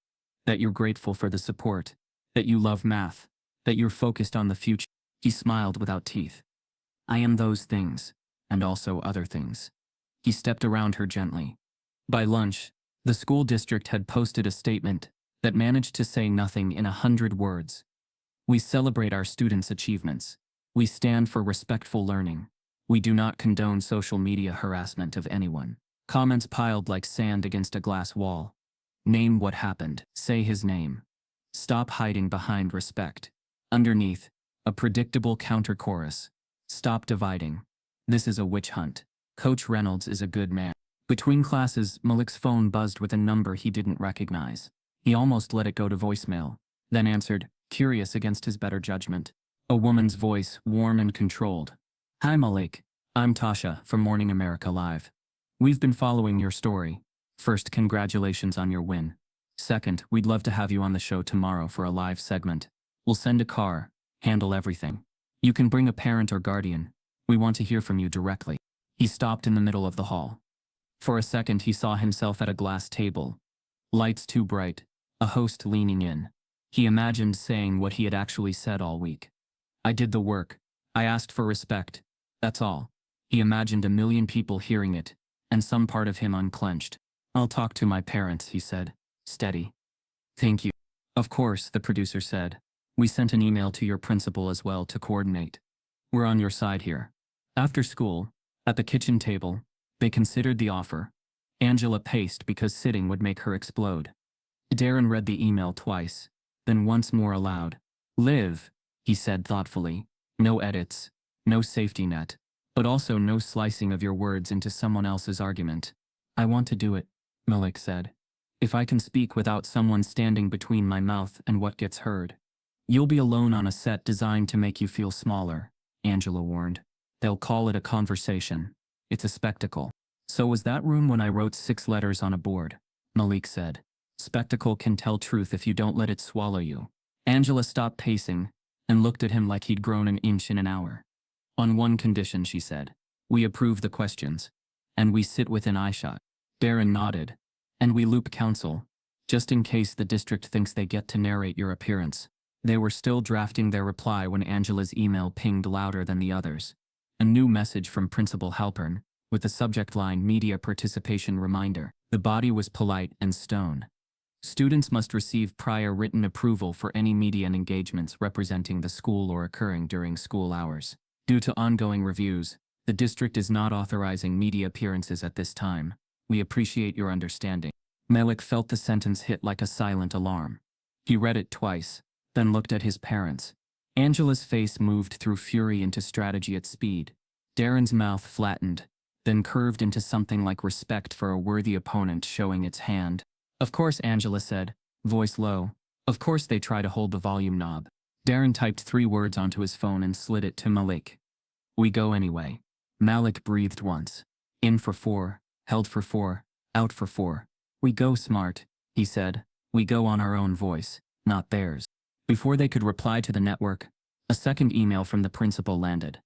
"That you're grateful for the support. That you love math. That you're focused on the future." He smiled without teeth. "I am those things, and also other things." He stepped around her gently. By lunch, the school district had posted a statement that managed to say nothing in 100 words. "We celebrate our students' achievements. We stand for respectful learning. We do not condone social media harassment of anyone." Comments piled like sand against a glass wall. "Name what happened. Say his name. Stop hiding behind respect." Underneath, a predictable counter-chorus. "Stop dividing. This is a witch hunt. Coach Reynolds is a good man." Between classes, Malik's phone buzzed with a number he didn't recognize. He almost let it go to voicemail, then answered, curious against his better judgment. A woman's voice, warm and controlled. "Hi Malik, I'm Tasha from Morning America Live. We've been following your story. First, congratulations on your win. Second, we'd love to have you on the show tomorrow for a live segment. We'll send a car, handle everything. You can bring a parent or guardian. We want to hear from you directly." He stopped in the middle of the hall. For a second he saw himself at a glass table. Lights too bright, a host leaning in. He imagined saying what he had actually said all week. "I did the work. I asked for respect. That's all." He imagined a million people hearing it, and some part of him unclenched. "I'll talk to my parents," he said, steady. "Thank you." "Of course," the producer said. "We sent an email to your principal as well to coordinate. We're on your side here." After school, at the kitchen table, they considered the offer. Angela paced because sitting would make her explode. Darren read the email twice, then once more aloud. "Live," he said thoughtfully. "No edits, no safety net, but also no slicing of your words into someone else's argument." "I want to do it," Malik said. "If I can speak without someone standing between my mouth and what gets heard." "You'll be alone on a set designed to make you feel smaller," Angela warned. "They'll call it a conversation. It's a spectacle." "So was that room when I wrote 6 letters on a board," Malik said. "Spectacle can tell truth if you don't let it swallow you." Angela stopped pacing and looked at him like he'd grown an inch in an hour. "On one condition," she said. "We approve the questions. And we sit within eyeshot." Darren nodded. "And we loop counsel. just in case the district thinks they get to narrate your appearance. They were still drafting their reply when Angela's email pinged louder than the others. A new message from Principal Halpern, with the subject line Media Participation Reminder. The body was polite and stone. Students must receive prior written approval for any media engagements representing the school or occurring during school hours. Due to ongoing reviews, the district is not authorizing media appearances at this time. We appreciate your understanding. Malik felt the sentence hit like a silent alarm. He read it twice, then looked at his parents. Angela's face moved through fury into strategy at speed. Darren's mouth flattened, then curved into something like respect for a worthy opponent showing its hand. Of course, Angela said, voice low. Of course they try to hold the volume knob. Darren typed 3 words onto his phone and slid it to Malik. We go anyway. Malik breathed once. In for 4, held for 4, out for 4. We go smart, he said. We go on our own voice, not theirs. Before they could reply to the network, a second email from the principal landed.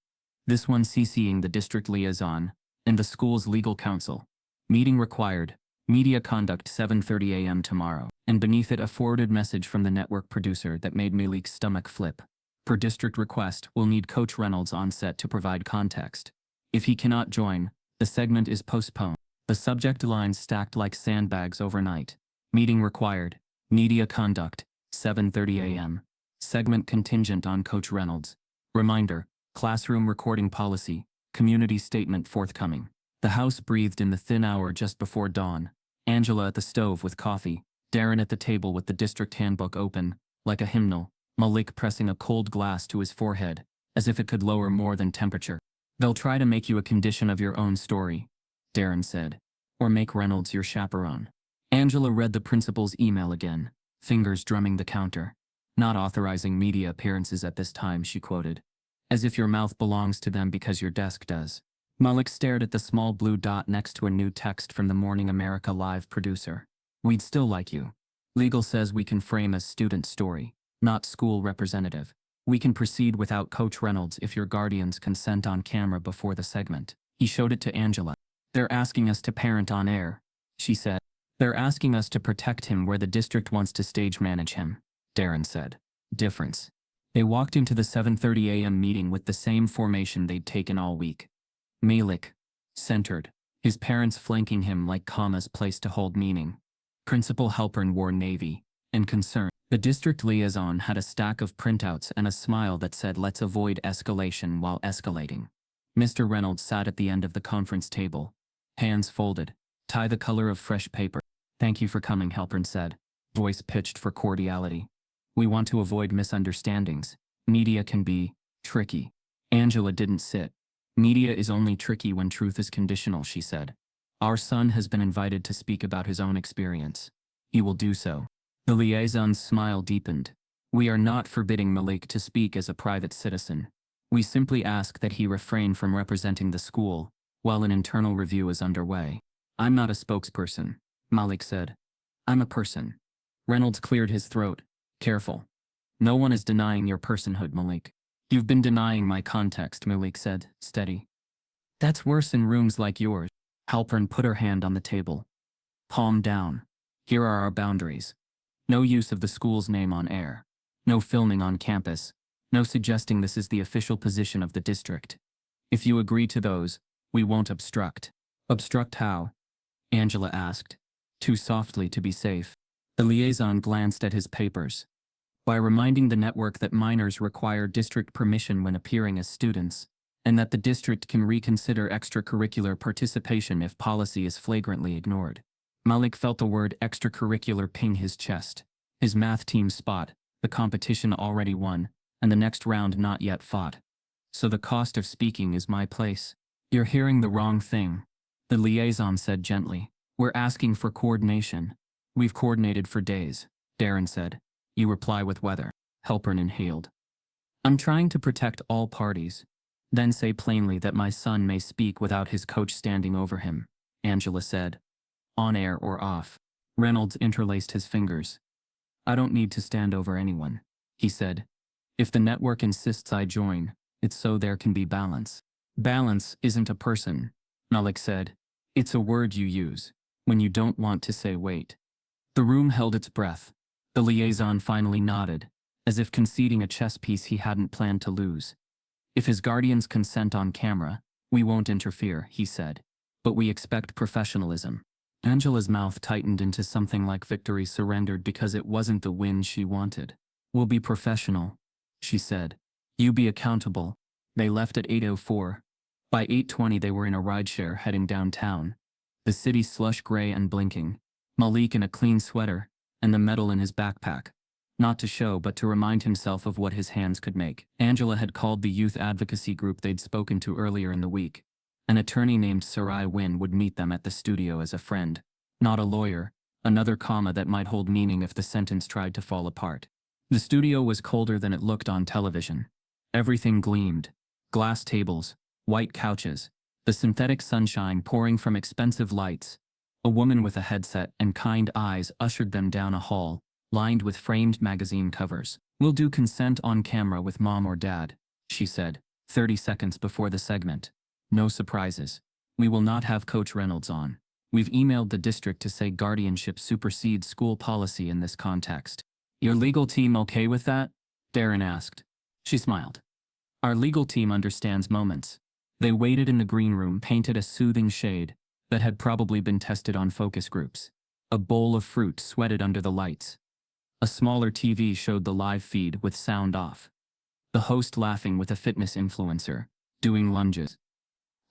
This one CCing the district liaison and the school's legal counsel. Meeting required. Media conduct 7:30 a.m. tomorrow. And beneath it a forwarded message from the network producer that made Malik's stomach flip. Per district request, we'll need Coach Reynolds on set to provide context. If he cannot join, the segment is postponed. The subject lines stacked like sandbags overnight. Meeting required. Media conduct, 7:30 a.m. Segment contingent on Coach Reynolds. Reminder, classroom recording policy, community statement forthcoming. The house breathed in the thin hour just before dawn. Angela at the stove with coffee, Darren at the table with the district handbook open, like a hymnal, Malik pressing a cold glass to his forehead, as if it could lower more than temperature. They'll try to make you a condition of your own story, Darren said. Or make Reynolds your chaperone. Angela read the principal's email again, fingers drumming the counter. Not authorizing media appearances at this time, she quoted. As if your mouth belongs to them because your desk does. Malik stared at the small blue dot next to a new text from the Morning America Live producer. We'd still like you. Legal says we can frame as student story, not school representative. We can proceed without Coach Reynolds if your guardians consent on camera before the segment. He showed it to Angela. They're asking us to parent on air, she said. They're asking us to protect him where the district wants to stage manage him, Darren said. Difference. They walked into the 7:30 a.m. meeting with the same formation they'd taken all week. Malik, centered, his parents flanking him like commas placed to hold meaning. Principal Halpern wore navy, and concern. The district liaison had a stack of printouts and a smile that said let's avoid escalation while escalating. Mr. Reynolds sat at the end of the conference table, hands folded, tie the color of fresh paper. Thank you for coming, Halpern said, voice pitched for cordiality. We want to avoid misunderstandings. Media can be tricky. Angela didn't sit. Media is only tricky when truth is conditional, she said. Our son has been invited to speak about his own experience. He will do so. The liaison's smile deepened. We are not forbidding Malik to speak as a private citizen. We simply ask that he refrain from representing the school while an internal review is underway. I'm not a spokesperson, Malik said. I'm a person. Reynolds cleared his throat. Careful. No one is denying your personhood, Malik. You've been denying my context, Malik said, steady. That's worse in rooms like yours. Halpern put her hand on the table. Palm down. Here are our boundaries. No use of the school's name on air. No filming on campus. No suggesting this is the official position of the district. If you agree to those, we won't obstruct. Obstruct how? Angela asked, too softly to be safe. The liaison glanced at his papers. By reminding the network that minors require district permission when appearing as students, and that the district can reconsider extracurricular participation if policy is flagrantly ignored. Malik felt the word extracurricular ping his chest. His math team spot, the competition already won, and the next round not yet fought. So the cost of speaking is my place. You're hearing the wrong thing, the liaison said gently. We're asking for coordination. We've coordinated for days, Darren said. You reply with weather. Halpern inhaled. I'm trying to protect all parties. Then say plainly that my son may speak without his coach standing over him, Angela said. On air or off. Reynolds interlaced his fingers. I don't need to stand over anyone, he said. If the network insists I join, it's so there can be balance. Balance isn't a person, Malik said. It's a word you use when you don't want to say wait. The room held its breath. The liaison finally nodded, as if conceding a chess piece he hadn't planned to lose. If his guardians consent on camera, we won't interfere, he said. But we expect professionalism. Angela's mouth tightened into something like victory surrendered because it wasn't the win she wanted. We'll be professional, she said. You be accountable. They left at 8:04. By 8:20 they were in a rideshare heading downtown. The city slush gray and blinking. Malik in a clean sweater, and the medal in his backpack. Not to show but to remind himself of what his hands could make. Angela had called the youth advocacy group they'd spoken to earlier in the week. An attorney named Sarai Wynn would meet them at the studio as a friend. Not a lawyer, another comma that might hold meaning if the sentence tried to fall apart. The studio was colder than it looked on television. Everything gleamed. Glass tables, white couches, the synthetic sunshine pouring from expensive lights. A woman with a headset and kind eyes ushered them down a hall, lined with framed magazine covers. We'll do consent on camera with mom or dad, she said, 30 seconds before the segment. No surprises. We will not have Coach Reynolds on. We've emailed the district to say guardianship supersedes school policy in this context. Your legal team okay with that? Darren asked. She smiled. Our legal team understands moments. They waited in the green room painted a soothing shade that had probably been tested on focus groups. A bowl of fruit sweated under the lights. A smaller TV showed the live feed with sound off. The host laughing with a fitness influencer, doing lunges.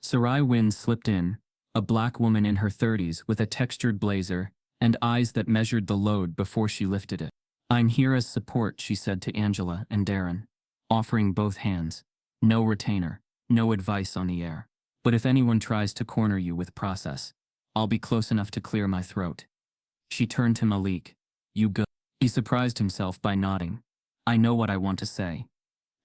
Sarai Wynn slipped in, a black woman in her 30s with a textured blazer and eyes that measured the load before she lifted it. I'm here as support, she said to Angela and Darren, offering both hands. No retainer, no advice on the air. But if anyone tries to corner you with process, I'll be close enough to clear my throat. She turned to Malik. You go. He surprised himself by nodding. I know what I want to say.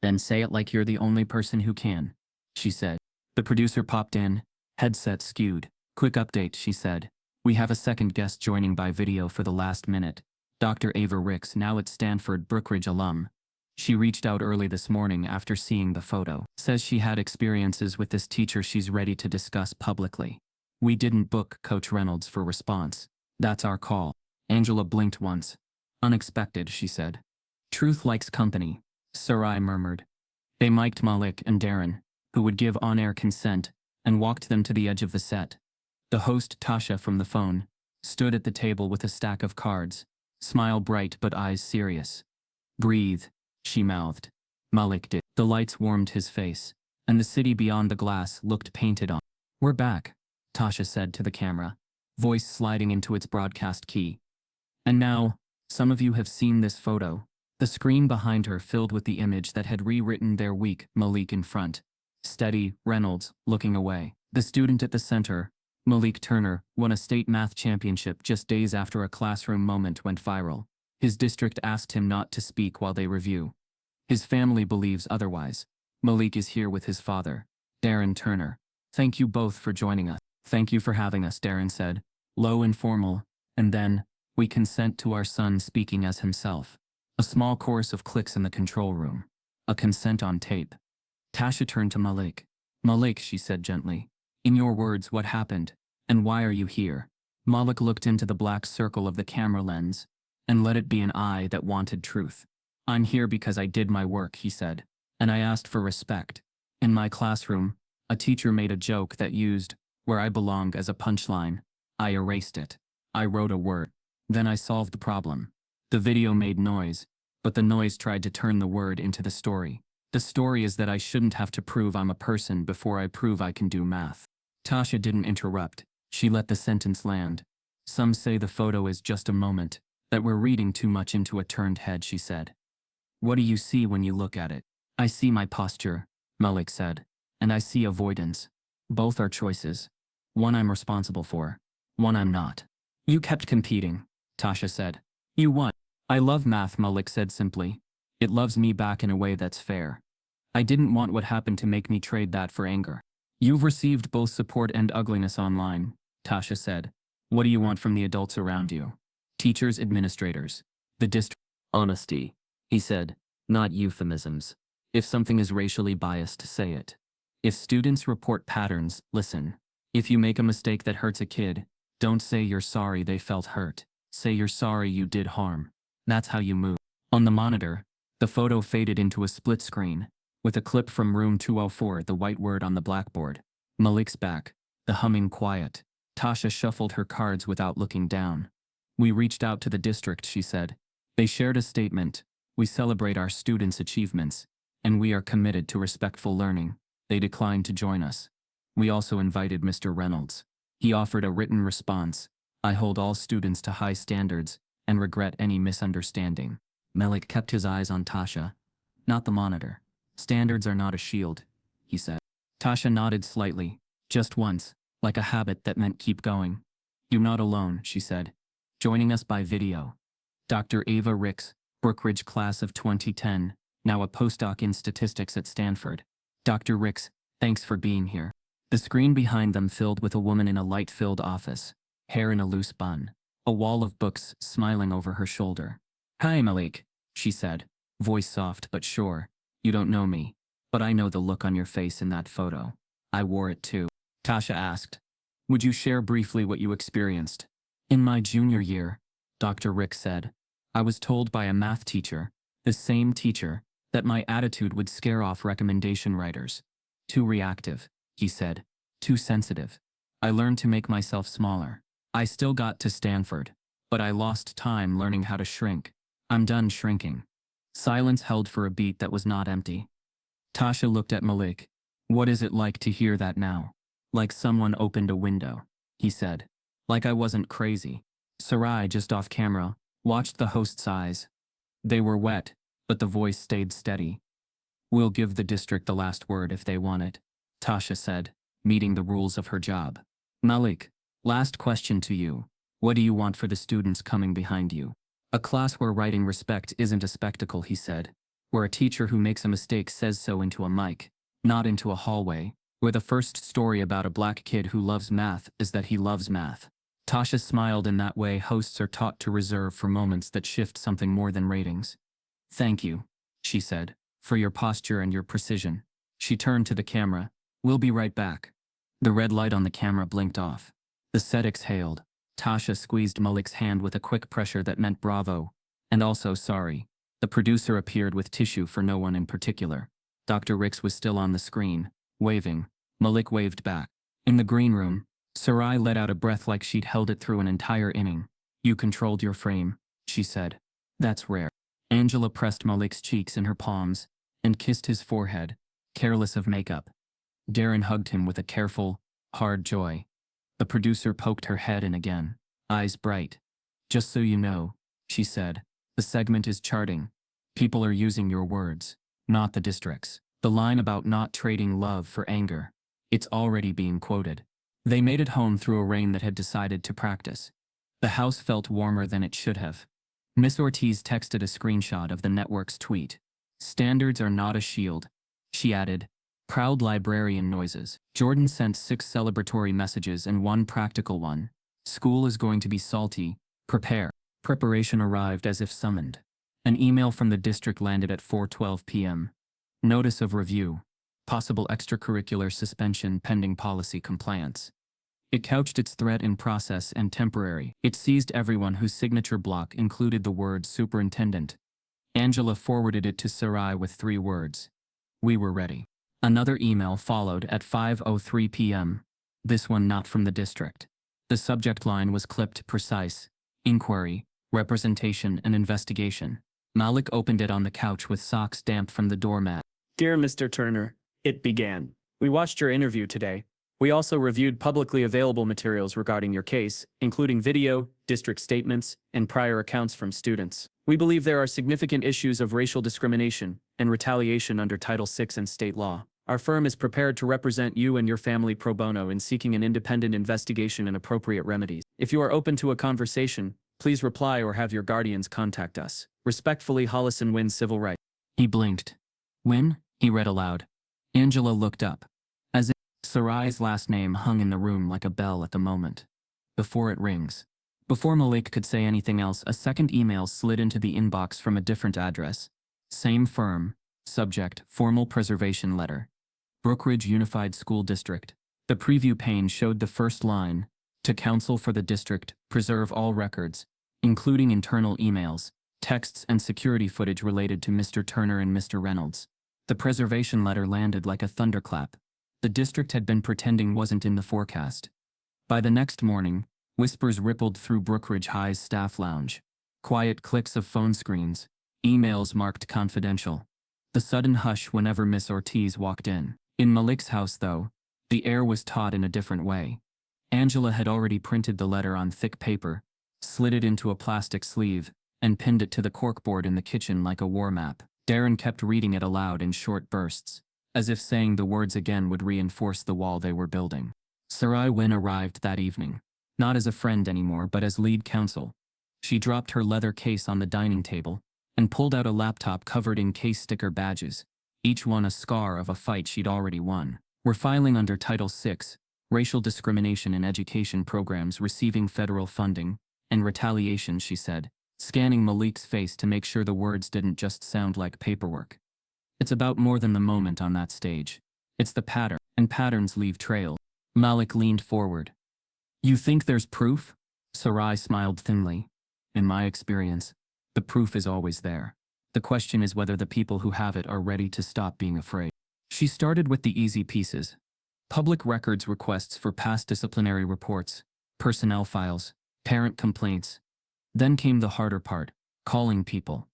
Then say it like you're the only person who can, she said. The producer popped in, headset skewed. Quick update, she said. We have a second guest joining by video for the last minute. Dr. Ava Ricks, now at Stanford Brookridge alum. She reached out early this morning after seeing the photo. Says she had experiences with this teacher she's ready to discuss publicly. We didn't book Coach Reynolds for response. That's our call. Angela blinked once. Unexpected, she said. Truth likes company, Sarai murmured. They mic'd Malik and Darren, who would give on-air consent, and walked them to the edge of the set. The host, Tasha from the phone, stood at the table with a stack of cards, smile bright but eyes serious. Breathe, she mouthed. Malik did. The lights warmed his face, and the city beyond the glass looked painted on. We're back, Tasha said to the camera, voice sliding into its broadcast key. And now, some of you have seen this photo. The screen behind her filled with the image that had rewritten their week, Malik in front. Steady, Reynolds, looking away. The student at the center, Malik Turner, won a state math championship just days after a classroom moment went viral. His district asked him not to speak while they review. His family believes otherwise. Malik is here with his father, Darren Turner. Thank you both for joining us. Thank you for having us, Darren said, low and formal, and then, we consent to our son speaking as himself. A small chorus of clicks in the control room. A consent on tape. Tasha turned to Malik. Malik, she said gently. In your words, what happened? And why are you here? Malik looked into the black circle of the camera lens, and let it be an eye that wanted truth. I'm here because I did my work, he said, and I asked for respect. In my classroom, a teacher made a joke that used, where I belong as a punchline. I erased it. I wrote a word. Then I solved the problem. The video made noise, but the noise tried to turn the word into the story. The story is that I shouldn't have to prove I'm a person before I prove I can do math. Tasha didn't interrupt. She let the sentence land. Some say the photo is just a moment, that we're reading too much into a turned head, she said. What do you see when you look at it? I see my posture, Malik said, and I see avoidance. Both are choices. One I'm responsible for, one I'm not. You kept competing, Tasha said. You won. I love math, Malik said simply. It loves me back in a way that's fair. I didn't want what happened to make me trade that for anger. You've received both support and ugliness online, Tasha said. What do you want from the adults around you? Teachers, administrators, the district. Honesty, he said, not euphemisms. If something is racially biased, say it. If students report patterns, listen. If you make a mistake that hurts a kid, don't say you're sorry they felt hurt. Say you're sorry you did harm. That's how you move. On the monitor, the photo faded into a split screen, with a clip from room 204, the white word on the blackboard. Malik's back, the humming quiet. Tasha shuffled her cards without looking down. We reached out to the district, she said. They shared a statement. We celebrate our students' achievements, and we are committed to respectful learning. They declined to join us. We also invited Mr. Reynolds. He offered a written response. I hold all students to high standards and regret any misunderstanding. Malik kept his eyes on Tasha, not the monitor. Standards are not a shield, he said. Tasha nodded slightly, just once, like a habit that meant keep going. You're not alone, she said. Joining us by video. Dr. Ava Ricks, Brookridge class of 2010, now a postdoc in statistics at Stanford. Dr. Ricks, thanks for being here. The screen behind them filled with a woman in a light-filled office, hair in a loose bun, a wall of books smiling over her shoulder. Hi, Malik, she said, voice soft but sure. You don't know me, but I know the look on your face in that photo. I wore it too. Tasha asked, would you share briefly what you experienced? In my junior year, Dr. Rick said, I was told by a math teacher, the same teacher, that my attitude would scare off recommendation writers. Too reactive, he said, too sensitive. I learned to make myself smaller. I still got to Stanford, but I lost time learning how to shrink. I'm done shrinking. Silence held for a beat that was not empty. Tasha looked at Malik. What is it like to hear that now? Like someone opened a window, he said. Like I wasn't crazy. Sarai, just off camera, watched the host's eyes. They were wet, but the voice stayed steady. We'll give the district the last word if they want it, Tasha said, meeting the rules of her job. Malik, last question to you. What do you want for the students coming behind you? A class where writing respect isn't a spectacle, he said. Where a teacher who makes a mistake says so into a mic, not into a hallway. Where the first story about a black kid who loves math is that he loves math. Tasha smiled in that way hosts are taught to reserve for moments that shift something more than ratings. Thank you, she said, for your posture and your precision. She turned to the camera. We'll be right back. The red light on the camera blinked off. The set exhaled. Tasha squeezed Malik's hand with a quick pressure that meant bravo, and also sorry. The producer appeared with tissue for no one in particular. Dr. Ricks was still on the screen, waving. Malik waved back. In the green room, Sarai let out a breath like she'd held it through an entire inning. You controlled your frame, she said. That's rare. Angela pressed Malik's cheeks in her palms and kissed his forehead, careless of makeup. Darren hugged him with a careful, hard joy. The producer poked her head in again, eyes bright. Just so you know, she said, the segment is charting. People are using your words, not the district's. The line about not trading love for anger. It's already being quoted. They made it home through a rain that had decided to practice. The house felt warmer than it should have. Miss Ortiz texted a screenshot of the network's tweet. Standards are not a shield, she added. Proud librarian noises. Jordan sent 6 celebratory messages and 1 practical one. School is going to be salty. Prepare. Preparation arrived as if summoned. An email from the district landed at 4:12 p.m. Notice of review. Possible extracurricular suspension pending policy compliance. It couched its threat in process and temporary. It seized everyone whose signature block included the word superintendent. Angela forwarded it to Sarai with 3 words. We were ready. Another email followed at 5:03 p.m. This one not from the district. The subject line was clipped precise. Inquiry, representation and investigation. Malik opened it on the couch with socks damp from the doormat. Dear Mr. Turner, it began. We watched your interview today. We also reviewed publicly available materials regarding your case, including video, district statements, and prior accounts from students. We believe there are significant issues of racial discrimination and retaliation under Title VI and state law. Our firm is prepared to represent you and your family pro bono in seeking an independent investigation and appropriate remedies. If you are open to a conversation, please reply or have your guardians contact us. Respectfully, Hollison Wynn, Civil Rights. He blinked. Wynn? He read aloud. Angela looked up. As if Sarai's last name hung in the room like a bell at the moment. Before it rings. Before Malik could say anything else, a second email slid into the inbox from a different address. Same firm. Subject, formal preservation letter. Brookridge Unified School District. The preview pane showed the first line. To counsel for the district, preserve all records, including internal emails, texts, and security footage related to Mr. Turner and Mr. Reynolds. The preservation letter landed like a thunderclap. The district had been pretending wasn't in the forecast. By the next morning, whispers rippled through Brookridge High's staff lounge. Quiet clicks of phone screens, emails marked confidential. The sudden hush whenever Miss Ortiz walked in. In Malik's house, though, the air was taut in a different way. Angela had already printed the letter on thick paper, slid it into a plastic sleeve, and pinned it to the corkboard in the kitchen like a war map. Darren kept reading it aloud in short bursts, as if saying the words again would reinforce the wall they were building. Sarai Wynne arrived that evening, not as a friend anymore but as lead counsel. She dropped her leather case on the dining table and pulled out a laptop covered in case sticker badges, each one a scar of a fight she'd already won. We're filing under Title VI, Racial Discrimination in Education Programs Receiving Federal Funding, and Retaliation, she said, scanning Malik's face to make sure the words didn't just sound like paperwork. It's about more than the moment on that stage. It's the pattern, and patterns leave trails. Malik leaned forward. You think there's proof? Sarai smiled thinly. In my experience, the proof is always there. The question is whether the people who have it are ready to stop being afraid. She started with the easy pieces. Public records requests for past disciplinary reports, personnel files, parent complaints. Then came the harder part, calling people.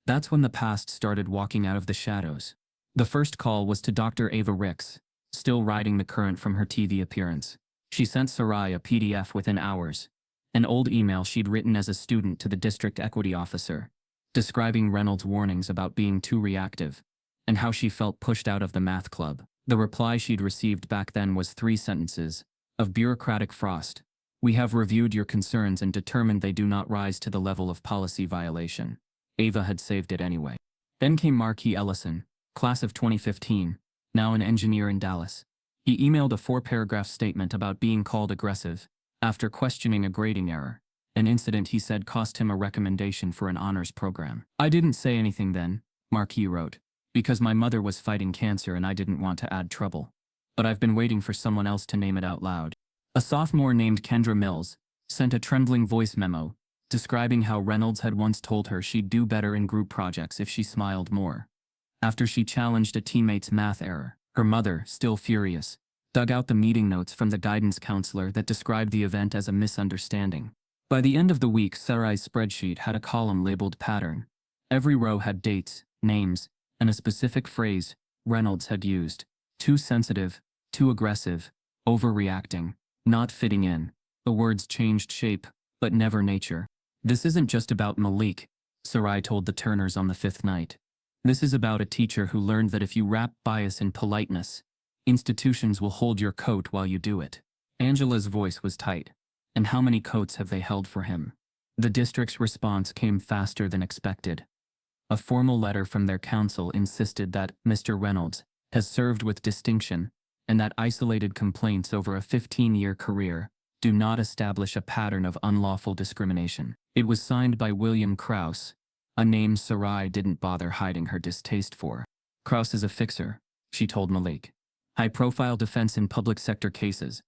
That's when the past started walking out of the shadows. The first call was to Dr. Ava Ricks, still riding the current from her TV appearance. She sent Sarai a PDF within hours, an old email she'd written as a student to the district equity officer, describing Reynolds' warnings about being too reactive, and how she felt pushed out of the math club. The reply she'd received back then was 3 sentences, of bureaucratic frost. We have reviewed your concerns and determined they do not rise to the level of policy violation. Ava had saved it anyway. Then came Marquis Ellison, class of 2015, now an engineer in Dallas. He emailed a 4-paragraph statement about being called aggressive, after questioning a grading error, an incident he said cost him a recommendation for an honors program. I didn't say anything then, Marquis wrote, because my mother was fighting cancer and I didn't want to add trouble. But I've been waiting for someone else to name it out loud. A sophomore named Kendra Mills sent a trembling voice memo, describing how Reynolds had once told her she'd do better in group projects if she smiled more. After she challenged a teammate's math error, her mother, still furious, dug out the meeting notes from the guidance counselor that described the event as a misunderstanding. By the end of the week, Sarai's spreadsheet had a column labeled pattern. Every row had dates, names, and a specific phrase Reynolds had used. Too sensitive, too aggressive, overreacting, not fitting in. The words changed shape, but never nature. This isn't just about Malik, Sarai told the Turners on the 5th night. This is about a teacher who learned that if you wrap bias in politeness, institutions will hold your coat while you do it. Angela's voice was tight. And how many coats have they held for him? The district's response came faster than expected. A formal letter from their counsel insisted that Mr. Reynolds has served with distinction and that isolated complaints over a 15-year career do not establish a pattern of unlawful discrimination. It was signed by William Krause, a name Sarai didn't bother hiding her distaste for. Krause is a fixer, she told Malik. High-profile defense in public sector cases.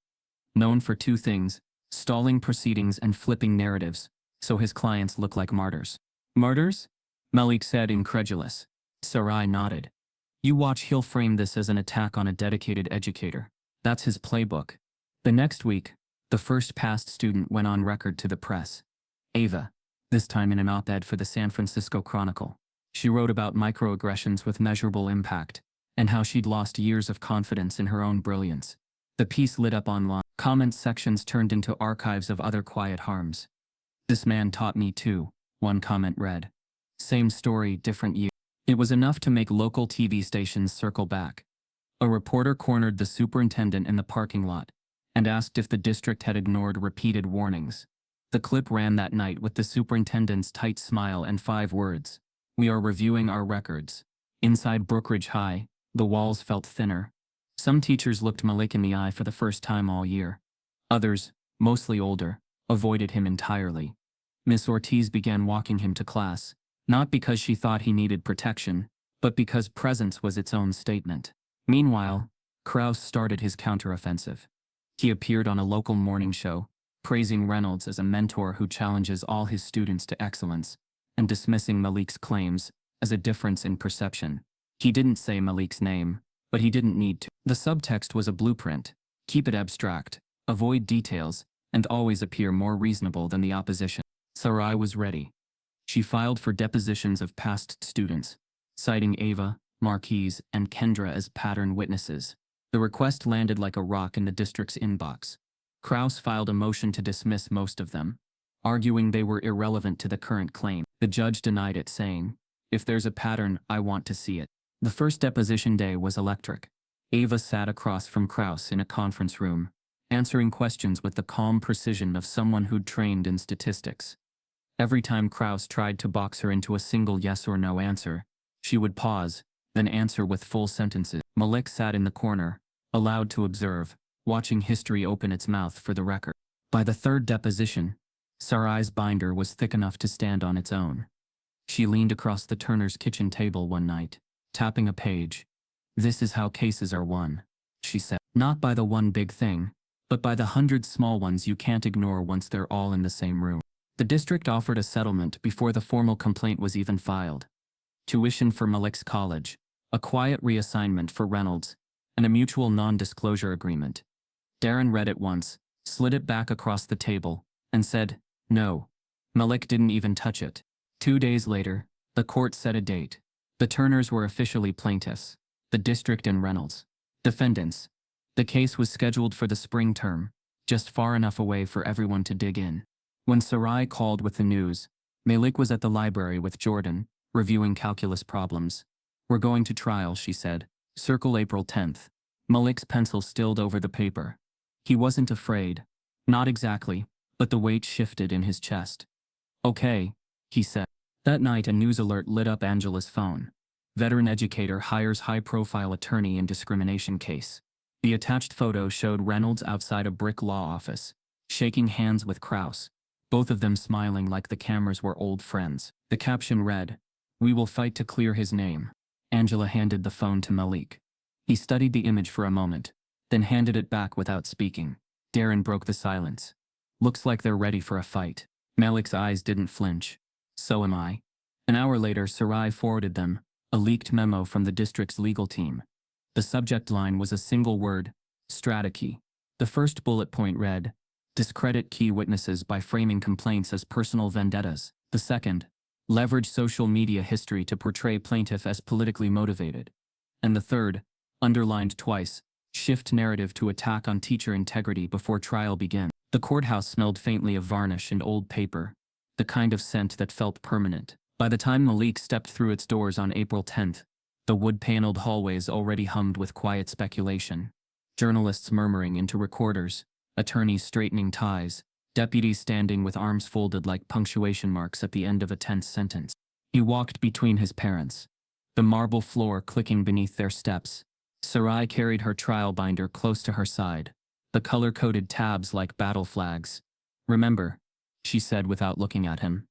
Known for 2 things, stalling proceedings and flipping narratives, so his clients look like martyrs. Martyrs? Malik said, incredulous. Sarai nodded. You watch, he'll frame this as an attack on a dedicated educator. That's his playbook. The next week, the first past student went on record to the press. Ava, this time in an op-ed for the San Francisco Chronicle. She wrote about microaggressions with measurable impact, and how she'd lost years of confidence in her own brilliance. The piece lit up online. Comment sections turned into archives of other quiet harms. This man taught me too, one comment read. Same story, different year. It was enough to make local TV stations circle back. A reporter cornered the superintendent in the parking lot and asked if the district had ignored repeated warnings. The clip ran that night with the superintendent's tight smile and 5 words. We are reviewing our records. Inside Brookridge High, the walls felt thinner. Some teachers looked Malik in the eye for the first time all year. Others, mostly older, avoided him entirely. Miss Ortiz began walking him to class, not because she thought he needed protection, but because presence was its own statement. Meanwhile, Krause started his counteroffensive. He appeared on a local morning show, praising Reynolds as a mentor who challenges all his students to excellence, and dismissing Malik's claims as a difference in perception. He didn't say Malik's name, but he didn't need to. The subtext was a blueprint: keep it abstract, avoid details, and always appear more reasonable than the opposition. Sarai was ready. She filed for depositions of past students, citing Ava, Marquise, and Kendra as pattern witnesses. The request landed like a rock in the district's inbox. Krause filed a motion to dismiss most of them, arguing they were irrelevant to the current claim. The judge denied it, saying, "If there's a pattern, I want to see it." The first deposition day was electric. Ava sat across from Krause in a conference room, answering questions with the calm precision of someone who'd trained in statistics. Every time Krause tried to box her into a single yes or no answer, she would pause, then answer with full sentences. Malik sat in the corner, allowed to observe, watching history open its mouth for the record. By the third deposition, Sarai's binder was thick enough to stand on its own. She leaned across the Turner's kitchen table one night, tapping a page. "This is how cases are won," she said. "Not by the one big thing, but by the hundred small ones you can't ignore once they're all in the same room." The district offered a settlement before the formal complaint was even filed. Tuition for Malik's college, a quiet reassignment for Reynolds, and a mutual non-disclosure agreement. Darren read it once, slid it back across the table, and said, "No." Malik didn't even touch it. 2 days later, the court set a date. The Turners were officially plaintiffs, the district and Reynolds defendants. The case was scheduled for the spring term, just far enough away for everyone to dig in. When Sarai called with the news, Malik was at the library with Jordan, reviewing calculus problems. "We're going to trial," she said. "Circle April 10th. Malik's pencil stilled over the paper. He wasn't afraid. Not exactly, but the weight shifted in his chest. "Okay," he said. That night a news alert lit up Angela's phone. Veteran educator hires high-profile attorney in discrimination case. The attached photo showed Reynolds outside a brick law office, shaking hands with Krause, both of them smiling like the cameras were old friends. The caption read, "We will fight to clear his name." Angela handed the phone to Malik. He studied the image for a moment, then handed it back without speaking. Darren broke the silence. "Looks like they're ready for a fight." Malik's eyes didn't flinch. "So am I." An hour later, Sarai forwarded them a leaked memo from the district's legal team. The subject line was a single word: strategy. The first bullet point read, "Discredit key witnesses by framing complaints as personal vendettas." The second, "Leverage social media history to portray plaintiff as politically motivated." And the third, underlined twice, "Shift narrative to attack on teacher integrity before trial begins." The courthouse smelled faintly of varnish and old paper, the kind of scent that felt permanent. By the time Malik stepped through its doors on April 10th, the wood-paneled hallways already hummed with quiet speculation. Journalists murmuring into recorders, attorneys straightening ties, deputies standing with arms folded like punctuation marks at the end of a tense sentence. He walked between his parents, the marble floor clicking beneath their steps. Sarai carried her trial binder close to her side, the color-coded tabs like battle flags. "Remember," she said without looking at him,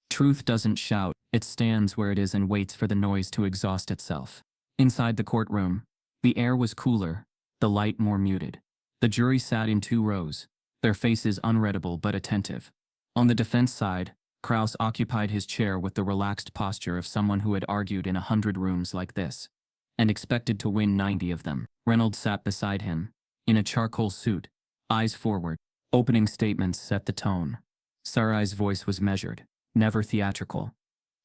"truth doesn't shout, it stands where it is and waits for the noise to exhaust itself." Inside the courtroom, the air was cooler, the light more muted. The jury sat in 2 rows, their faces unreadable but attentive. On the defense side, Krause occupied his chair with the relaxed posture of someone who had argued in 100 rooms like this, and expected to win 90 of them. Reynolds sat beside him, in a charcoal suit, eyes forward. Opening statements set the tone. Sarai's voice was measured, never theatrical.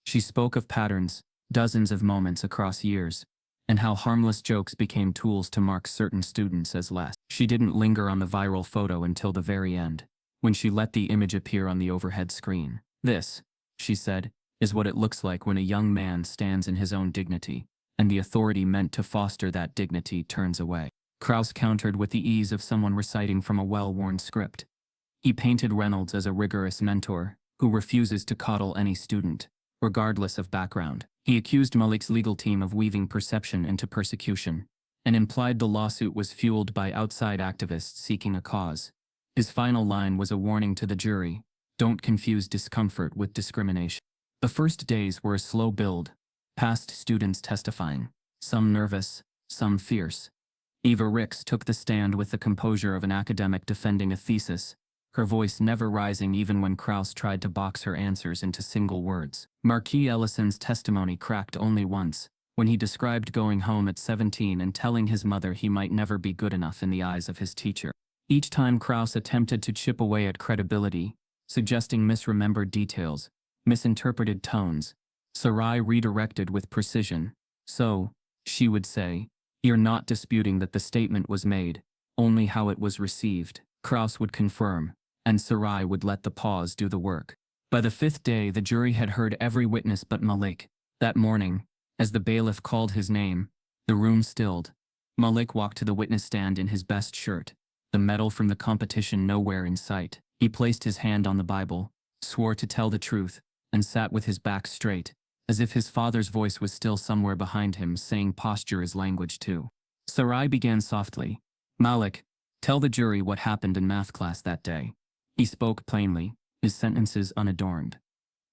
She spoke of patterns, dozens of moments across years, and how harmless jokes became tools to mark certain students as less. She didn't linger on the viral photo until the very end, when she let the image appear on the overhead screen. "This," she said, "is what it looks like when a young man stands in his own dignity, and the authority meant to foster that dignity turns away." Krause countered with the ease of someone reciting from a well-worn script. He painted Reynolds as a rigorous mentor, who refuses to coddle any student, regardless of background. He accused Malik's legal team of weaving perception into persecution, and implied the lawsuit was fueled by outside activists seeking a cause. His final line was a warning to the jury: don't confuse discomfort with discrimination. The first days were a slow build, past students testifying, some nervous, some fierce. Eva Ricks took the stand with the composure of an academic defending a thesis, her voice never rising even when Krauss tried to box her answers into single words. Marquis Ellison's testimony cracked only once, when he described going home at 17 and telling his mother he might never be good enough in the eyes of his teacher. Each time Krauss attempted to chip away at credibility, suggesting misremembered details, misinterpreted tones, Sarai redirected with precision. So, she would say, "You're not disputing that the statement was made, only how it was received." Krauss would confirm, and Sarai would let the pause do the work. By the fifth day, the jury had heard every witness but Malik. That morning, as the bailiff called his name, the room stilled. Malik walked to the witness stand in his best shirt, the medal from the competition nowhere in sight. He placed his hand on the Bible, swore to tell the truth, and sat with his back straight, as if his father's voice was still somewhere behind him saying posture is language too. Sarai began softly. "Malik, tell the jury what happened in math class that day." He spoke plainly, his sentences unadorned.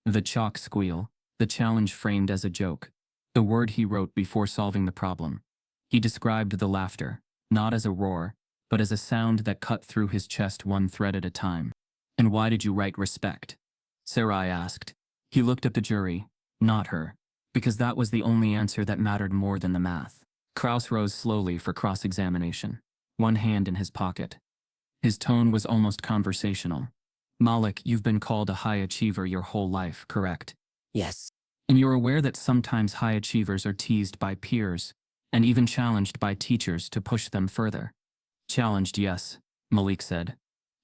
The chalk squeal, the challenge framed as a joke, the word he wrote before solving the problem. He described the laughter, not as a roar, but as a sound that cut through his chest one thread at a time. "And why did you write respect?" Sarai asked. He looked at the jury, not her, because that was the only answer that mattered more than the math. Krauss rose slowly for cross-examination, one hand in his pocket. His tone was almost conversational. "Malik, you've been called a high achiever your whole life, correct?" Yes. "And you're aware that sometimes high achievers are teased by peers, and even challenged by teachers to push them further?" "Challenged, yes," Malik said.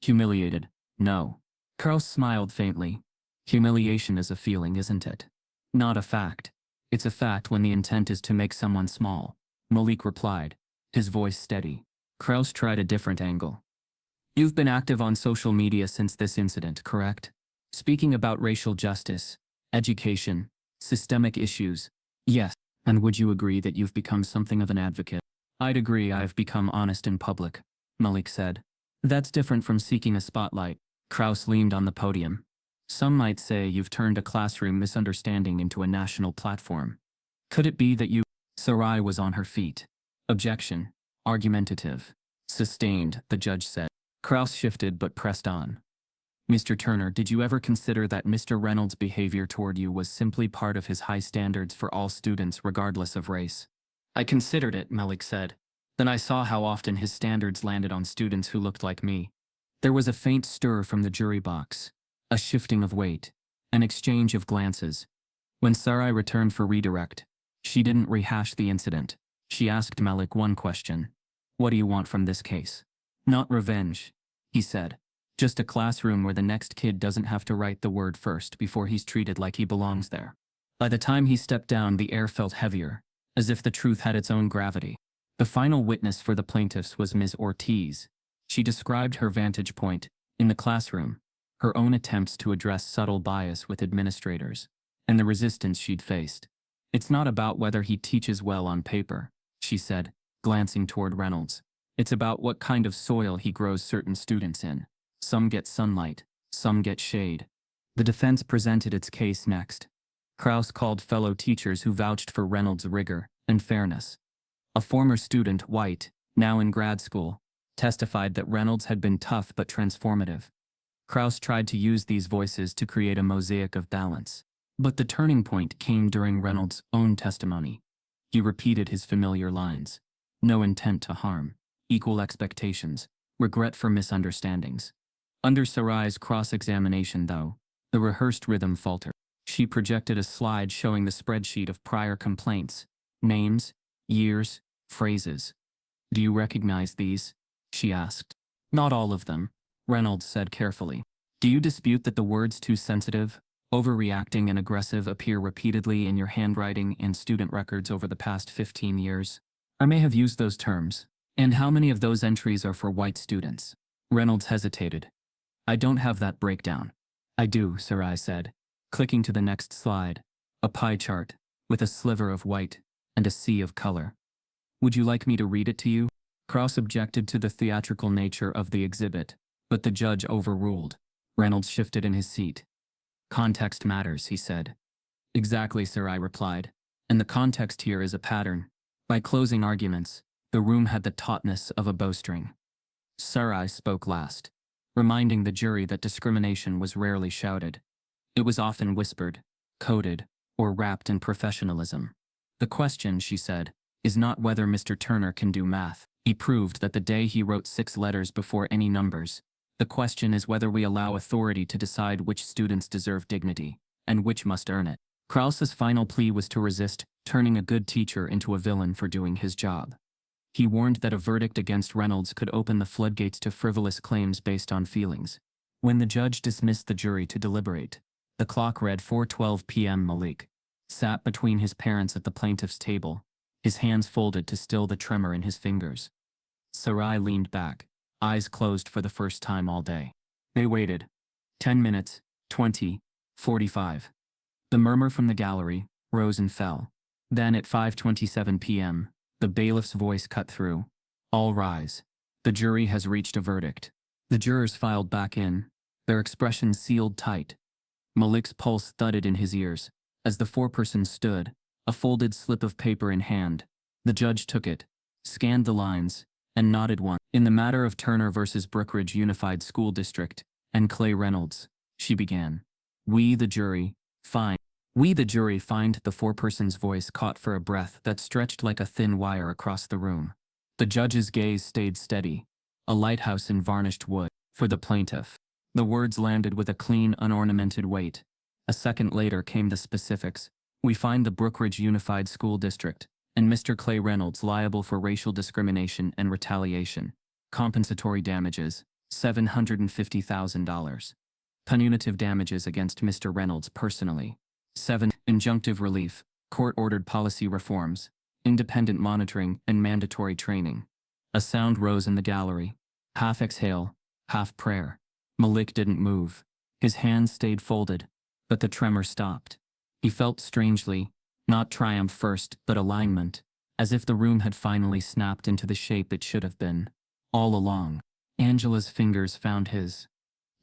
"Humiliated, no." Krauss smiled faintly. "Humiliation is a feeling, isn't it? Not a fact. It's a fact when the intent is to make someone small," Malik replied, his voice steady. Krauss tried a different angle. "You've been active on social media since this incident, correct? Speaking about racial justice, education, systemic issues." "Yes." "And would you agree that you've become something of an advocate?" "I'd agree I've become honest in public," Malik said. "That's different from seeking a spotlight." Krauss leaned on the podium. "Some might say you've turned a classroom misunderstanding into a national platform. Could it be that you—" Sarai was on her feet. "Objection. Argumentative. Sustained," the judge said. Krauss shifted but pressed on. "Mr. Turner, did you ever consider that Mr. Reynolds' behavior toward you was simply part of his high standards for all students regardless of race?" "I considered it," Malik said. "Then I saw how often his standards landed on students who looked like me." There was a faint stir from the jury box, a shifting of weight, an exchange of glances. When Sarai returned for redirect, she didn't rehash the incident. She asked Malik one question. "What do you want from this case?" "Not revenge," he said. "Just a classroom where the next kid doesn't have to write the word first before he's treated like he belongs there." By the time he stepped down, the air felt heavier, as if the truth had its own gravity. The final witness for the plaintiffs was Ms. Ortiz. She described her vantage point, in the classroom, her own attempts to address subtle bias with administrators, and the resistance she'd faced. "It's not about whether he teaches well on paper," she said, glancing toward Reynolds. "It's about what kind of soil he grows certain students in. Some get sunlight, some get shade." The defense presented its case next. Krauss called fellow teachers who vouched for Reynolds' rigor and fairness. A former student, White, now in grad school, testified that Reynolds had been tough but transformative. Krauss tried to use these voices to create a mosaic of balance. But the turning point came during Reynolds' own testimony. He repeated his familiar lines. No intent to harm, equal expectations, regret for misunderstandings. Under Sarai's cross-examination, though, the rehearsed rhythm faltered. She projected a slide showing the spreadsheet of prior complaints, names, years, phrases. "Do you recognize these?" she asked. "Not all of them," Reynolds said carefully. "Do you dispute that the words too sensitive, overreacting and aggressive appear repeatedly in your handwriting and student records over the past 15 years? I may have used those terms. And how many of those entries are for white students?" Reynolds hesitated. "I don't have that breakdown." "I do," Sarai said, clicking to the next slide, a pie chart, with a sliver of white and a sea of color. "Would you like me to read it to you?" Krauss objected to the theatrical nature of the exhibit, but the judge overruled. Reynolds shifted in his seat. "Context matters," he said. "Exactly," Sarai replied. "And the context here is a pattern." By closing arguments, the room had the tautness of a bowstring. Sarai spoke last. reminding the jury that discrimination was rarely shouted. It was often whispered, coded, or wrapped in professionalism. The question, she said, is not whether Mr. Turner can do math. He proved that the day he wrote 6 letters before any numbers. The question is whether we allow authority to decide which students deserve dignity, and which must earn it. Krause's final plea was to resist turning a good teacher into a villain for doing his job. He warned that a verdict against Reynolds could open the floodgates to frivolous claims based on feelings. When the judge dismissed the jury to deliberate, the clock read 4:12 p.m. Malik sat between his parents at the plaintiff's table, his hands folded to still the tremor in his fingers. Sarai leaned back, eyes closed for the first time all day. They waited. 10 minutes, 20, 45. The murmur from the gallery rose and fell. Then at 5:27 p.m., the bailiff's voice cut through. All rise. The jury has reached a verdict. The jurors filed back in, their expressions sealed tight. Malik's pulse thudded in his ears as the foreperson stood, a folded slip of paper in hand. The judge took it, scanned the lines, and nodded once. In the matter of Turner versus Brookridge Unified School District and Clay Reynolds, she began. We, the jury, find. We, the jury, find. The foreperson's voice caught for a breath that stretched like a thin wire across the room. The judge's gaze stayed steady, a lighthouse in varnished wood. For the plaintiff, the words landed with a clean, unornamented weight. A second later came the specifics. We find the Brookridge Unified School District and Mr. Clay Reynolds liable for racial discrimination and retaliation. Compensatory damages, $750,000. Punitive damages against Mr. Reynolds personally. 7. Injunctive relief, court-ordered policy reforms, independent monitoring, and mandatory training. A sound rose in the gallery. Half exhale, half prayer. Malik didn't move. His hands stayed folded, but the tremor stopped. He felt strangely, not triumph first, but alignment, as if the room had finally snapped into the shape it should have been. All along, Angela's fingers found his.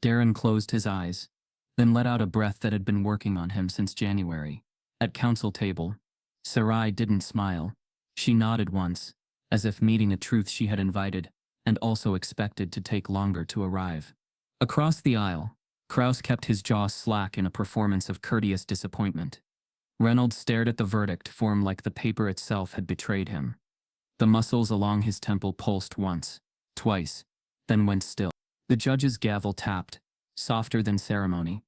Darren closed his eyes, then let out a breath that had been working on him since January. At counsel table, Sarai didn't smile. She nodded once, as if meeting a truth she had invited, and also expected to take longer to arrive. Across the aisle, Krause kept his jaw slack in a performance of courteous disappointment. Reynolds stared at the verdict form like the paper itself had betrayed him. The muscles along his temple pulsed once, twice, then went still. The judge's gavel tapped, softer than ceremony.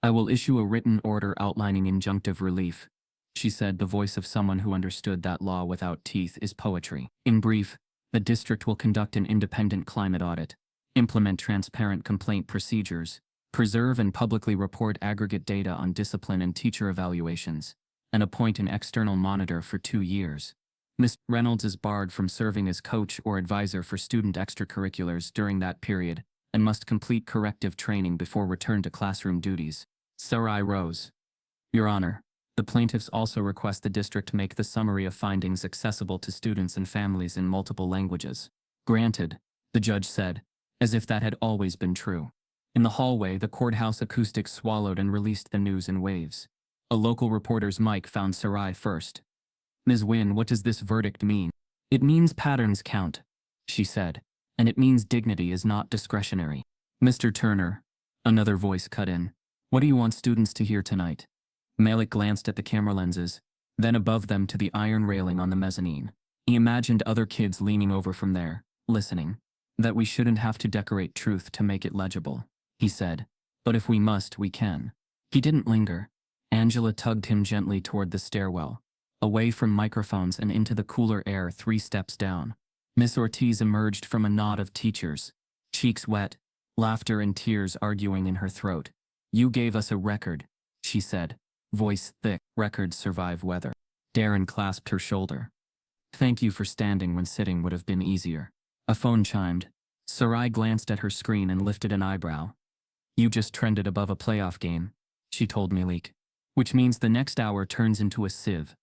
I will issue a written order outlining injunctive relief, she said. The voice of someone who understood that law without teeth is poetry. In brief, the district will conduct an independent climate audit, implement transparent complaint procedures, preserve and publicly report aggregate data on discipline and teacher evaluations, and appoint an external monitor for 2 years. Ms. Reynolds is barred from serving as coach or advisor for student extracurriculars during that period, and must complete corrective training before return to classroom duties. Sarai rose. Your Honor, the plaintiffs also request the district make the summary of findings accessible to students and families in multiple languages. Granted, the judge said, as if that had always been true. In the hallway, the courthouse acoustics swallowed and released the news in waves. A local reporter's mic found Sarai first. Ms. Wynne, what does this verdict mean? It means patterns count, she said, and it means dignity is not discretionary. Mr. Turner, another voice cut in. What do you want students to hear tonight? Malik glanced at the camera lenses, then above them to the iron railing on the mezzanine. He imagined other kids leaning over from there, listening. That we shouldn't have to decorate truth to make it legible, he said. But if we must, we can. He didn't linger. Angela tugged him gently toward the stairwell, away from microphones and into the cooler air 3 steps down. Miss Ortiz emerged from a knot of teachers, cheeks wet, laughter and tears arguing in her throat. You gave us a record, she said, voice thick. Records survive weather. Darren clasped her shoulder. Thank you for standing when sitting would have been easier. A phone chimed. Sarai glanced at her screen and lifted an eyebrow. You just trended above a playoff game, she told Malik. Which means the next hour turns into a sieve.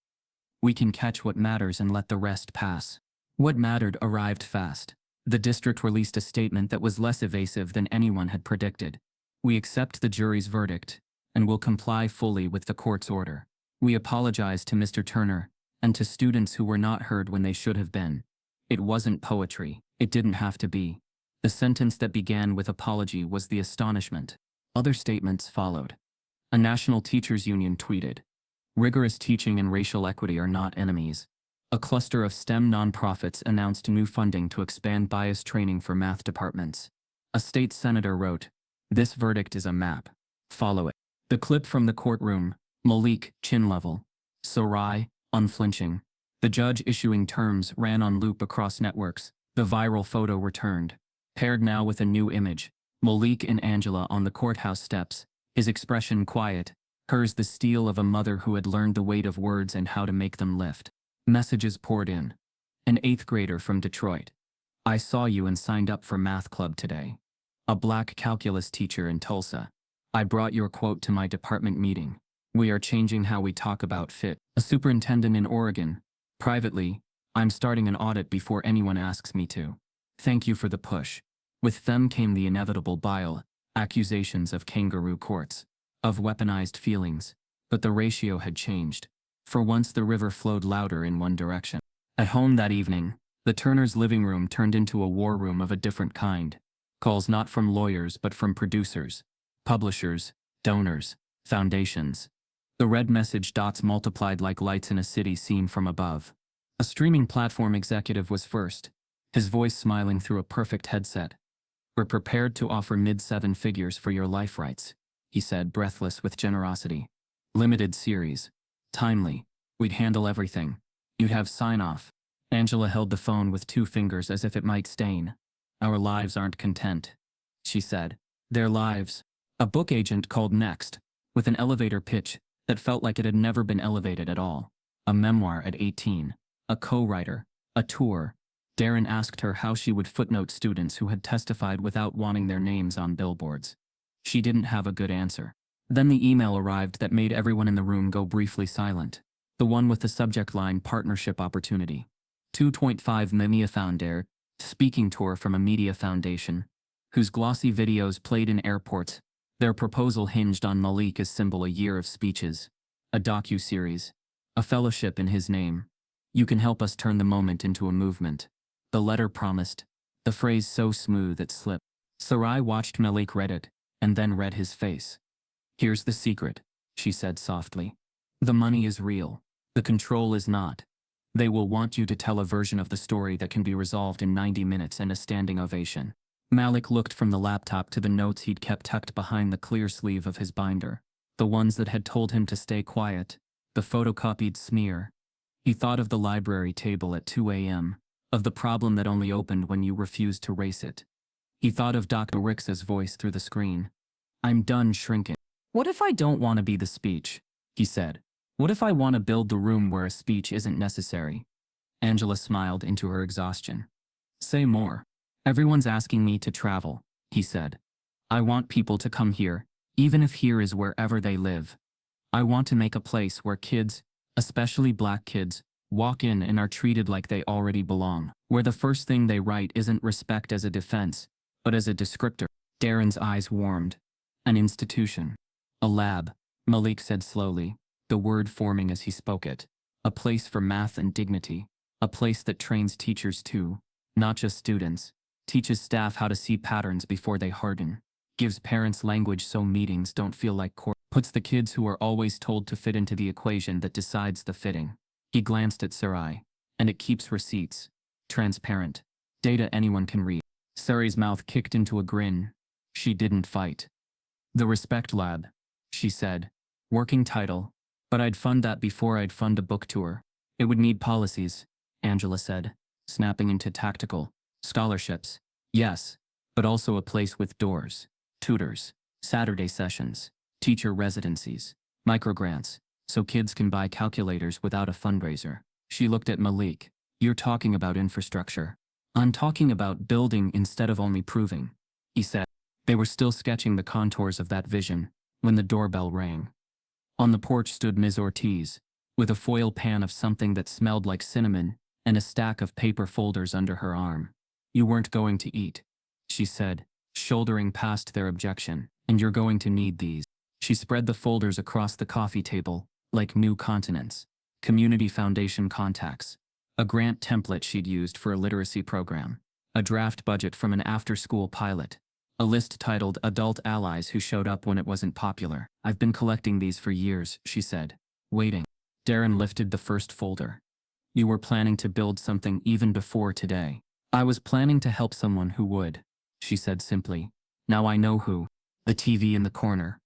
We can catch what matters and let the rest pass. What mattered arrived fast. The district released a statement that was less evasive than anyone had predicted. We accept the jury's verdict, and will comply fully with the court's order. We apologize to Mr. Turner, and to students who were not heard when they should have been. It wasn't poetry. It didn't have to be. The sentence that began with apology was the astonishment. Other statements followed. A national teachers union tweeted, "Rigorous teaching and racial equity are not enemies." A cluster of STEM nonprofits announced new funding to expand bias training for math departments. A state senator wrote, "This verdict is a map. Follow it." The clip from the courtroom, Malik, chin level. Sarai, unflinching. The judge issuing terms ran on loop across networks. The viral photo returned. Paired now with a new image, Malik and Angela on the courthouse steps, his expression quiet, hers the steel of a mother who had learned the weight of words and how to make them lift. Messages poured in. An 8th grader from Detroit. "I saw you and signed up for math club today." A black calculus teacher in Tulsa. "I brought your quote to my department meeting. We are changing how we talk about fit." A superintendent in Oregon. "Privately, I'm starting an audit before anyone asks me to. Thank you for the push." With them came the inevitable bile, accusations of kangaroo courts, of weaponized feelings, but the ratio had changed. For once the river flowed louder in one direction. At home that evening, the Turners' living room turned into a war room of a different kind. Calls not from lawyers but from producers, publishers, donors, foundations. The red message dots multiplied like lights in a city seen from above. A streaming platform executive was first, his voice smiling through a perfect headset. "We're prepared to offer mid-7 figures for your life rights," he said, breathless with generosity. "Limited series. Timely. We'd handle everything. You'd have sign-off." Angela held the phone with 2 fingers as if it might stain. "Our lives aren't content," she said. "Their lives." A book agent called next, with an elevator pitch that felt like it had never been elevated at all. A memoir at 18. A co-writer. A tour. Darren asked her how she would footnote students who had testified without wanting their names on billboards. She didn't have a good answer. Then the email arrived that made everyone in the room go briefly silent. The one with the subject line "Partnership Opportunity." 2.5 Media Founder, speaking tour from a media foundation, whose glossy videos played in airports. Their proposal hinged on Malik as symbol a year of speeches. A docu-series. A fellowship in his name. "You can help us turn the moment into a movement." The letter promised. The phrase so smooth it slipped. Sarai watched Malik read it, and then read his face. "Here's the secret," she said softly. "The money is real. The control is not. They will want you to tell a version of the story that can be resolved in 90 minutes and a standing ovation." Malik looked from the laptop to the notes he'd kept tucked behind the clear sleeve of his binder. The ones that had told him to stay quiet. The photocopied smear. He thought of the library table at 2 a.m., of the problem that only opened when you refused to race it. He thought of Dr. Rix's voice through the screen. "I'm done shrinking." "What if I don't want to be the speech?" he said. "What if I want to build the room where a speech isn't necessary?" Angela smiled into her exhaustion. "Say more." "Everyone's asking me to travel," he said. "I want people to come here, even if here is wherever they live. I want to make a place where kids, especially black kids, walk in and are treated like they already belong, where the first thing they write isn't respect as a defense, but as a descriptor." Darren's eyes warmed. "An institution. A lab," Malik said slowly, the word forming as he spoke it. "A place for math and dignity. A place that trains teachers too, not just students. Teaches staff how to see patterns before they harden. Gives parents language so meetings don't feel like court. Puts the kids who are always told to fit into the equation that decides the fitting." He glanced at Sarai. "And it keeps receipts. Transparent. Data anyone can read." Sarai's mouth kicked into a grin. She didn't fight. "The Respect Lab," she said. "Working title. But I'd fund that before I'd fund a book tour." "It would need policies," Angela said, snapping into tactical. "Scholarships. Yes. But also a place with doors. Tutors. Saturday sessions. Teacher residencies. Microgrants. So kids can buy calculators without a fundraiser." She looked at Malik. "You're talking about infrastructure." "I'm talking about building instead of only proving," he said. They were still sketching the contours of that vision when the doorbell rang. On the porch stood Ms. Ortiz, with a foil pan of something that smelled like cinnamon and a stack of paper folders under her arm. "You weren't going to eat," she said, shouldering past their objection, "and you're going to need these." She spread the folders across the coffee table, like new continents. Community Foundation contacts. A grant template she'd used for a literacy program. A draft budget from an after-school pilot. A list titled Adult Allies Who Showed Up When It Wasn't Popular. I've been collecting these for years, she said. Waiting. Darren lifted the first folder. You were planning to build something even before today. I was planning to help someone who would, she said simply. Now I know who. The TV in the corner.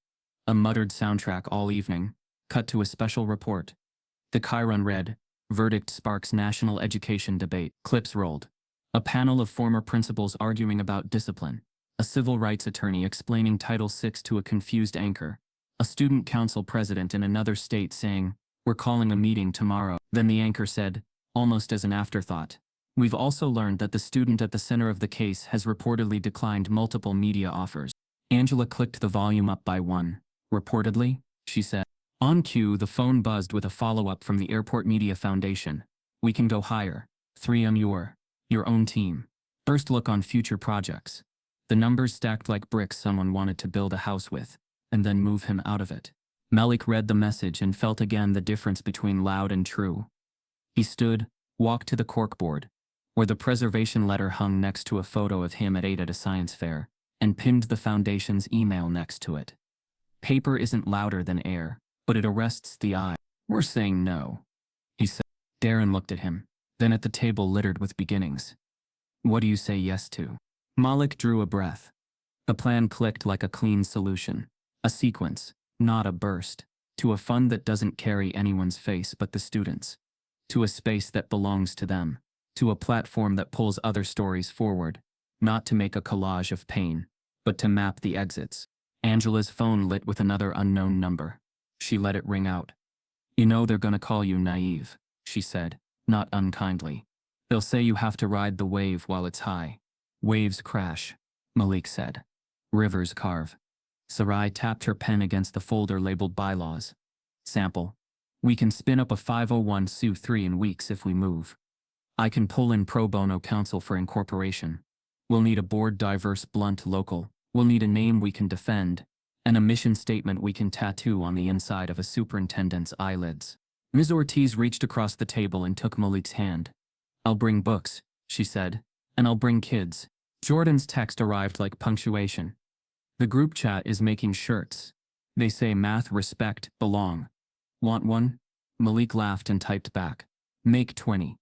A muttered soundtrack all evening. Cut to a special report. The Chiron read, Verdict sparks national education debate. Clips rolled. A panel of former principals arguing about discipline. A civil rights attorney explaining Title VI to a confused anchor. A student council president in another state saying, we're calling a meeting tomorrow. Then the anchor said, almost as an afterthought, we've also learned that the student at the center of the case has reportedly declined multiple media offers. Angela clicked the volume up by one. Reportedly, she said. On cue, the phone buzzed with a follow-up from the Airport Media Foundation. We can go higher. 3M your own team. First look on future projects. The numbers stacked like bricks someone wanted to build a house with, and then move him out of it. Malik read the message and felt again the difference between loud and true. He stood, walked to the corkboard, where the preservation letter hung next to a photo of him at 8 at a science fair, and pinned the foundation's email next to it. Paper isn't louder than air, but it arrests the eye. We're saying no, he said. Darren looked at him, then at the table littered with beginnings. What do you say yes to? Malik drew a breath. The plan clicked like a clean solution. A sequence, not a burst. To a fund that doesn't carry anyone's face but the students'. To a space that belongs to them. To a platform that pulls other stories forward. Not to make a collage of pain, but to map the exits. Angela's phone lit with another unknown number. She let it ring out. You know they're gonna call you naive, she said, not unkindly. They'll say you have to ride the wave while it's high. Waves crash, Malik said. Rivers carve. Sarai tapped her pen against the folder labeled bylaws. Sample. We can spin up a 501(c)(3 in weeks if we move. I can pull in pro bono counsel for incorporation. We'll need a board diverse blunt local. We'll need a name we can defend. And a mission statement we can tattoo on the inside of a superintendent's eyelids. Ms. Ortiz reached across the table and took Malik's hand. I'll bring books, she said. And I'll bring kids. Jordan's text arrived like punctuation. The group chat is making shirts. They say math, respect, belong. Want one? Malik laughed and typed back. Make 20.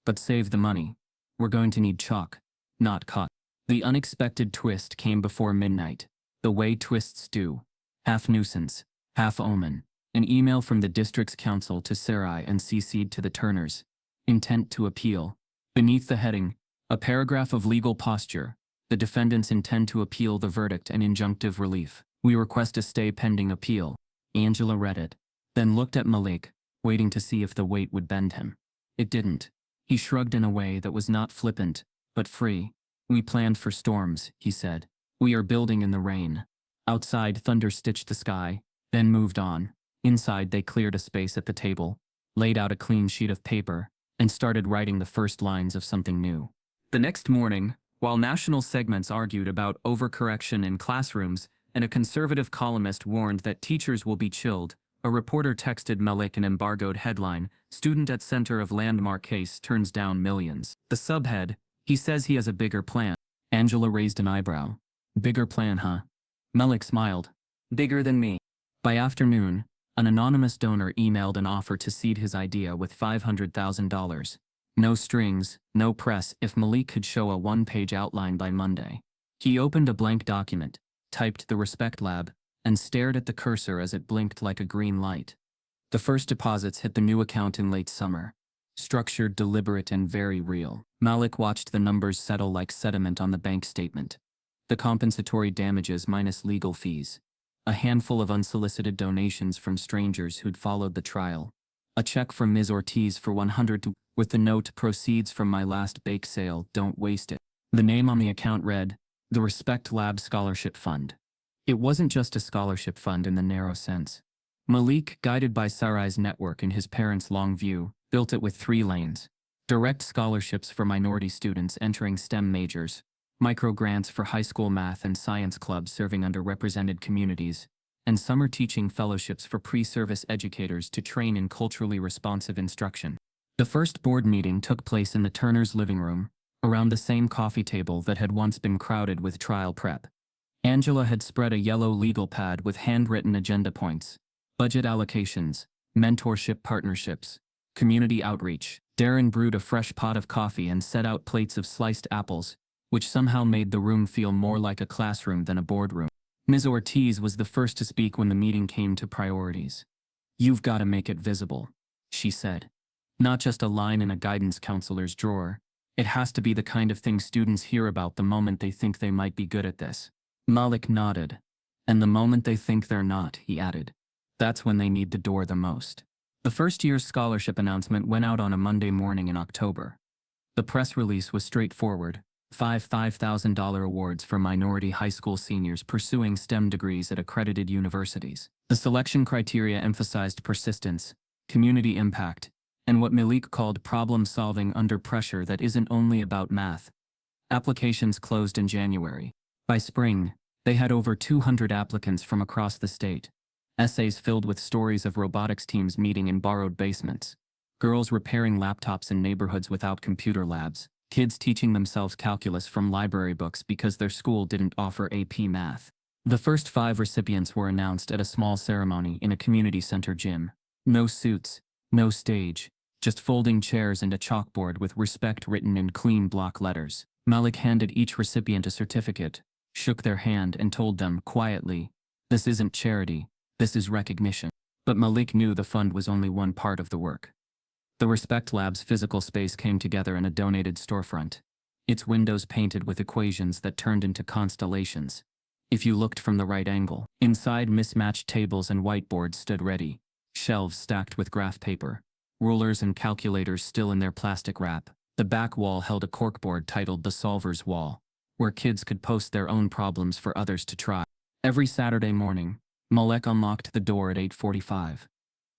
But save the money. We're going to need chalk, not cotton. The unexpected twist came before midnight. The way twists do. Half nuisance, half omen. An email from the district's council to Sarai and CC'd to the Turners. Intent to appeal. Beneath the heading, a paragraph of legal posture. The defendants intend to appeal the verdict and injunctive relief. We request a stay pending appeal. Angela read it, then looked at Malik, waiting to see if the weight would bend him. It didn't. He shrugged in a way that was not flippant, but free. We planned for storms, he said. We are building in the rain. Outside, thunder stitched the sky, then moved on. Inside, they cleared a space at the table, laid out a clean sheet of paper, and started writing the first lines of something new. The next morning, while national segments argued about overcorrection in classrooms and a conservative columnist warned that teachers will be chilled, a reporter texted Malik an embargoed headline, Student at Center of Landmark Case Turns Down Millions. The subhead, He says he has a bigger plan. Angela raised an eyebrow. Bigger plan, huh? Malik smiled. Bigger than me. By afternoon, an anonymous donor emailed an offer to seed his idea with $500,000. No strings, no press if Malik could show a one-page outline by Monday. He opened a blank document, typed the Respect Lab, and stared at the cursor as it blinked like a green light. The first deposits hit the new account in late summer. Structured, deliberate, and very real. Malik watched the numbers settle like sediment on the bank statement. The compensatory damages minus legal fees. A handful of unsolicited donations from strangers who'd followed the trial. A check from Ms. Ortiz for $100 with the note, proceeds from my last bake sale, don't waste it. The name on the account read, the Respect Lab Scholarship Fund. It wasn't just a scholarship fund in the narrow sense. Malik, guided by Sarai's network and his parents' long view, built it with 3 lanes. Direct scholarships for minority students entering STEM majors, micro-grants for high school math and science clubs serving underrepresented communities, and summer teaching fellowships for pre-service educators to train in culturally responsive instruction. The first board meeting took place in the Turners' living room, around the same coffee table that had once been crowded with trial prep. Angela had spread a yellow legal pad with handwritten agenda points, budget allocations, mentorship partnerships, community outreach. Darren brewed a fresh pot of coffee and set out plates of sliced apples, which somehow made the room feel more like a classroom than a boardroom. Ms. Ortiz was the first to speak when the meeting came to priorities. "You've got to make it visible," she said. "Not just a line in a guidance counselor's drawer. It has to be the kind of thing students hear about the moment they think they might be good at this." Malik nodded. "And the moment they think they're not," he added. "That's when they need the door the most." The first year's scholarship announcement went out on a Monday morning in October. The press release was straightforward: five $5,000 awards for minority high school seniors pursuing STEM degrees at accredited universities. The selection criteria emphasized persistence, community impact, and what Malik called problem-solving under pressure that isn't only about math. Applications closed in January. By spring, they had over 200 applicants from across the state. Essays filled with stories of robotics teams meeting in borrowed basements, girls repairing laptops in neighborhoods without computer labs, kids teaching themselves calculus from library books because their school didn't offer AP math. The first 5 recipients were announced at a small ceremony in a community center gym. No suits, no stage, just folding chairs and a chalkboard with respect written in clean block letters. Malik handed each recipient a certificate, shook their hand and told them quietly, "This isn't charity, this is recognition." But Malik knew the fund was only one part of the work. The Respect Lab's physical space came together in a donated storefront, its windows painted with equations that turned into constellations. If you looked from the right angle, inside mismatched tables and whiteboards stood ready, shelves stacked with graph paper, rulers and calculators still in their plastic wrap. The back wall held a corkboard titled The Solver's Wall, where kids could post their own problems for others to try. Every Saturday morning, Malik unlocked the door at 8:45.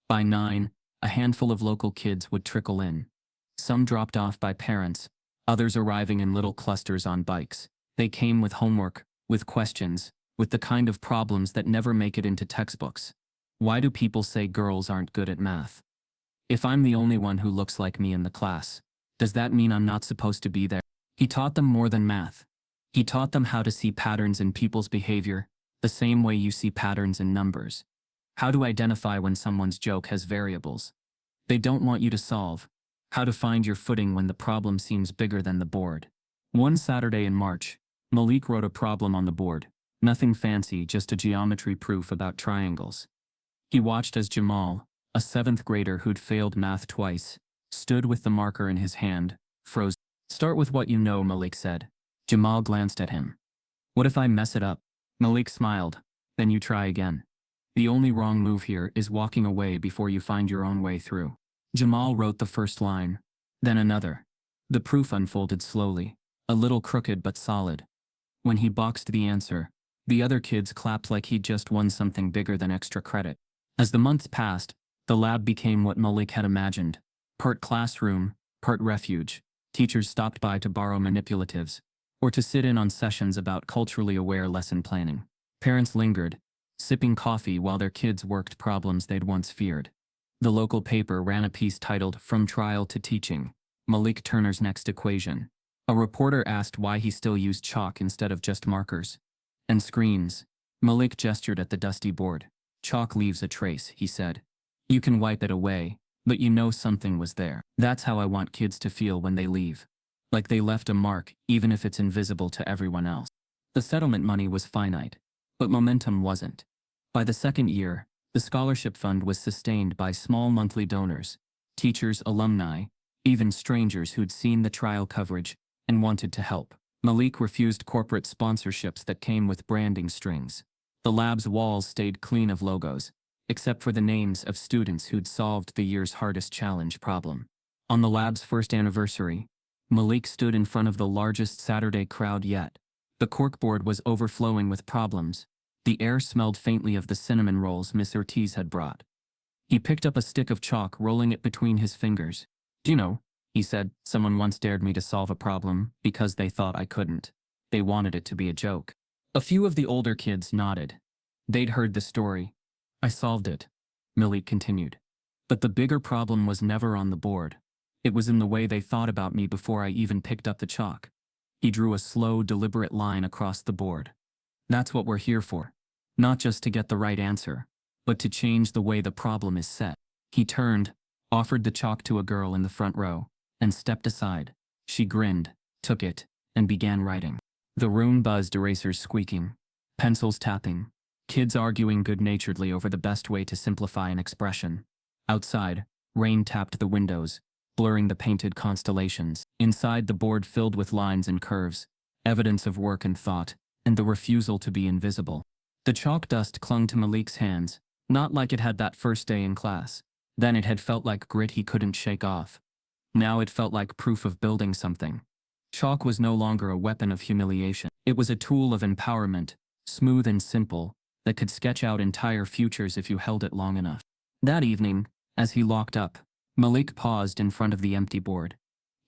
By 9, a handful of local kids would trickle in. Some dropped off by parents, others arriving in little clusters on bikes. They came with homework, with questions, with the kind of problems that never make it into textbooks. Why do people say girls aren't good at math? If I'm the only one who looks like me in the class, does that mean I'm not supposed to be there? He taught them more than math. He taught them how to see patterns in people's behavior, the same way you see patterns in numbers. How to identify when someone's joke has variables they don't want you to solve. How to find your footing when the problem seems bigger than the board. One Saturday in March, Malik wrote a problem on the board. Nothing fancy, just a geometry proof about triangles. He watched as Jamal, a 7th grader who'd failed math twice, stood with the marker in his hand, froze. "Start with what you know," Malik said. Jamal glanced at him. "What if I mess it up?" Malik smiled. "Then you try again. The only wrong move here is walking away before you find your own way through." Jamal wrote the first line, then another. The proof unfolded slowly, a little crooked but solid. When he boxed the answer, the other kids clapped like he'd just won something bigger than extra credit. As the months passed, the lab became what Malik had imagined. Part classroom, part refuge. Teachers stopped by to borrow manipulatives, or to sit in on sessions about culturally aware lesson planning. Parents lingered, sipping coffee while their kids worked problems they'd once feared. The local paper ran a piece titled "From Trial to Teaching, Malik Turner's Next Equation." A reporter asked why he still used chalk instead of just markers. "And screens." Malik gestured at the dusty board. "Chalk leaves a trace," he said. "You can wipe it away, but you know something was there. That's how I want kids to feel when they leave. Like they left a mark, even if it's invisible to everyone else." The settlement money was finite, but momentum wasn't. By the second year, the scholarship fund was sustained by small monthly donors, teachers, alumni, even strangers who'd seen the trial coverage and wanted to help. Malik refused corporate sponsorships that came with branding strings. The lab's walls stayed clean of logos, except for the names of students who'd solved the year's hardest challenge problem. On the lab's first anniversary, Malik stood in front of the largest Saturday crowd yet. The corkboard was overflowing with problems. The air smelled faintly of the cinnamon rolls Miss Ortiz had brought. He picked up a stick of chalk, rolling it between his fingers. "Do you know," he said, "someone once dared me to solve a problem because they thought I couldn't. They wanted it to be a joke." A few of the older kids nodded. They'd heard the story. "I solved it," Malik continued. "But the bigger problem was never on the board. It was in the way they thought about me before I even picked up the chalk. He drew a slow, deliberate line across the board. That's what we're here for. Not just to get the right answer, but to change the way the problem is set. He turned, offered the chalk to a girl in the front row, and stepped aside. She grinned, took it, and began writing. The room buzzed, erasers squeaking, pencils tapping, kids arguing good-naturedly over the best way to simplify an expression. Outside, rain tapped the windows, blurring the painted constellations. Inside, the board filled with lines and curves, evidence of work and thought, and the refusal to be invisible. The chalk dust clung to Malik's hands, not like it had that first day in class. Then it had felt like grit he couldn't shake off. Now it felt like proof of building something. Chalk was no longer a weapon of humiliation. It was a tool of empowerment, smooth and simple, that could sketch out entire futures if you held it long enough. That evening, as he locked up, Malik paused in front of the empty board.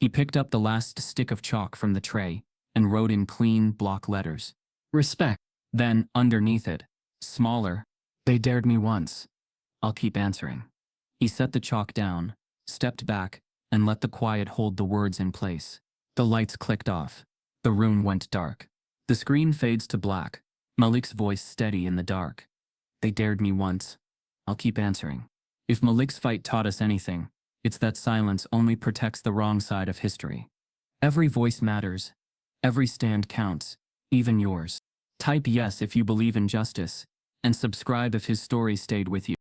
He picked up the last stick of chalk from the tray and wrote in clean block letters, "Respect." Then, underneath it, smaller, "They dared me once. I'll keep answering." He set the chalk down, stepped back, and let the quiet hold the words in place. The lights clicked off. The room went dark. The screen fades to black, Malik's voice steady in the dark. "They dared me once. I'll keep answering." If Malik's fight taught us anything, it's that silence only protects the wrong side of history. Every voice matters. Every stand counts, even yours. Type yes if you believe in justice, and subscribe if his story stayed with you.